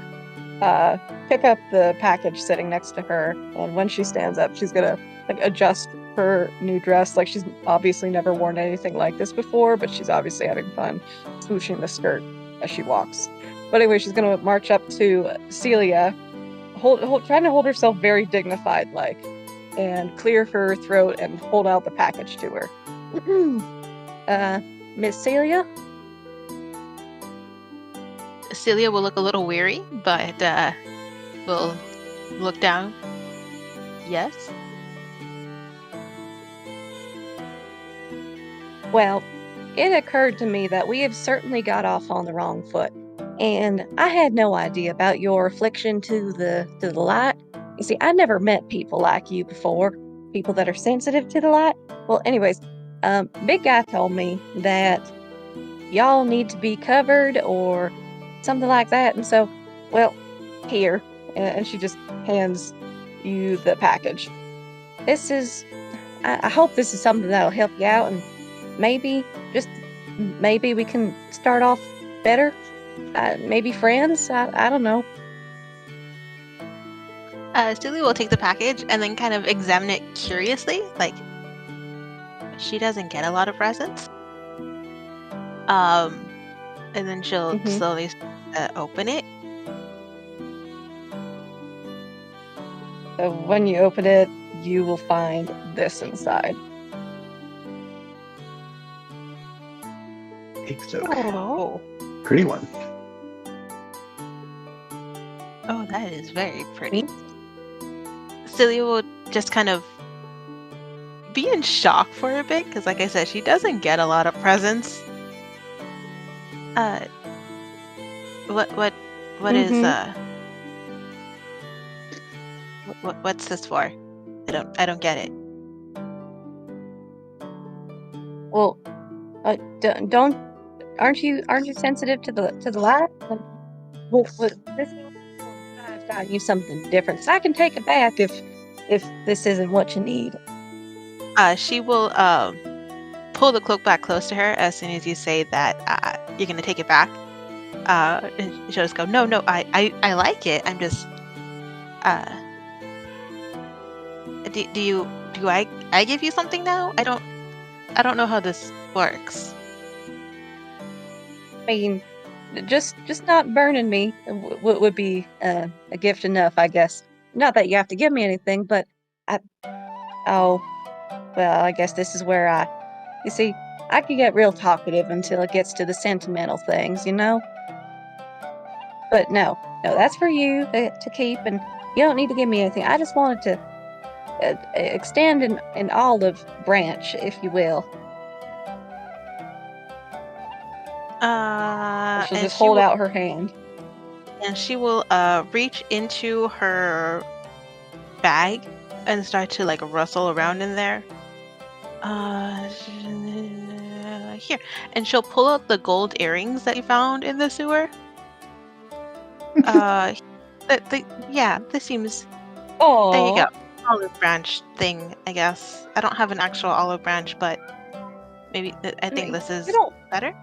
pick up the package sitting next to her. And when she stands up, she's going to adjust her new dress. Like, she's obviously never worn anything like this before, but she's obviously having fun swooshing the skirt as she walks. But anyway, she's going to march up to Celia, trying to hold herself very dignified, like, and clear her throat and hold out the package to her. Miss Celia? Celia will look a little weary, but will look down. Yes? Well, it occurred to me that we have certainly got off on the wrong foot, and I had no idea about your affliction to the light. You see, I never met people like you before, people that are sensitive to the light. Well, anyways, Big Guy told me that y'all need to be covered or something like that, and so, well, here, and she just hands you the package. This is, I hope this is something that'll help you out, and maybe, just maybe we can start off better. Maybe friends. I don't know. Celia will take the package and then kind of examine it curiously. Like, she doesn't get a lot of presents. And then she'll Mhm. slowly open it. So when you open it, you will find this inside. Cake Oh, Pretty one. oh, that is very pretty. Celia will just kind of be in shock for a bit because, like I said, she doesn't get a lot of presents. What is what's this for? I don't get it. Well, aren't you sensitive to the light? Well, this I've got you something different, so I can take it back if this isn't what you need. She will pull the cloak back close to her as soon as you say that you're gonna take it back. And she'll just go, no, I like it. I'm just do I give you something now? I don't know how this works. I mean, just not burning me would be a gift enough, I guess. Not that you have to give me anything, but I well, I guess this is where you see, I could get real talkative until it gets to the sentimental things, you know? But no, that's for you to keep, and you don't need to give me anything. I just wanted to extend an olive branch, if you will. And she'll And just hold out her hand. she will reach into her bag and start to like rustle around in there. Here, and she'll pull out the gold earrings that you found in the sewer. Yeah, this seems. Oh, There you go. Olive branch thing, I guess. I don't have an actual olive branch, but maybe I think this You is don't. better.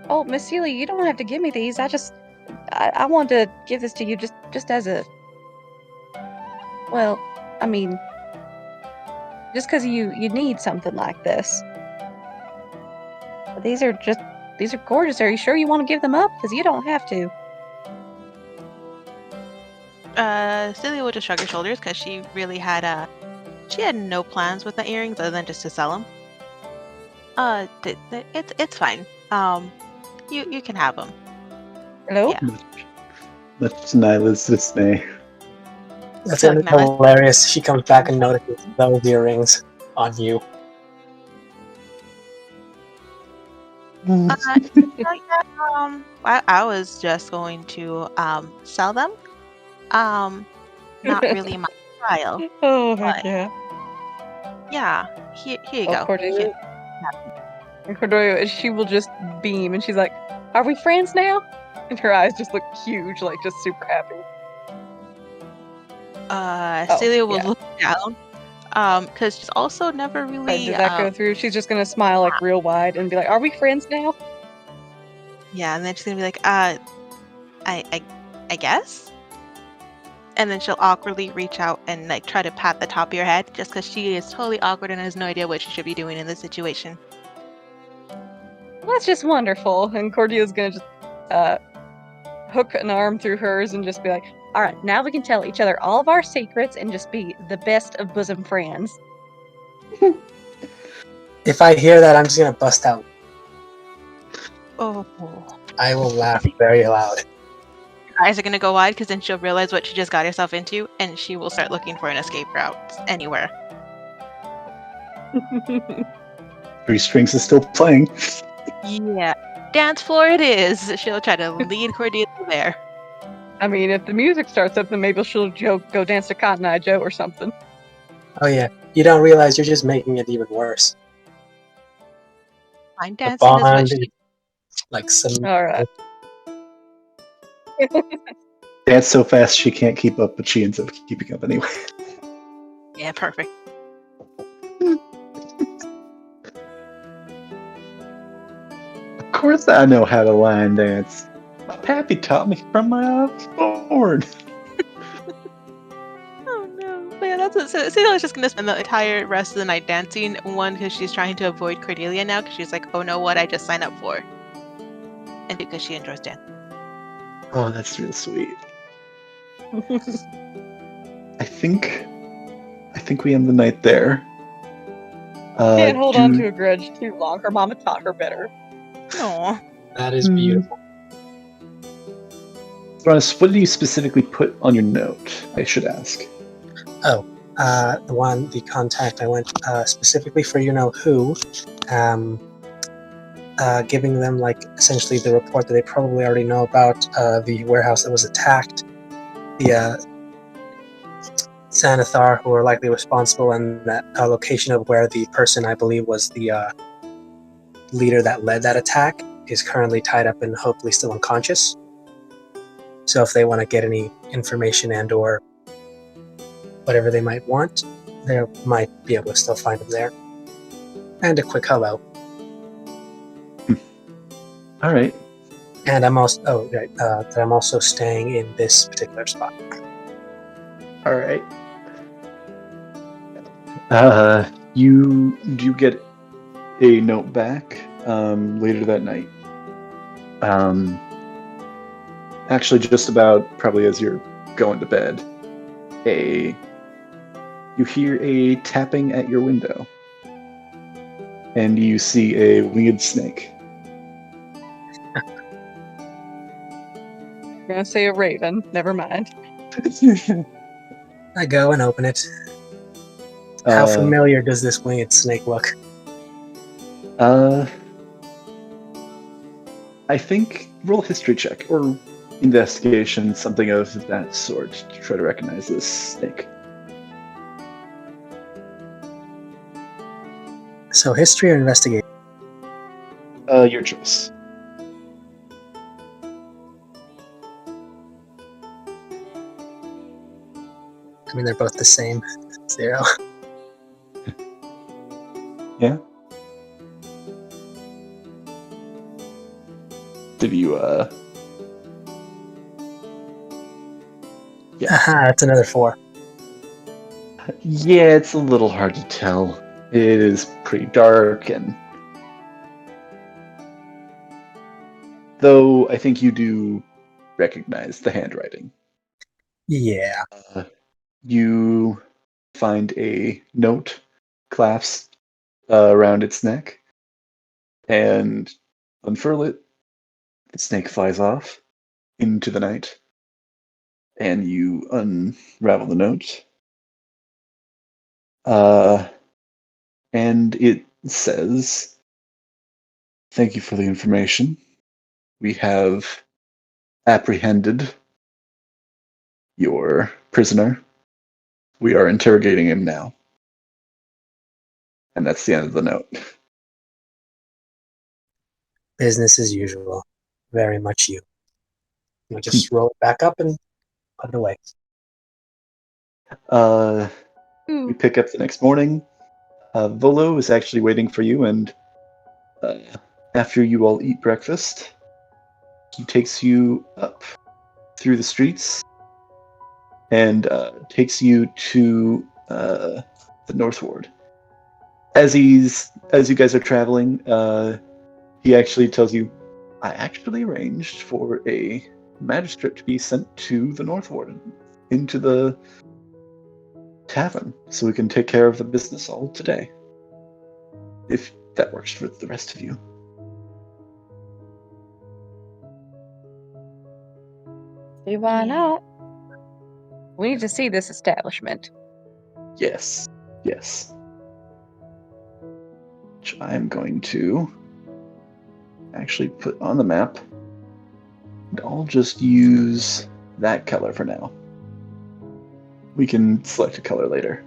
Oh, Miss Seeley, you don't have to give me these. I wanted to give this to you just as a. Well, I mean, just because you need something like this. But these are gorgeous. Are you sure you want to give them up? Because you don't have to. Celia will just shrug her shoulders because she really had no plans with the earrings other than just to sell them. It's fine. You can have them. Hello? Yeah. Much to Nyla's dismay. That's Look, now hilarious. She comes back and notices those earrings on you. I was just going to sell them. Not really my style. Oh, heck yeah. Yeah, here you go. Cordelia. And Cordelia, she will just beam, and she's like, "Are we friends now?" And her eyes just look huge, like just super happy. Celia will yeah. look down, because she's also never really. Did that go through? She's just gonna smile like real wide and be like, "Are we friends now?" Yeah, and then she's gonna be like, I guess. And then she'll awkwardly reach out and like try to pat the top of your head, just because she is totally awkward and has no idea what she should be doing in this situation. Well, that's just wonderful. And Cordelia's gonna just hook an arm through hers and just be like, "All right, now we can tell each other all of our secrets and just be the best of bosom friends." If I hear that, I'm just gonna bust out. Oh. I will laugh very loud. Her eyes are gonna go wide because then she'll realize what she just got herself into, and she will start looking for an escape route anywhere. 3 Strings is still playing. Yeah, dance floor it is. She'll try to lead Cordelia there. I mean, if the music starts up, then maybe she'll go dance to Cotton Eye Joe or something. Oh yeah, you don't realize you're just making it even worse. Fine dancing is what she. Like some. All right. Dance so fast she can't keep up, but she ends up keeping up anyway. Yeah, perfect. Of course I know how to line dance. My pappy taught me from my board. Oh no. But yeah, that's it. So Celia's just gonna spend the entire rest of the night dancing. One, because she's trying to avoid Cordelia now, because she's like, oh no, what I just signed up for. And two, because she enjoys dancing. Oh, that's real sweet. I think we end the night there. Can't hold on to a grudge too long. Her mama taught her better. Aw. That is beautiful. Thronis, what did you specifically put on your note? I should ask. Oh, the contact I went specifically for who, giving them like essentially the report that they probably already know about the warehouse that was attacked, the Xanathar who are likely responsible, and that location of where the person I believe was the leader that led that attack is currently tied up and hopefully still unconscious. So if they want to get any information and or whatever they might want, they might be able to still find him there. And a quick hello. All right. And I'm also that I'm also staying in this particular spot. All right. You do get a note back later that night. Actually, just about probably as you're going to bed, you hear a tapping at your window. and you see a winged snake. I'm gonna say a raven. Never mind. I go and open it. How Uh, familiar does this winged snake look? I think roll a history check or investigation, something of that sort, to try to recognize this snake. So history or investigation? Your choice. I mean, they're both the same. 0. Yeah. Did you? Yeah. Aha, that's another 4. Yeah, it's a little hard to tell. It is pretty dark, and though I think you do recognize the handwriting. Yeah. You find a note clasped around its neck and unfurl it. The snake flies off into the night, and you unravel the note. And it says, "Thank you for the information. We have apprehended your prisoner. We are interrogating him now." And that's the end of the note. Business as usual. Very much you. I'll just roll it back up and put it away. We pick up the next morning. Volo is actually waiting for you, and after you all eat breakfast, he takes you up through the streets and takes you to the North Ward. As you guys are traveling, he actually tells you, "I actually arranged for a magistrate to be sent to the North Ward, into the tavern, so we can take care of the business all today. If that works for the rest of you." See why Yeah. not? We need to see this establishment. Yes. Yes. Which I'm going to actually put on the map. And I'll just use that color for now. We can select a color later.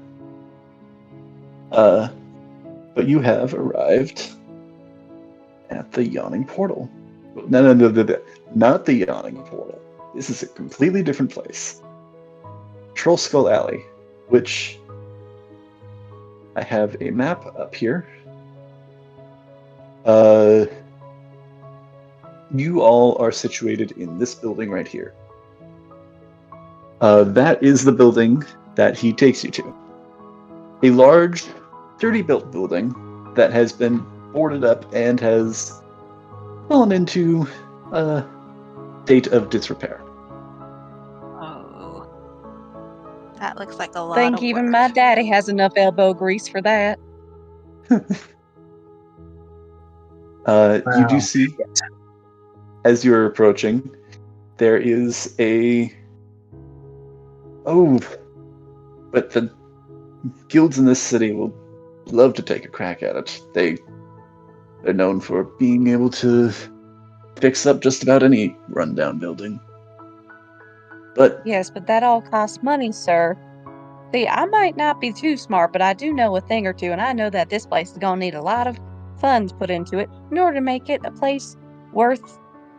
But you have arrived at the Yawning Portal. No, not the Yawning Portal. This is a completely different place. Troll Skull Alley, which I have a map up here. You all are situated in this building right here. That is the building that he takes you to. A large, sturdy built building that has been boarded up and has fallen into a state of disrepair. Oh, that looks like a lot Think of even work. my daddy has enough elbow grease for that. You do see, as you're approaching, there is a... Oh, but the guilds in this city will love to take a crack at it. They're known for being able to fix up just about any rundown building. But Yes, but that all costs money, sir. See, I might not be too smart, but I do know a thing or two, and I know that this place is gonna need a lot of funds put into it in order to make it a place worth,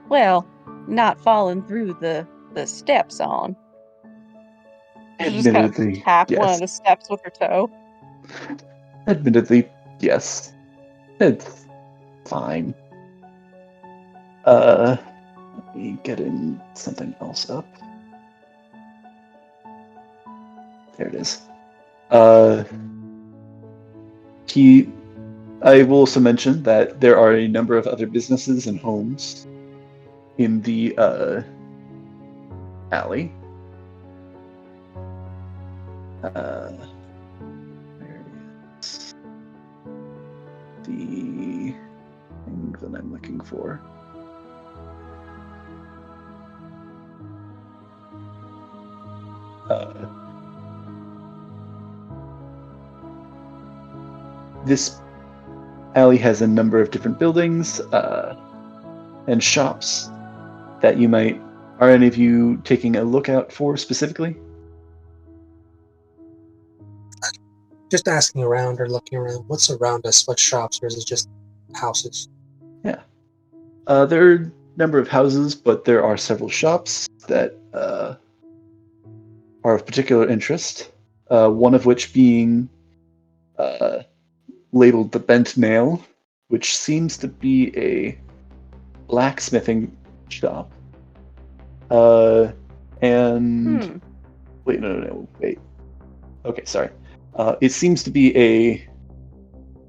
well, not falling through the steps on. She's just gonna admittedly, tap one of yes. the steps with her toe. Admittedly, yes. It's fine. Let me get in something else up. There it is. I will also mention that there are a number of other businesses and homes in the alley. the thing that I'm looking for. This alley has a number of different buildings and shops that you might. Are any of you taking a look out for specifically? Just asking around or looking around. What's around us? What shops, or is it just houses? Yeah. There are a number of houses, but there are several shops that are of particular interest. One of which being labeled the Bent Nail, which seems to be a blacksmithing shop. And wait, no, wait. Okay, sorry. It seems to be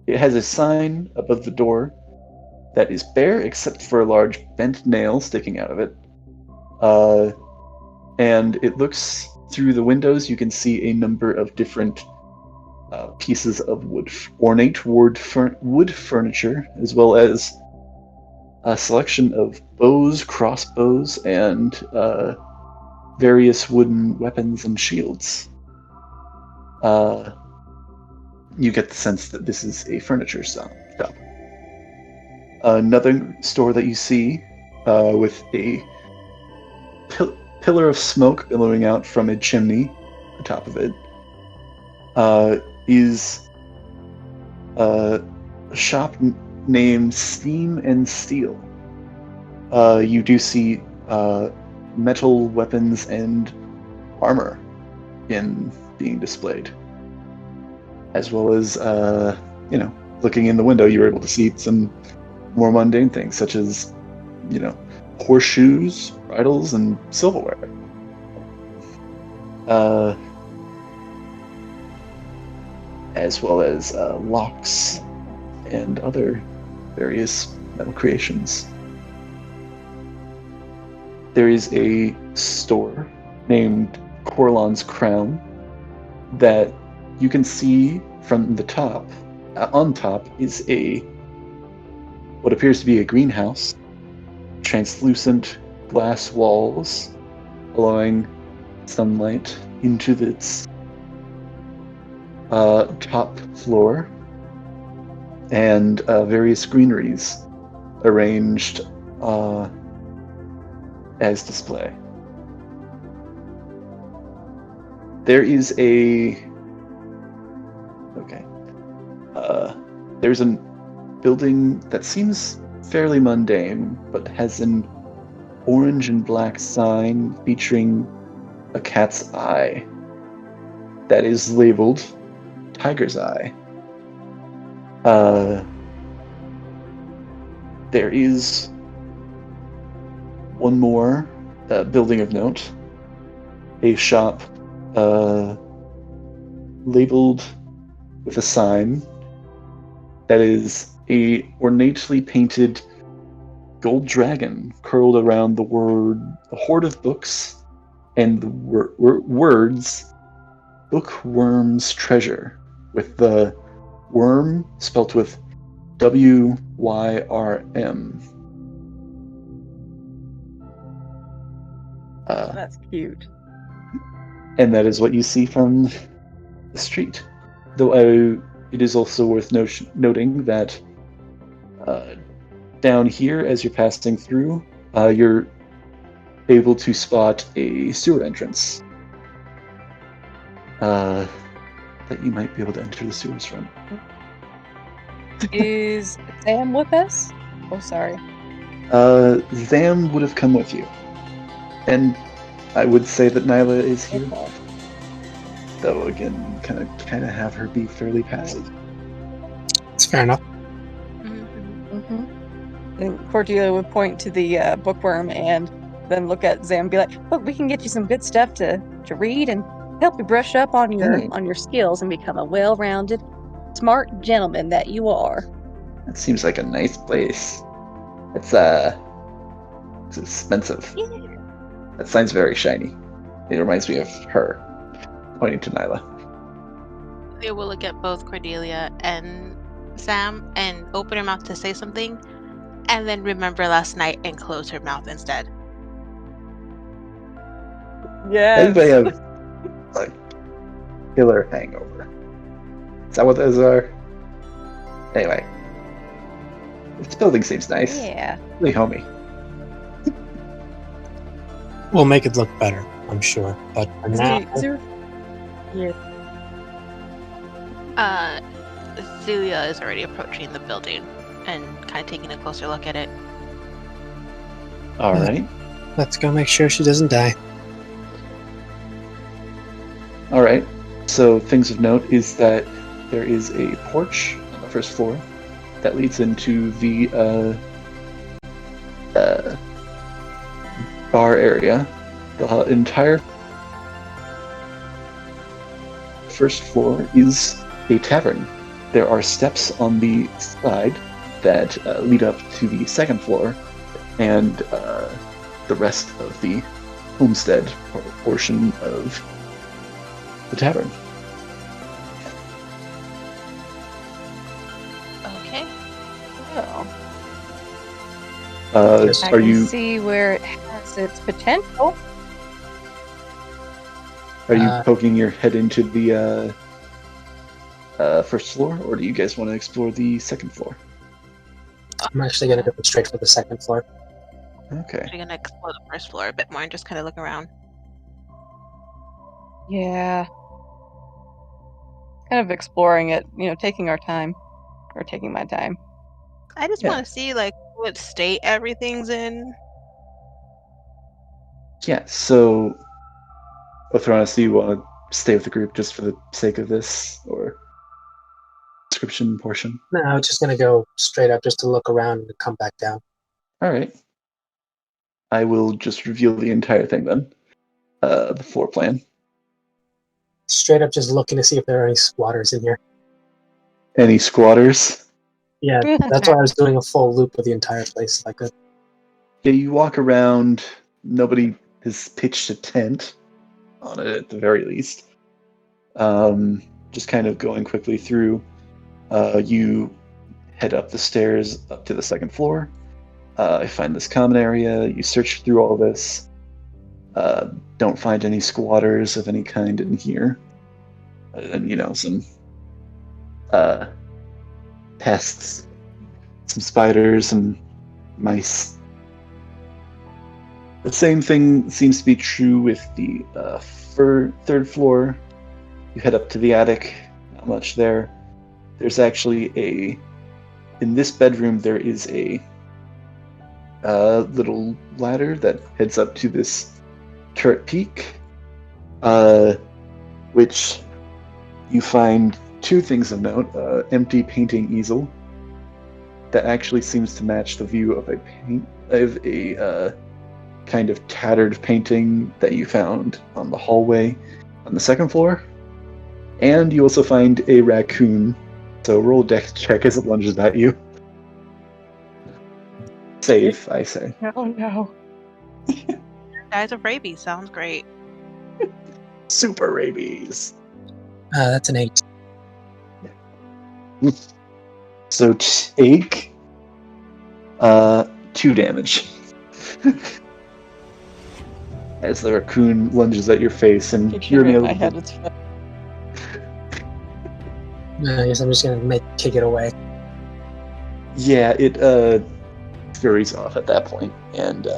it has a sign above the door that is bare except for a large bent nail sticking out of it. And it looks through the windows, you can see a number of different pieces of ornate wood furniture, as well as a selection of bows, crossbows, and various wooden weapons and shields. You get the sense that this is a furniture shop. Another store that you see with a pillar of smoke billowing out from a chimney on top of it is a shop named Steam and Steel. You do see metal weapons and armor being displayed, as well as looking in the window, you were able to see some more mundane things, such as horseshoes, bridles, and silverware. As well as locks and other various metal creations. There is a store named Corlon's Crown that you can see from the top. On top is what appears to be a greenhouse, translucent glass walls allowing sunlight into its top floor, and various greeneries arranged as display. There is there's a building that seems fairly mundane, but has an orange and black sign featuring a cat's eye that is labeled Tiger's Eye. There is one more building of note, a shop labeled with a sign that is a ornately painted gold dragon curled around the hoard of books and the words Bookworm's Treasure, with the worm spelt with WYRM. That's cute. And that is what you see from the street. Though it is also worth noting that down here, as you're passing through, you're able to spot a sewer entrance that you might be able to enter the sewers from. Is Sam with us? Oh, sorry. Zam would have come with you. And I would say that Nyla is here. Okay. Though, again, kind of have her be fairly passive. It's fair enough. And Cordelia would point to the bookworm and then look at Zam and be like, look, we can get you some good stuff to read and help you brush up on your skills and become a well-rounded, smart gentleman that you are. That seems like a nice place. It's expensive. Yeah. That sign's very shiny. It reminds me of her, pointing to Nyla. They will look at both Cordelia and Sam and open her mouth to say something, and then remember last night and close her mouth instead. Anybody Yes. have like killer hangover? Is that what those are? Anyway, this building seems nice. Yeah. Really homey. We'll make it look better, I'm sure. But for now, Celia is already approaching the building and kind of taking a closer look at it. All right. let's go make sure she doesn't die. All right. So things of note is that there is a porch on the first floor that leads into the bar area. The entire first floor is a tavern. There are steps on the side that lead up to the second floor, and the rest of the homestead portion of the tavern. Okay. Oh. Are I can you see where it has its potential. poking your head into the first floor, or do you guys want to explore the second floor? I'm actually going to go straight for the second floor. Okay. We're gonna explore the first floor a bit more and just kind of look around. Yeah. Kind of exploring it, taking our time. Or taking my time. I just Yeah. want to see like what state everything's in. Yeah, so both honestly, you want to stay with the group just for the sake of this, or description portion? No, I'm just going to go straight up just to look around and come back down. All right. I will just reveal the entire thing then. The floor plan. Straight up just looking to see if there are any squatters in here. Any squatters? Yeah, that's why I was doing a full loop of the entire place if I could. Yeah, you walk around. Nobody has pitched a tent on it at the very least. Just kind of going quickly through. You head up the stairs up to the second floor. I find this common area. You search through all this. Don't find any squatters of any kind in here. And, some pests, some spiders, and mice. The same thing seems to be true with the third floor. You head up to the attic. Not much there. There's actually in this bedroom, there is a little ladder that heads up to this turret peak, which you find two things of note: empty painting easel that actually seems to match the view of a kind of tattered painting that you found on the hallway on the second floor, and you also find a raccoon. So roll a dex check as it lunges at you. Save, I say. Oh no. Dies of rabies sounds great. Super rabies. That's an 8. So take 2 damage as the raccoon lunges at your face, and you're Picture in able my to. head, it's fun. I guess I'm just going to kick it away. Yeah, it scurries off at that point and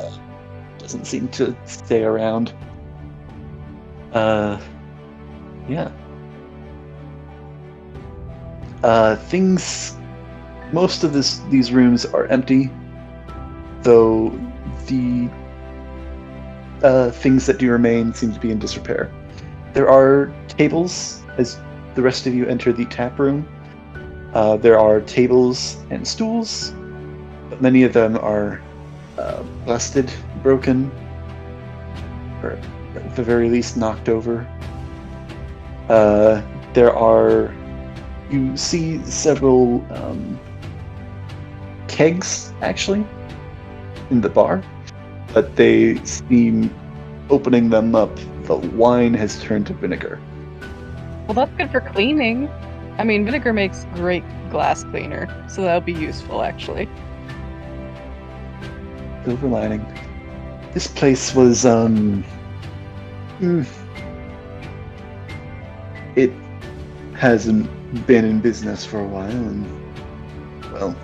doesn't seem to stay around. Yeah. Most of these rooms are empty, though the things that do remain seem to be in disrepair. There are tables as the rest of you enter the tap room. There are tables and stools, but many of them are busted, broken, or at the very least knocked over. You see several kegs, actually, in the bar, but they seem, opening them up, the wine has turned to vinegar. Well, that's good for cleaning. I mean, vinegar makes great glass cleaner, so that'll be useful, actually. Silver lining. This place was, it hasn't been in business for a while, and, well,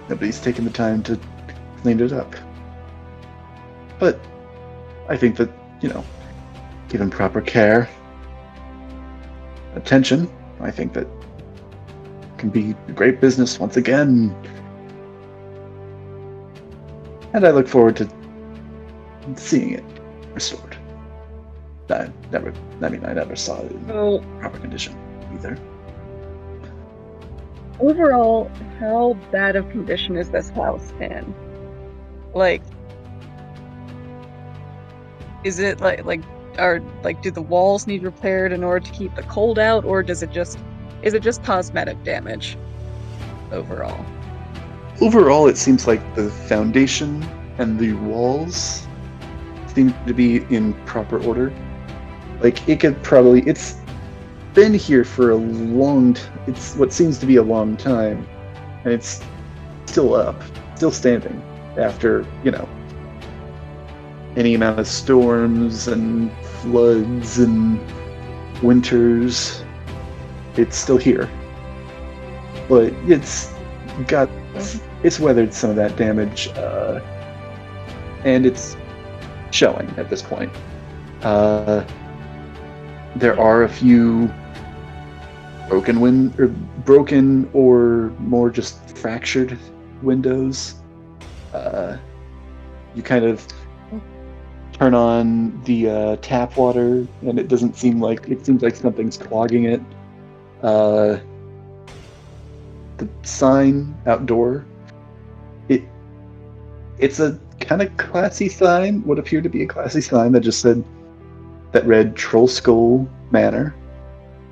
nobody's taken the time to clean it up. But I think that, given proper care, attention, I think that can be a great business once again. And I look forward to seeing it restored. I never saw it in proper condition either. Overall, how bad of condition is this house in? Like, is it do the walls need repaired in order to keep the cold out, or is it just cosmetic damage overall? Overall, it seems like the foundation and the walls seem to be in proper order. Like, it's been here for it's what seems to be a long time, and it's still up, still standing after, any amount of storms and floods and winters. It's still here. But it's weathered some of that damage, and it's showing at this point. There are a few broken or more just fractured windows. You kind of turn on the tap water, and it seems like something's clogging it. The sign outdoor, it's a kind of classy sign, what appeared to be a classy sign that read Troll Skull Manor,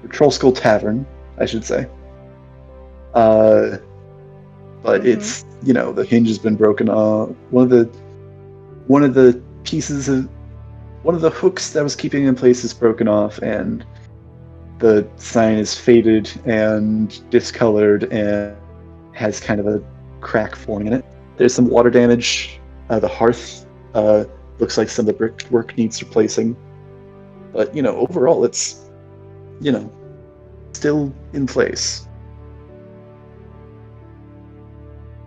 or Troll Skull Tavern, I should say. But it's, the hinge has been broken off. One of the hooks that was keeping it in place is broken off, and the sign is faded and discolored and has kind of a crack forming in it. There's some water damage. The hearth looks like some of the brickwork needs replacing. But, overall it's, still in place.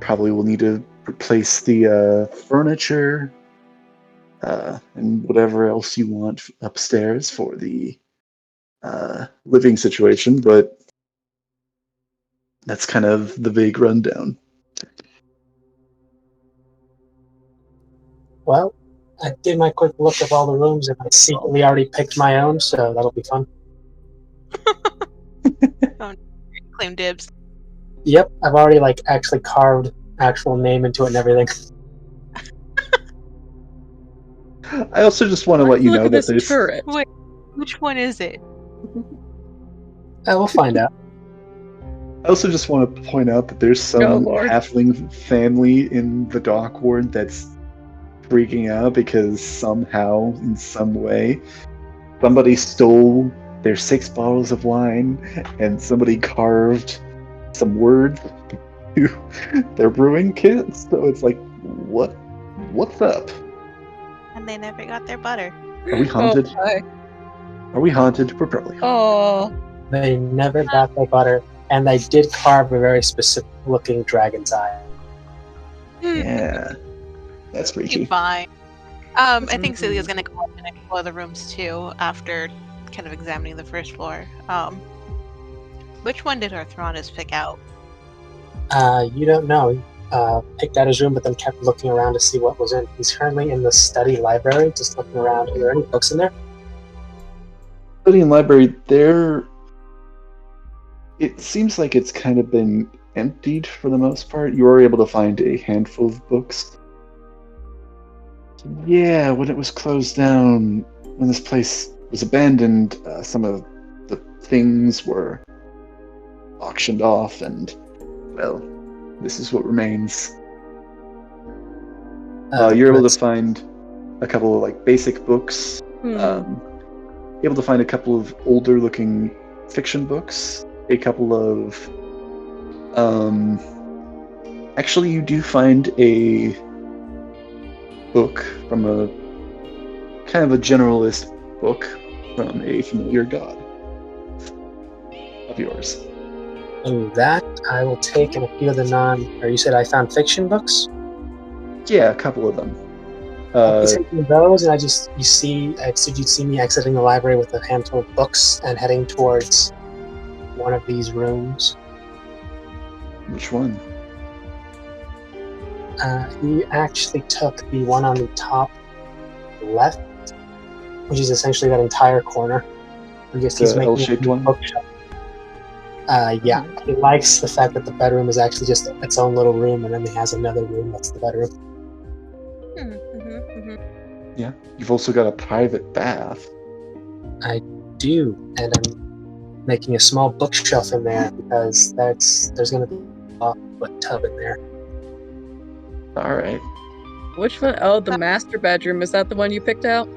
Probably will need to replace the furniture and whatever else you want upstairs for the living situation, but that's kind of the vague rundown. Well, I did my quick look of all the rooms, and I secretly already picked my own, so that'll be fun. Claim dibs. Yep, I've already actually carved actual name into it and everything. I also just want to let you know that there's turret. Wait, which one is it? We'll find out. I also just want to point out that there's some halfling family in the dock ward that's freaking out because somehow, in some way, somebody stole their 6 bottles of wine and somebody carved some words to their brewing kit. So it's like, what's up? And they never got their butter. Are we haunted? Are we haunted? We're probably haunted. Oh. They never got their butter, and they did carve a very specific looking dragon's eye. Yeah. That's freaky. Fine. I think Celia's gonna go up and explore the rooms too after kind of examining the first floor. Which one did Arthronis pick out? You don't know. Picked out his room, but then kept looking around to see what was in. He's currently in the study library, just looking around. Are there any books in there? Study and library, it seems like it's kind of been emptied for the most part. You were able to find a handful of books. Yeah, when it was closed down, when this place was abandoned, some of the things were auctioned off, and, well, this is what remains. You're able to find a couple of basic books. Able to find a couple of older looking fiction books. a couple of actually you do find a book from a kind of a generalist book from a familiar god of yours. Oh, that I will take, and a few of the or you said I found fiction books? Yeah, a couple of them. I'll be taking those, and I said you'd see me exiting the library with a handful of books and heading towards one of these rooms. Which one? He actually took the one on the top left, which is essentially that entire corner. I guess he's The making L-shaped a one? bookshelf. Yeah, he likes the fact that the bedroom is actually just its own little room, and then he has another room that's the bedroom. Yeah. You've also got a private bath. I do, and I'm making a small bookshelf in there because there's going to be a tub in there. All right. Which one? Oh, the master bedroom. Is that the one you picked out?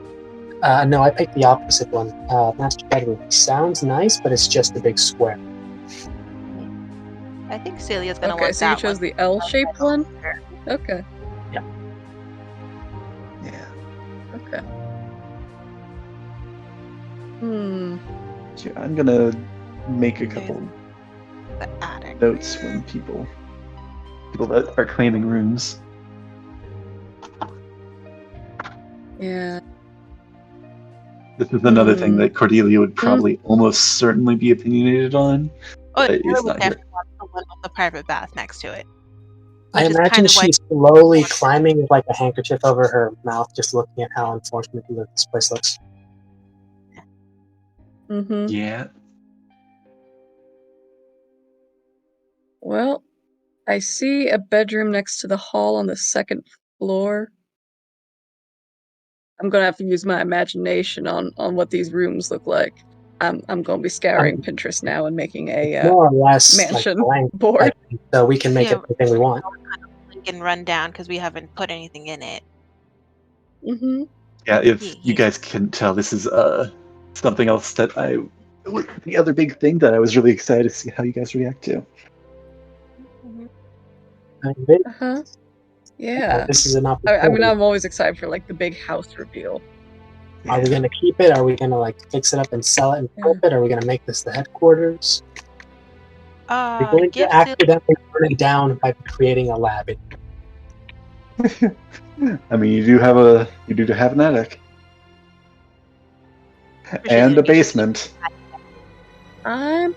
No, I picked the opposite one. Master bedroom sounds nice, but it's just a big square. I think Celia's gonna Okay, want so you that chose one. the L-shaped one? Okay. Yeah. Okay. Yeah, I'm gonna make a There's couple the attic. notes when people that are claiming rooms. Yeah. This is another thing that Cordelia would probably almost certainly be opinionated on. Oh, But I it's would not here. definitely want the one with the private bath next to it. I Which is imagine kind of why- she's slowly climbing with like a handkerchief over her mouth, just looking at how unfortunately this place looks. Yeah. Well, I see a bedroom next to the hall on the second floor. I'm gonna have to use my imagination on what these rooms look like. I'm gonna be scouring Pinterest now and making a More or less mansion like blank, board. so we can make Yeah, anything we want. We can run down because we haven't put anything in it. Yeah, if Yeah. you guys couldn't tell, this is something else that the other big thing that I was really excited to see how you guys react to. Yeah. This is an I opportunity. mean, I'm always excited for like the big house reveal. Are we going to keep it? Are we going to like fix it up and sell it and flip it? Are we going to make this the headquarters? We're going to accidentally burn it down by creating a lab. I mean, you do have an attic and a basement. I'm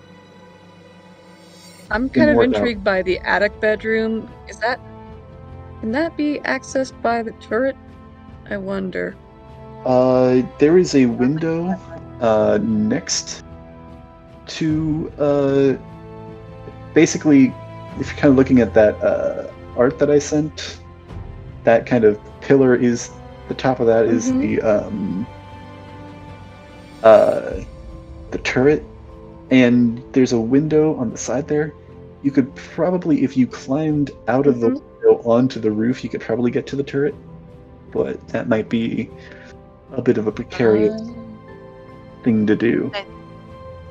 kind of intrigued by the attic bedroom. Can that be accessed by the turret? I wonder. There is a window next to basically, if you're kind of looking at that art that I sent, that kind of pillar is the top of that is the turret, and there's a window on the side there. You could probably, if you climbed out of the window onto the roof, you could probably get to the turret, but that might be a bit of a precarious thing to do.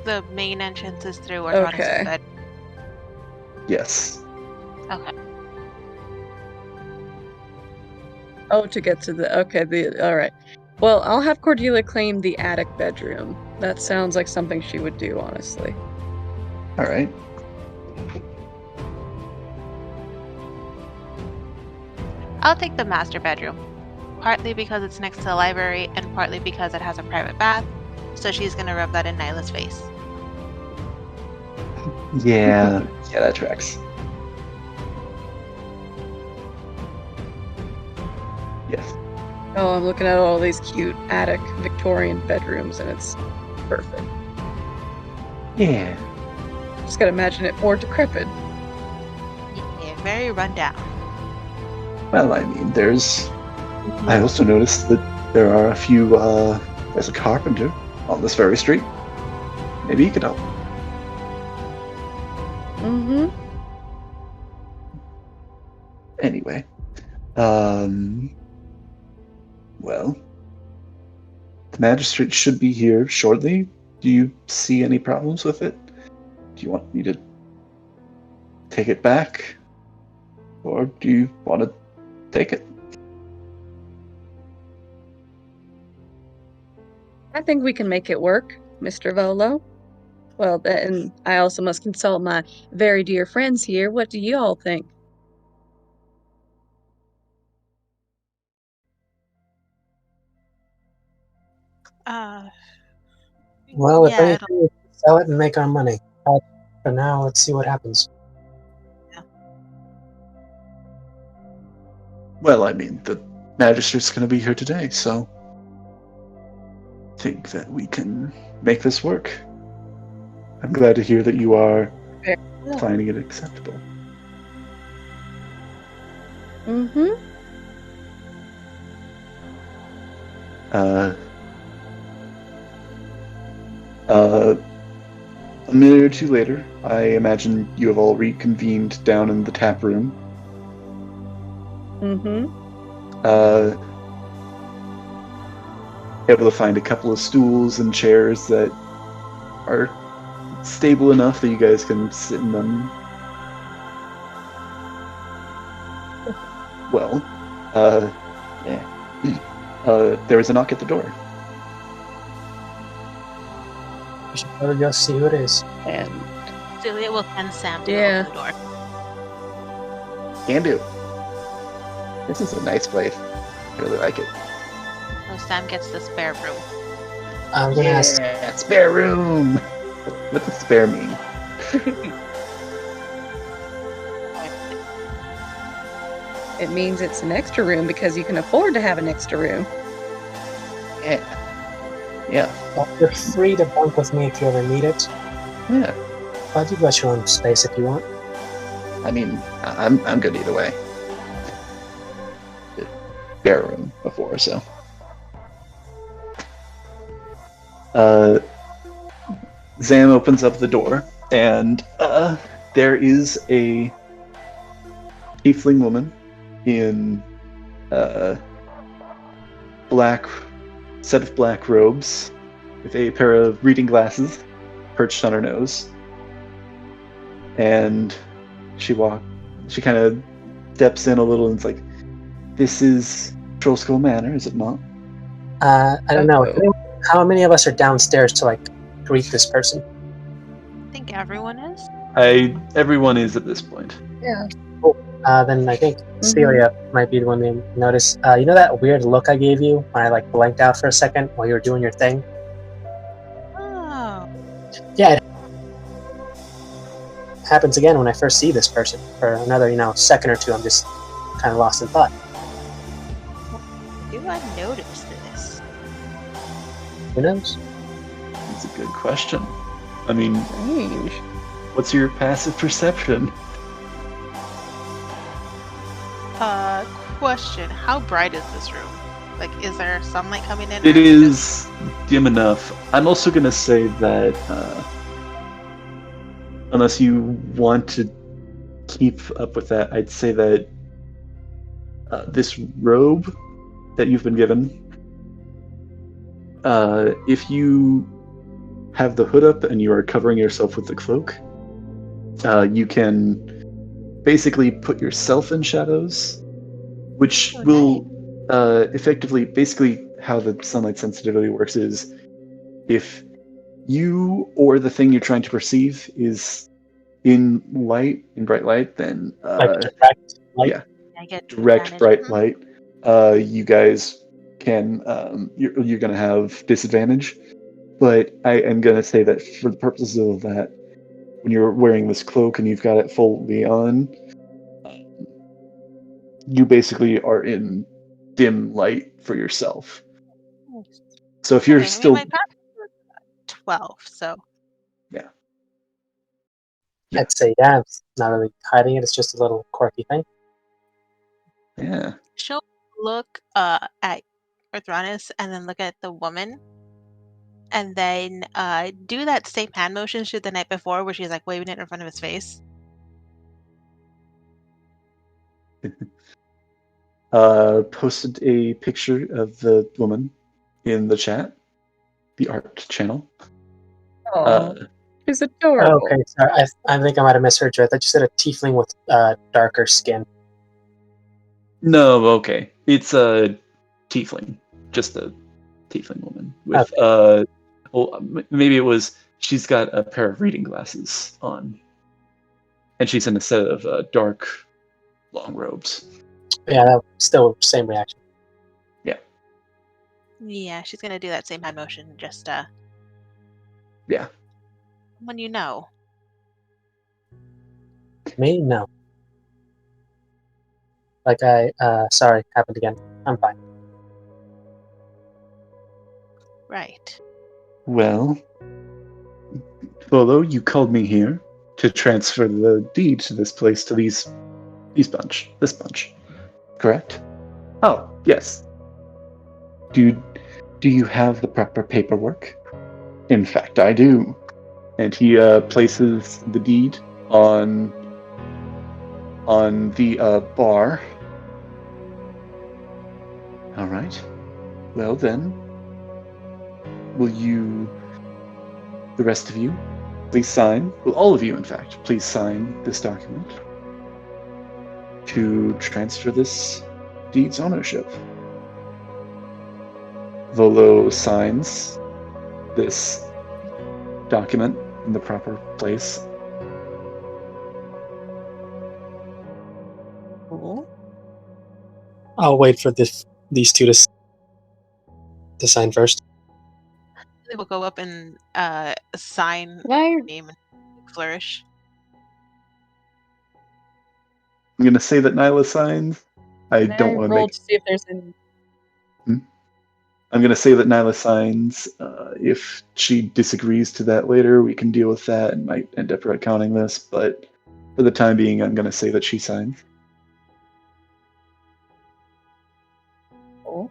The main entrance is through Orthonis' bed. Yes. Okay. Oh, to get to the all right. Well, I'll have Cordelia claim the attic bedroom. That sounds like something she would do, honestly. All right. I'll take the master bedroom, partly because it's next to the library and partly because it has a private bath, so she's gonna rub that in Nyla's face. Yeah, that tracks. Yes. Oh, I'm looking at all these cute attic Victorian bedrooms, and it's perfect. Yeah. Just gotta imagine it more decrepit. Yeah, very run down. Well, I mean, I also noticed that there are a few, there's a carpenter on this very street. Maybe he could help. Anyway. Well, the magistrate should be here shortly. Do you see any problems with it? Do you want me to take it back, or do you want to take it? I think we can make it work, Mr. Volo. Well, then I also must consult my very dear friends here. What do you all think? Well, if Yeah, anything, we can sell it and make our money. But for now, let's see what happens. Well, I mean, the magistrate's going to be here today, so I think that we can make this work. I'm glad to hear that you are finding it acceptable. Mm-hmm. A minute or two later, I imagine you have all reconvened down in the tap room. Mm-hmm. Able to find a couple of stools and chairs that are stable enough that you guys can sit in them. Well, there was a knock at the door. We should probably go see who it is. And Celia will send Sam to Yeah. open the door. Can do. This is a nice place. I really like it. So Sam gets the spare room. I'm gonna ask. Spare room. What does spare mean? it means it's an extra room because you can afford to have an extra room. Yeah. Well, you're free to bunk with me if you ever need it. Yeah. But you've got your own space if you want. I mean, I'm good either way. Spare room before, so. Zam opens up the door, and there is a tiefling woman in black set of black robes with a pair of reading glasses perched on her nose, and she kind of steps in a little and it's like, "This is Troll Skull Manor, is it not?" I don't know. How many of us are downstairs to like greet this person? I think everyone is. Everyone is at this point. Yeah. Then I think Celia might be the one to notice. You know that weird look I gave you when I like blanked out for a second while you were doing your thing? Oh. Yeah, it happens again when I first see this person. For another, second or two, I'm just kind of lost in thought. Do I notice this? Who knows? That's a good question. I mean, Strange. what's your passive perception? Question. How bright is this room? Like, is there sunlight coming in? It is dim enough. I'm also going to say that unless you want to keep up with that, I'd say that this robe that you've been given, if you have the hood up and you are covering yourself with the cloak, you can basically put yourself in shadows, which will effectively, basically how the sunlight sensitivity works is if you or the thing you're trying to perceive is in bright light, then Like direct light? yeah, I get direct advantage. bright light, you guys can you're going to have disadvantage. But I am going to say that for the purposes of that, when you're wearing this cloak and you've got it fully on, you basically are in dim light for yourself. So if you're Okay, still, I mean, my passive was 12, so yeah. I'd say, yeah, it's not really hiding it. It's just a little quirky thing. Yeah. she'll look at Orthronus and then look at the woman, and then do that same hand motion she did the night before, where she's like waving it in front of his face. Posted a picture of the woman in the chat, the art channel. Oh. She's adorable. Okay, sorry. I think I might have misheard you. I thought you said a tiefling with darker skin. No, okay. It's a tiefling. Just a tiefling woman with maybe it was she's got a pair of reading glasses on, and she's in a set of dark long robes. Yeah, that still same reaction. Yeah, she's gonna do that same hand motion. Just Yeah. when you know. Me, no. Like sorry, happened again. I'm fine. Right. Well, Volo, you called me here to transfer the deed to this place to this bunch, correct? Oh, yes. Do you have the proper paperwork? In fact, I do. And he places the deed on the bar. All right. Well then, will you, the rest of you, please sign? Well, all of you, in fact, please sign this document to transfer this deed's ownership. Volo signs this document in the proper place. Cool. I'll wait for these two to sign first. They will go up and sign Can I name and flourish. I'm gonna say that Nyla signs. I Can I don't want to roll make. to see if there's any? I'm gonna say that Nyla signs. If she disagrees to that later, we can deal with that and might end up recounting this. But for the time being, I'm gonna say that she signs. Cool.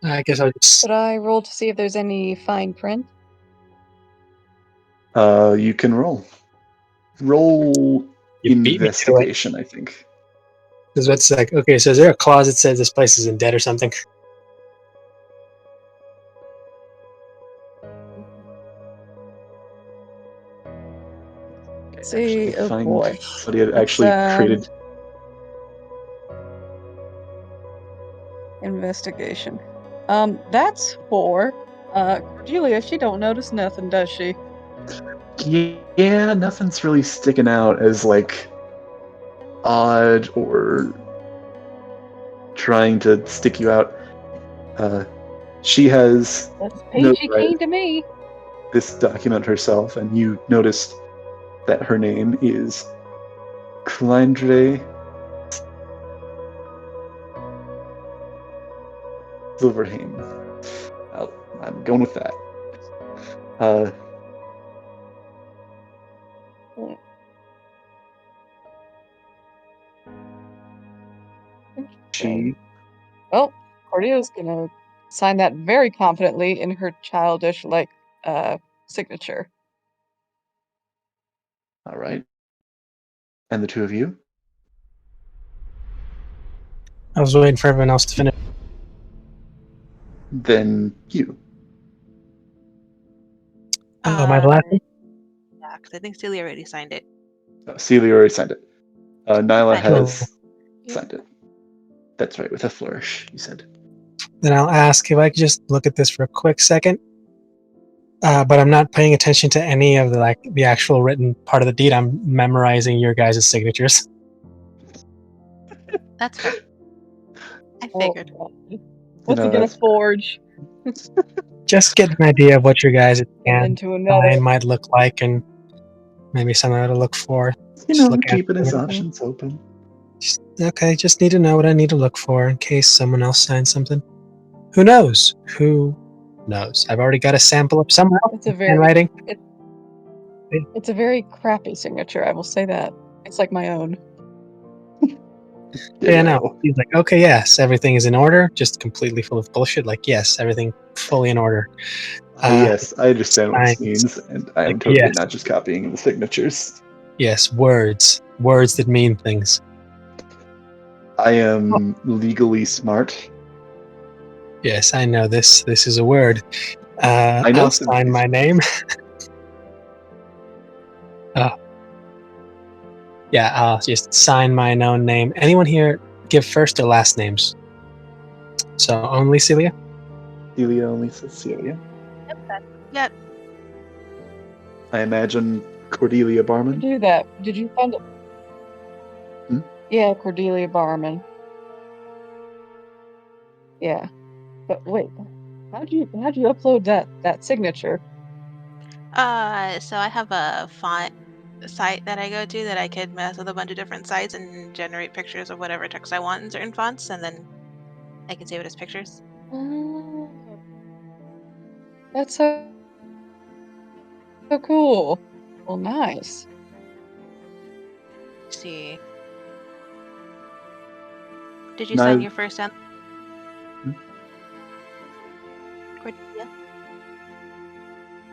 I guess I'll just. Could I roll to see if there's any fine print? You can roll. Roll You beat me to it. investigation, I think. Because what's like, okay, so is there a clause that says this place is in debt or something? See, oh Find boy. what he had actually created. Investigation. That's 4. Cordelia, she don't notice nothing, does she? Yeah, nothing's really sticking out as like odd or trying to stick you out. She has That's peachy keen to me. this document herself, and you noticed that her name is Kleindre Silverheim. I'm going with that. She. Well, Cordelia's gonna sign that very confidently in her childish, signature. All right. And the two of you? I was waiting for everyone else to finish. Then you. Oh, am I the last one? Yeah, because I think Celia already signed it. Celia already signed it. Nyla I has know. signed it. That's right, with a flourish, you said. Then I'll ask if I could just look at this for a quick second. But I'm not paying attention to any of the actual written part of the deed. I'm memorizing your guys' signatures. That's fine. I figured. What's he gonna forge? Just get an idea of what your guys' into another might look like, and maybe something to look for. Keeping his options open. Just need to know what I need to look for in case someone else signs something. Who knows? Who knows? I've already got a sample up somewhere else. Handwriting. It's a very crappy signature, I will say that. It's like my own. Yeah, no. He's like, okay, yes, everything is in order, just completely full of bullshit. Like, yes, everything fully in order. Yes, I understand what this means, and I am totally not just copying the signatures. Yes, words that mean things. I am legally smart. Yes, I know this is a word. I know I'll some sign of my these. name. Yeah, I'll just sign my own name. Anyone here give first or last names? So only Celia? Celia only says Celia. Yep. I imagine Cordelia Barman. Do that. Did you find it? Hmm? Yeah, Cordelia Barman. Yeah. But wait, how'd you upload that signature? So I have a font site that I go to that I could mess with a bunch of different sites and generate pictures of whatever text I want in certain fonts, and then I can save it as pictures. Oh, that's so cool. Well, nice. Let's see. Did you No. sign your first and Cordelia?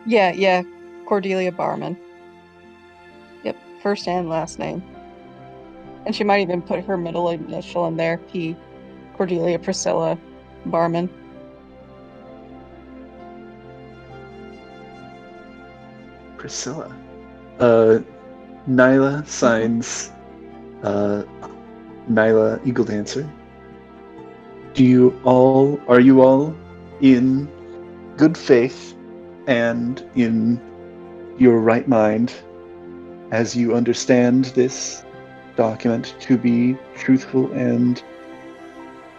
Yeah, Cordelia Barman. Yep, first and last name. And she might even put her middle initial in there, P. Cordelia Priscilla Barman. Priscilla. Nyla signs Nyla Eagle Dancer. Are you all in good faith and in your right mind as you understand this document to be truthful and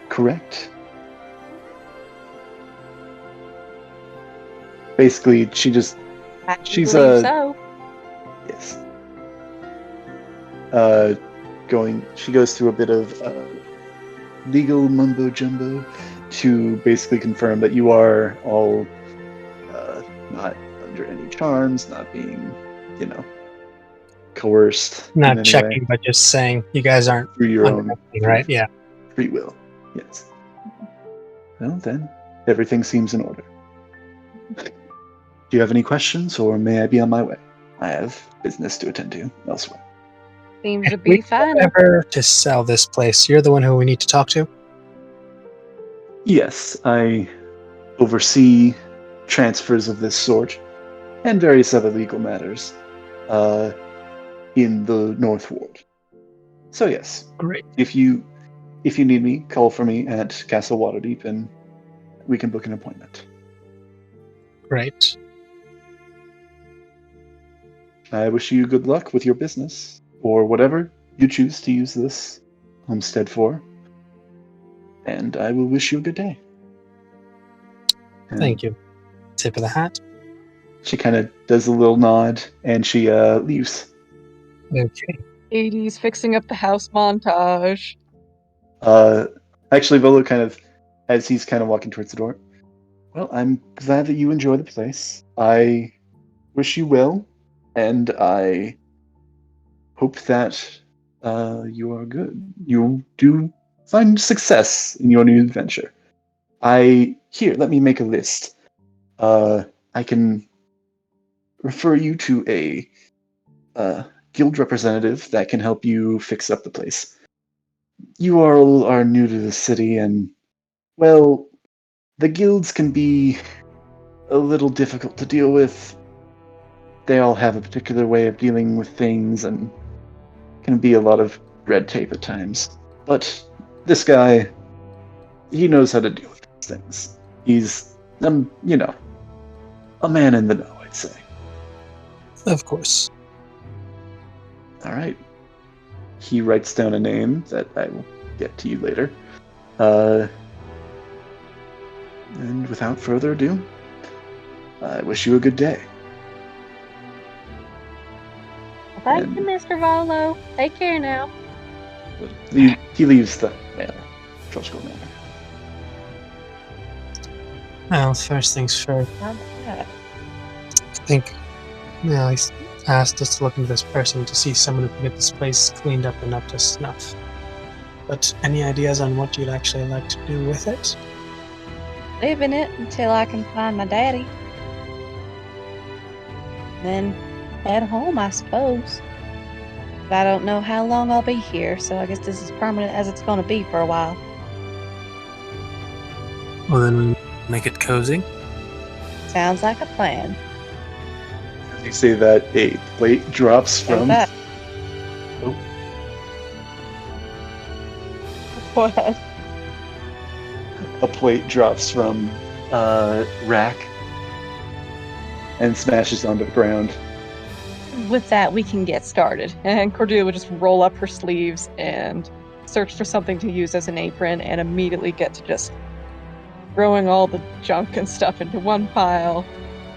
correct? Basically, she's believe so. Yes. She goes through a bit of legal mumbo jumbo to basically confirm that you are all not under any charms, not being, coerced in Not any checking, way but just saying you guys aren't through your under own anything, right? Yeah. free will. Yes. Well, then everything seems in order. Do you have any questions, or may I be on my way? I have business to attend to elsewhere. Seems to If we be fine. ever to sell this place, you're the one who we need to talk to? Yes, I oversee transfers of this sort and various other legal matters in the North Ward. So yes, Great. if you need me, call for me at Castle Waterdeep, and we can book an appointment. Great. I wish you good luck with your business, or whatever you choose to use this homestead for, and I will wish you a good day. And Thank you. Tip of the hat. she kind of does a little nod, and she leaves. Okay. 80s fixing up the house montage. Actually, Volo kind of, as he's kind of walking towards the door, well, I'm glad that you enjoy the place. I wish you well, and I hope that you are good. You do find success in your new adventure. Let me make a list. I can refer you to a guild representative that can help you fix up the place. You all are new to the city, and, well, the guilds can be a little difficult to deal with. They all have a particular way of dealing with things, and can be a lot of red tape at times. But this guy, he knows how to deal with these things. He's, a man in the know, I'd say. Of course. All right. He writes down a name that I will get to you later. And without further ado, I wish you a good day. Thank you, Mr. Volo. Take care now. He leaves the manor, Troshko Manor. Well, first things first. Not bad. I think, he's asked us to look into this person to see someone who can get this place cleaned up and up to snuff. But any ideas on what you'd actually like to do with it? Live in it until I can find my daddy. Then head home, I suppose. But I don't know how long I'll be here, so I guess this is permanent as it's going to be for a while. Well, then we make it cozy. Sounds like a plan. As you say that, a plate drops So from. that. Oh, What? a plate drops from rack and smashes onto the ground. With that, we can get started. And Cordelia would just roll up her sleeves and search for something to use as an apron and immediately get to just throwing all the junk and stuff into one pile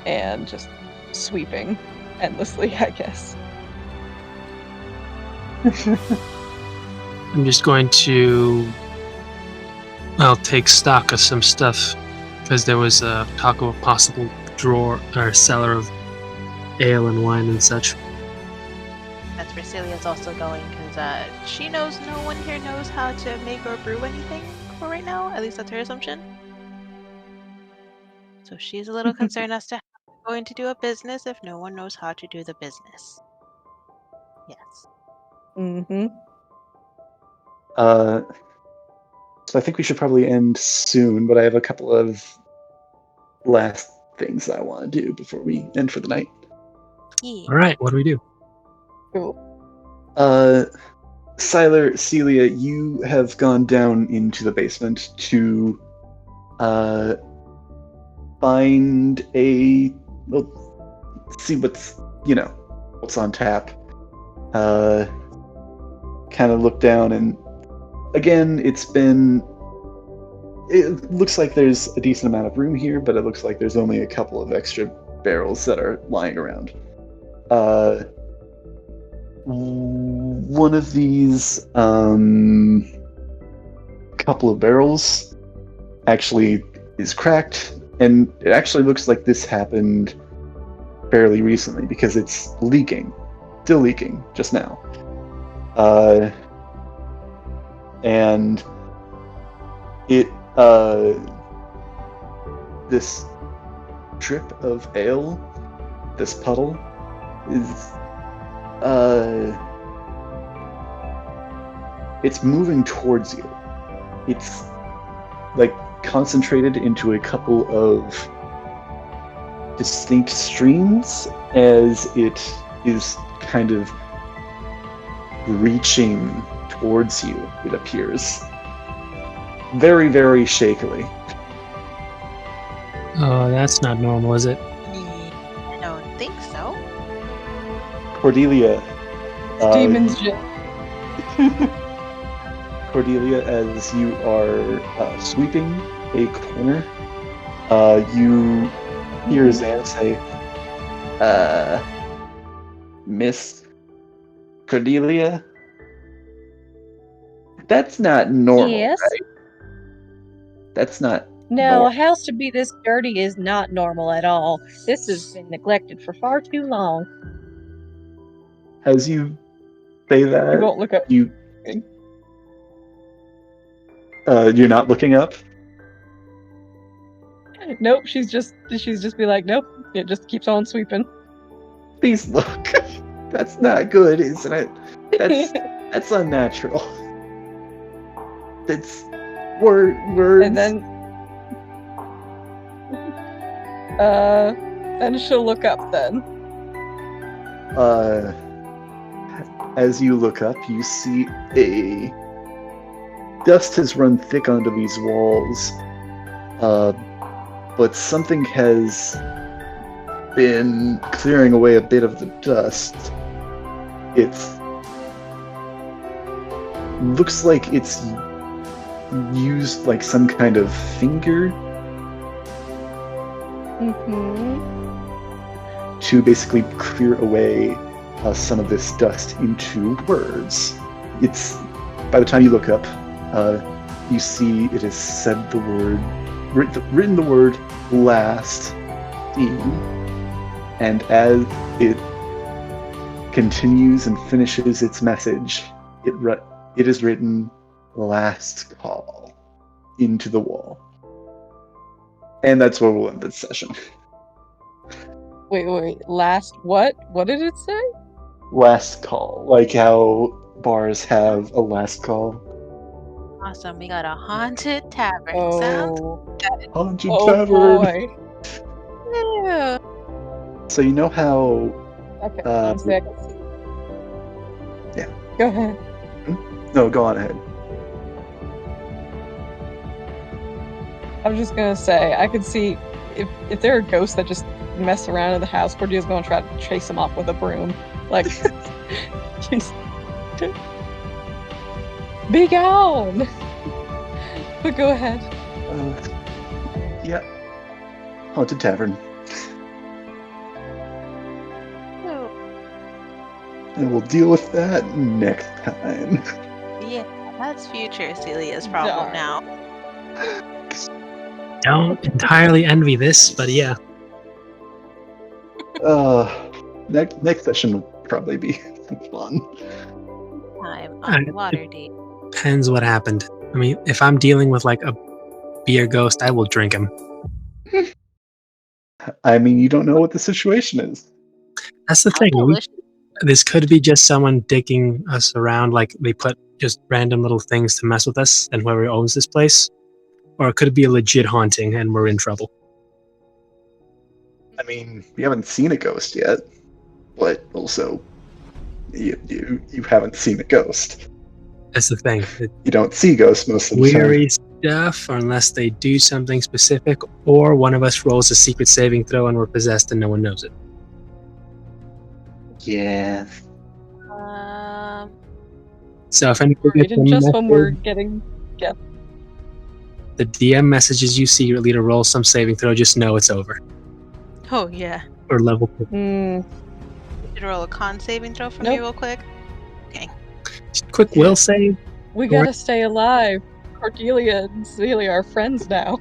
and just sweeping endlessly, I guess. I'm just going to, take stock of some stuff because there was a talk of a possible drawer or cellar of ale and wine and such. That's where Celia's also going, because she knows no one here knows how to make or brew anything for right now. At least that's her assumption. So she's a little concerned as to how we're going to do a business if no one knows how to do the business. Yes. Mm-hmm. So I think we should probably end soon, but I have a couple of last things I want to do before we end for the night. Yeah. All right, what do we do? Cool. Siler, Celia, you have gone down into the basement to find see what's on tap. Kind of look down, and again, it looks like there's a decent amount of room here, but it looks like there's only a couple of extra barrels that are lying around. One of these couple of barrels actually is cracked, and it actually looks like this happened fairly recently because it's leaking. Still leaking just now. And it this drip of ale, this puddle, is it's moving towards you. It's like concentrated into a couple of distinct streams as it is kind of reaching towards you, it appears. Very, very shakily. Oh, that's not normal, is it? I don't think so. Cordelia. Demon's Gym. Cordelia, as you are sweeping a corner, you hear Zan say, Miss Cordelia? That's not normal, Yes? right? That's not No, normal. a house to be this dirty is not normal at all. This has been neglected for far too long. As you say that, You won't look up. you're not looking up? Nope, she's just be like, nope. It just keeps on sweeping. Please look. That's not good, isn't it? That's unnatural. That's words. And then she'll look up then. As you look up, you see dust has run thick onto these walls, but something has been clearing away a bit of the dust. It looks like it's used like some kind of finger to basically clear away some of this dust into words. It's, by the time you look up, you see it has said the word, written the word last in, and as it continues and finishes its message, it is written last call into the wall. And that's where we'll end this session. Wait, last what? What did it say? Last call, like how bars have a last call. Awesome. We got a haunted tavern. Oh. Sounds Haunted Oh tavern. boy. Yeah. So you know how... Okay, honestly, I can see. Yeah. Go ahead. No, go on ahead. I was just gonna say, I could see if there are ghosts that just mess around in the house, Cordelia's gonna try to chase them off with a broom. Like, just be gone! But go ahead. Yeah. Haunted Tavern. Oh, And we'll deal with that next time. yeah, that's future Celia's problem Darn. now. Don't entirely envy this, but yeah. Next session will probably be fun. Time Alright. on Waterdeep. Depends what happened. I mean, if I'm dealing with like a beer ghost, I will drink him. I mean, you don't know what the situation is. That's the How thing. delicious. This could be just someone digging us around, like they put just random little things to mess with us and whoever owns this place. Or it could be a legit haunting and we're in trouble. I mean, we haven't seen a ghost yet, but also, you haven't seen a ghost. That's the thing. You don't see ghosts most of the time. Weary stuff, unless they do something specific, or one of us rolls a secret saving throw and we're possessed and no one knows it. Yeah. So if anything Right, and just when we're getting... the DM messages you secretly to roll some saving throw, just know it's over. Oh yeah. Or level 2. You should roll a con saving throw for me Nope. real quick. Quick will save. We gotta stay alive. Cordelia and Celia are friends now.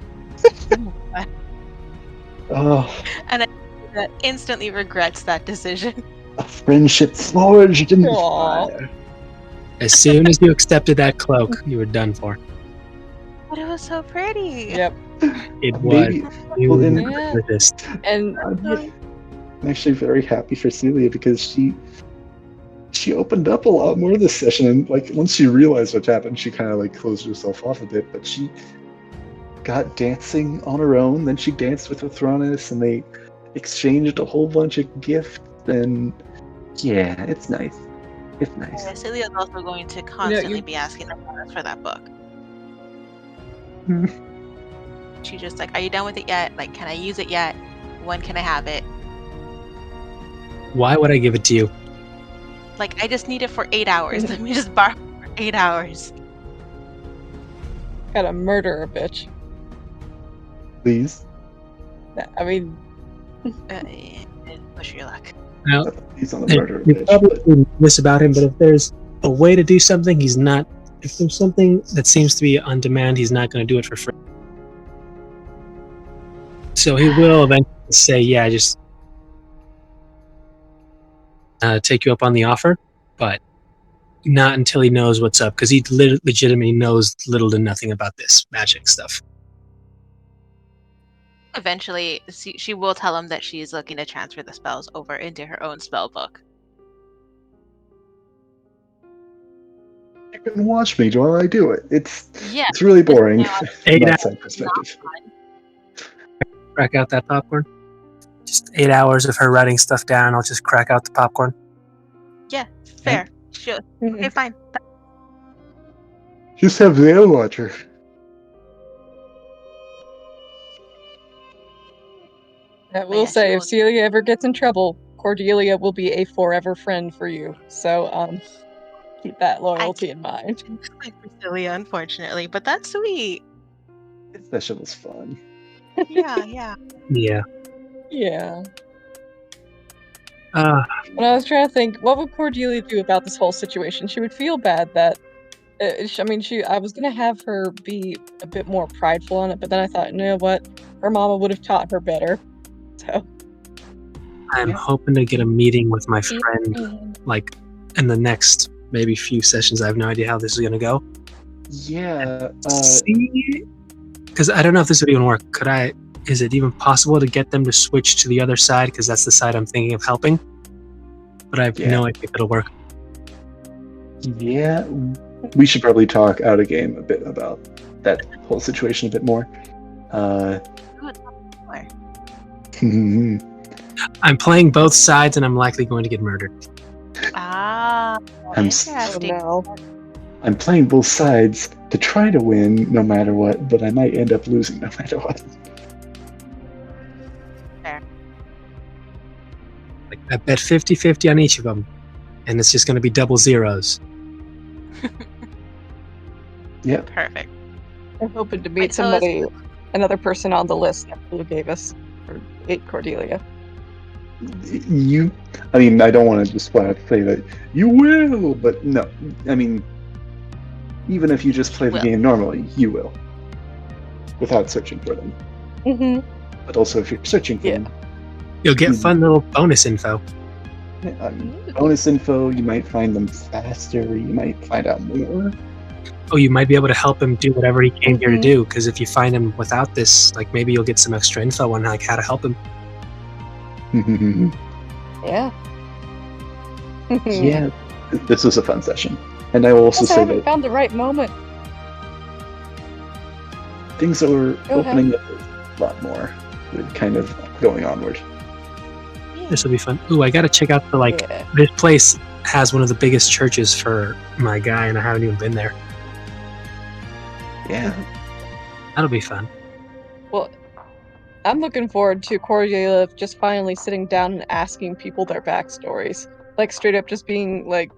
Oh, And that instantly regrets that decision. a friendship forged in the Aw. fire. As soon as you accepted that cloak, you were done for. But it was so pretty. Yep. It was. Maybe. You Well, were then- Yeah. with this. And I'm actually very happy for Celia because she opened up a lot more this session, and like once she realized what happened, she kind of like closed herself off a bit. But she got dancing on her own. Then she danced with Athronis, and they exchanged a whole bunch of gifts. And yeah, it's nice. It's nice. Yeah, Celia's also going to constantly be asking us for that book. She's just like, "Are you done with it yet? Like, can I use it yet? When can I have it? Why would I give it to you? Like, I just need it for 8 hours. Let me just borrow it for 8 hours." gotta murder a bitch. Please. I mean, Push your luck. Now, He's on the murder you bitch. probably But know this about him, but if there's a way to do something, he's not. If there's something that seems to be on demand, he's not going to do it for free. So he will eventually say, "Yeah, just take you up on the offer," but not until he knows what's up, because he legitimately knows little to nothing about this magic stuff. Eventually, she will tell him that she's looking to transfer the spells over into her own spell book. you can watch me while I do it. It's Yeah. really boring Yeah. from 8 that hours. side perspective. Crack out that popcorn. Just 8 hours of her writing stuff down. I'll just crack out the popcorn. Yeah, fair. Sure. Okay, fine. Just have the watcher. I will yeah, say, she if will- Celia ever gets in trouble, Cordelia will be a forever friend for you. So, keep that loyalty in mind. Like Celia, unfortunately, but that's sweet. This session was fun. Yeah, yeah. Yeah. Yeah. Uh, When I was trying to think, what would Cordelia do about this whole situation? She would feel bad that, I was gonna have her be a bit more prideful on it, but then I thought, you know what? Her mama would have taught her better. So. I'm hoping to get a meeting with my friend, like, in the next maybe few sessions. I have no idea how this is going to go. Yeah. See? Because I don't know if this would even work. Is it even possible to get them to switch to the other side? Because that's the side I'm thinking of helping. But I have no idea if it'll work. Yeah. We should probably talk out of game a bit about that whole situation a bit more. I'm playing both sides, and I'm likely going to get murdered. Ah, I'm s- Oh interesting. no. I'm playing both sides to try to win no matter what, but I might end up losing no matter what. Like, I bet 50-50 on each of them, and it's just going to be double zeros. Yep. Perfect. I'm hoping to Wait, meet so somebody, another person on the list that you gave us, or ate Cordelia. I mean, I don't want to just flat out say that you will, but no. I mean, even if you just play the Will. game normally, you will. Without searching for them. Mm-hmm. But also, if you're searching for Yeah. them, You'll get Mhm. fun little bonus info. bonus info, you might find them faster, you might find out more. Oh, you might be able to help him do whatever he came here to Mhm. do, because if you find him without this, like, maybe you'll get some extra info on like how to help him. Yeah. Yeah, this was a fun session. And I will also Also, I say haven't that found the right moment. things are Go ahead. opening up a lot more, kind of going onward. This will be fun. Ooh, I gotta check out the Yeah. this place has one of the biggest churches for my guy, and I haven't even been there. Yeah. That'll be fun. Well, I'm looking forward to Cordelia just finally sitting down and asking people their backstories. Like, straight up just being like,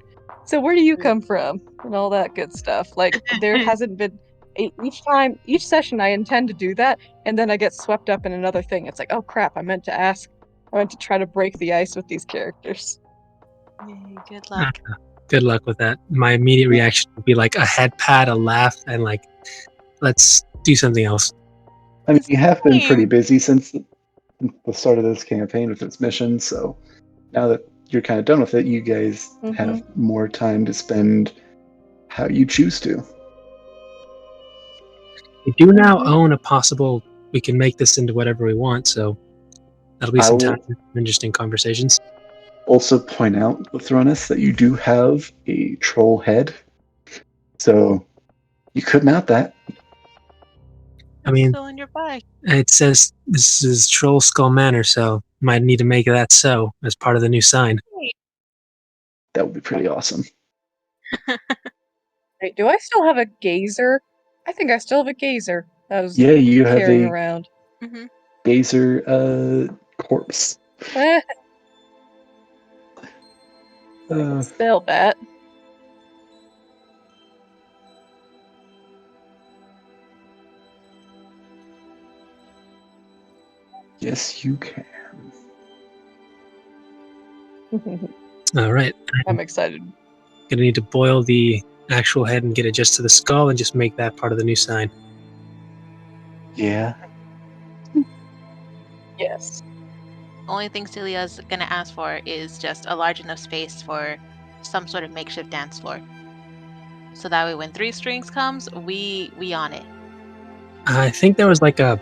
so where do you come from? And all that good stuff. Like, there hasn't been. Each session I intend to do that, and then I get swept up in another thing. It's like, oh crap, I meant to try to break the ice with these characters. Yay, good luck. Good luck with that. My immediate reaction would be like a head pat, a laugh, and like, let's do something else. I mean, you have been Same. pretty busy since the start of this campaign with its mission, so now that you're kind of done with it, you guys have more time to spend how you choose to. We do now own a possible. We can make this into whatever we want, so that'll be some time for interesting conversations. Also point out, Thronus, that you do have a troll head, so you could mount that. I mean, Still in your bag. it says this is Troll Skull Manor, so might need to make that so as part of the new sign. That would be pretty awesome. Wait, do I still have a gazer? I think I still have a gazer. I was Yeah, you have carrying a around. gazer corpse. Spell that. Yes, you can. All right. I'm excited. Gonna need to boil the actual head and get it just to the skull and just make that part of the new sign. Yeah. Yes. Only thing Celia's gonna ask for is just a large enough space for some sort of makeshift dance floor. So that way when 3 strings comes, we on it. I think there was like a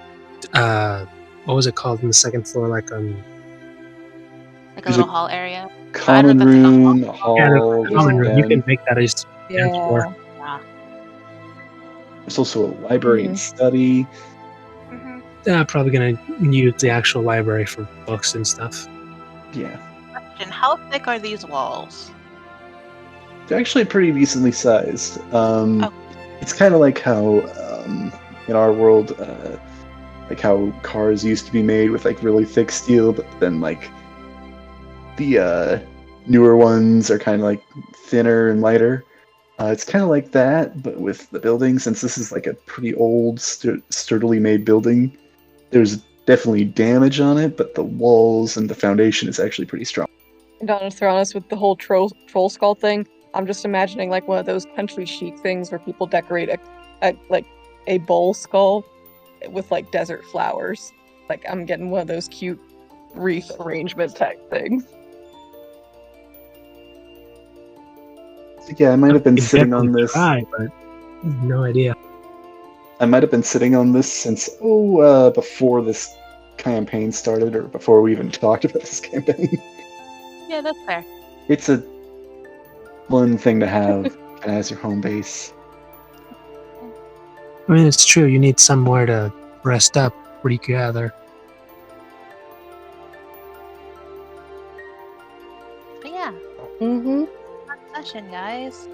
what was it called on the second floor? Like Like a There's little a hall area. common that's like a room, hall. hall, there's a common room. You den. can make that as dance floor. There's also a library and study. Probably gonna use the actual library for books and stuff. Yeah. Question, how thick are these walls? They're actually pretty decently sized. It's kind of like how in our world, like how cars used to be made with like really thick steel, but then like the newer ones are kind of like thinner and lighter. It's kind of like that, but with the building. Since this is like a pretty old, sturdily made building, there's definitely damage on it, but the walls and the foundation is actually pretty strong. And on Thronos with the whole troll skull thing, I'm just imagining like one of those country chic things where people decorate a bowl skull with like desert flowers. Like I'm getting one of those cute wreath arrangement type things. Yeah, I might have been sitting on this. Try, but no idea. I might have been sitting on this since before this campaign started, or before we even talked about this campaign. Yeah, that's fair. It's a fun thing to have as your home base. I mean, it's true. You need somewhere to rest up, regather. But yeah, Mm-hmm. session, guys.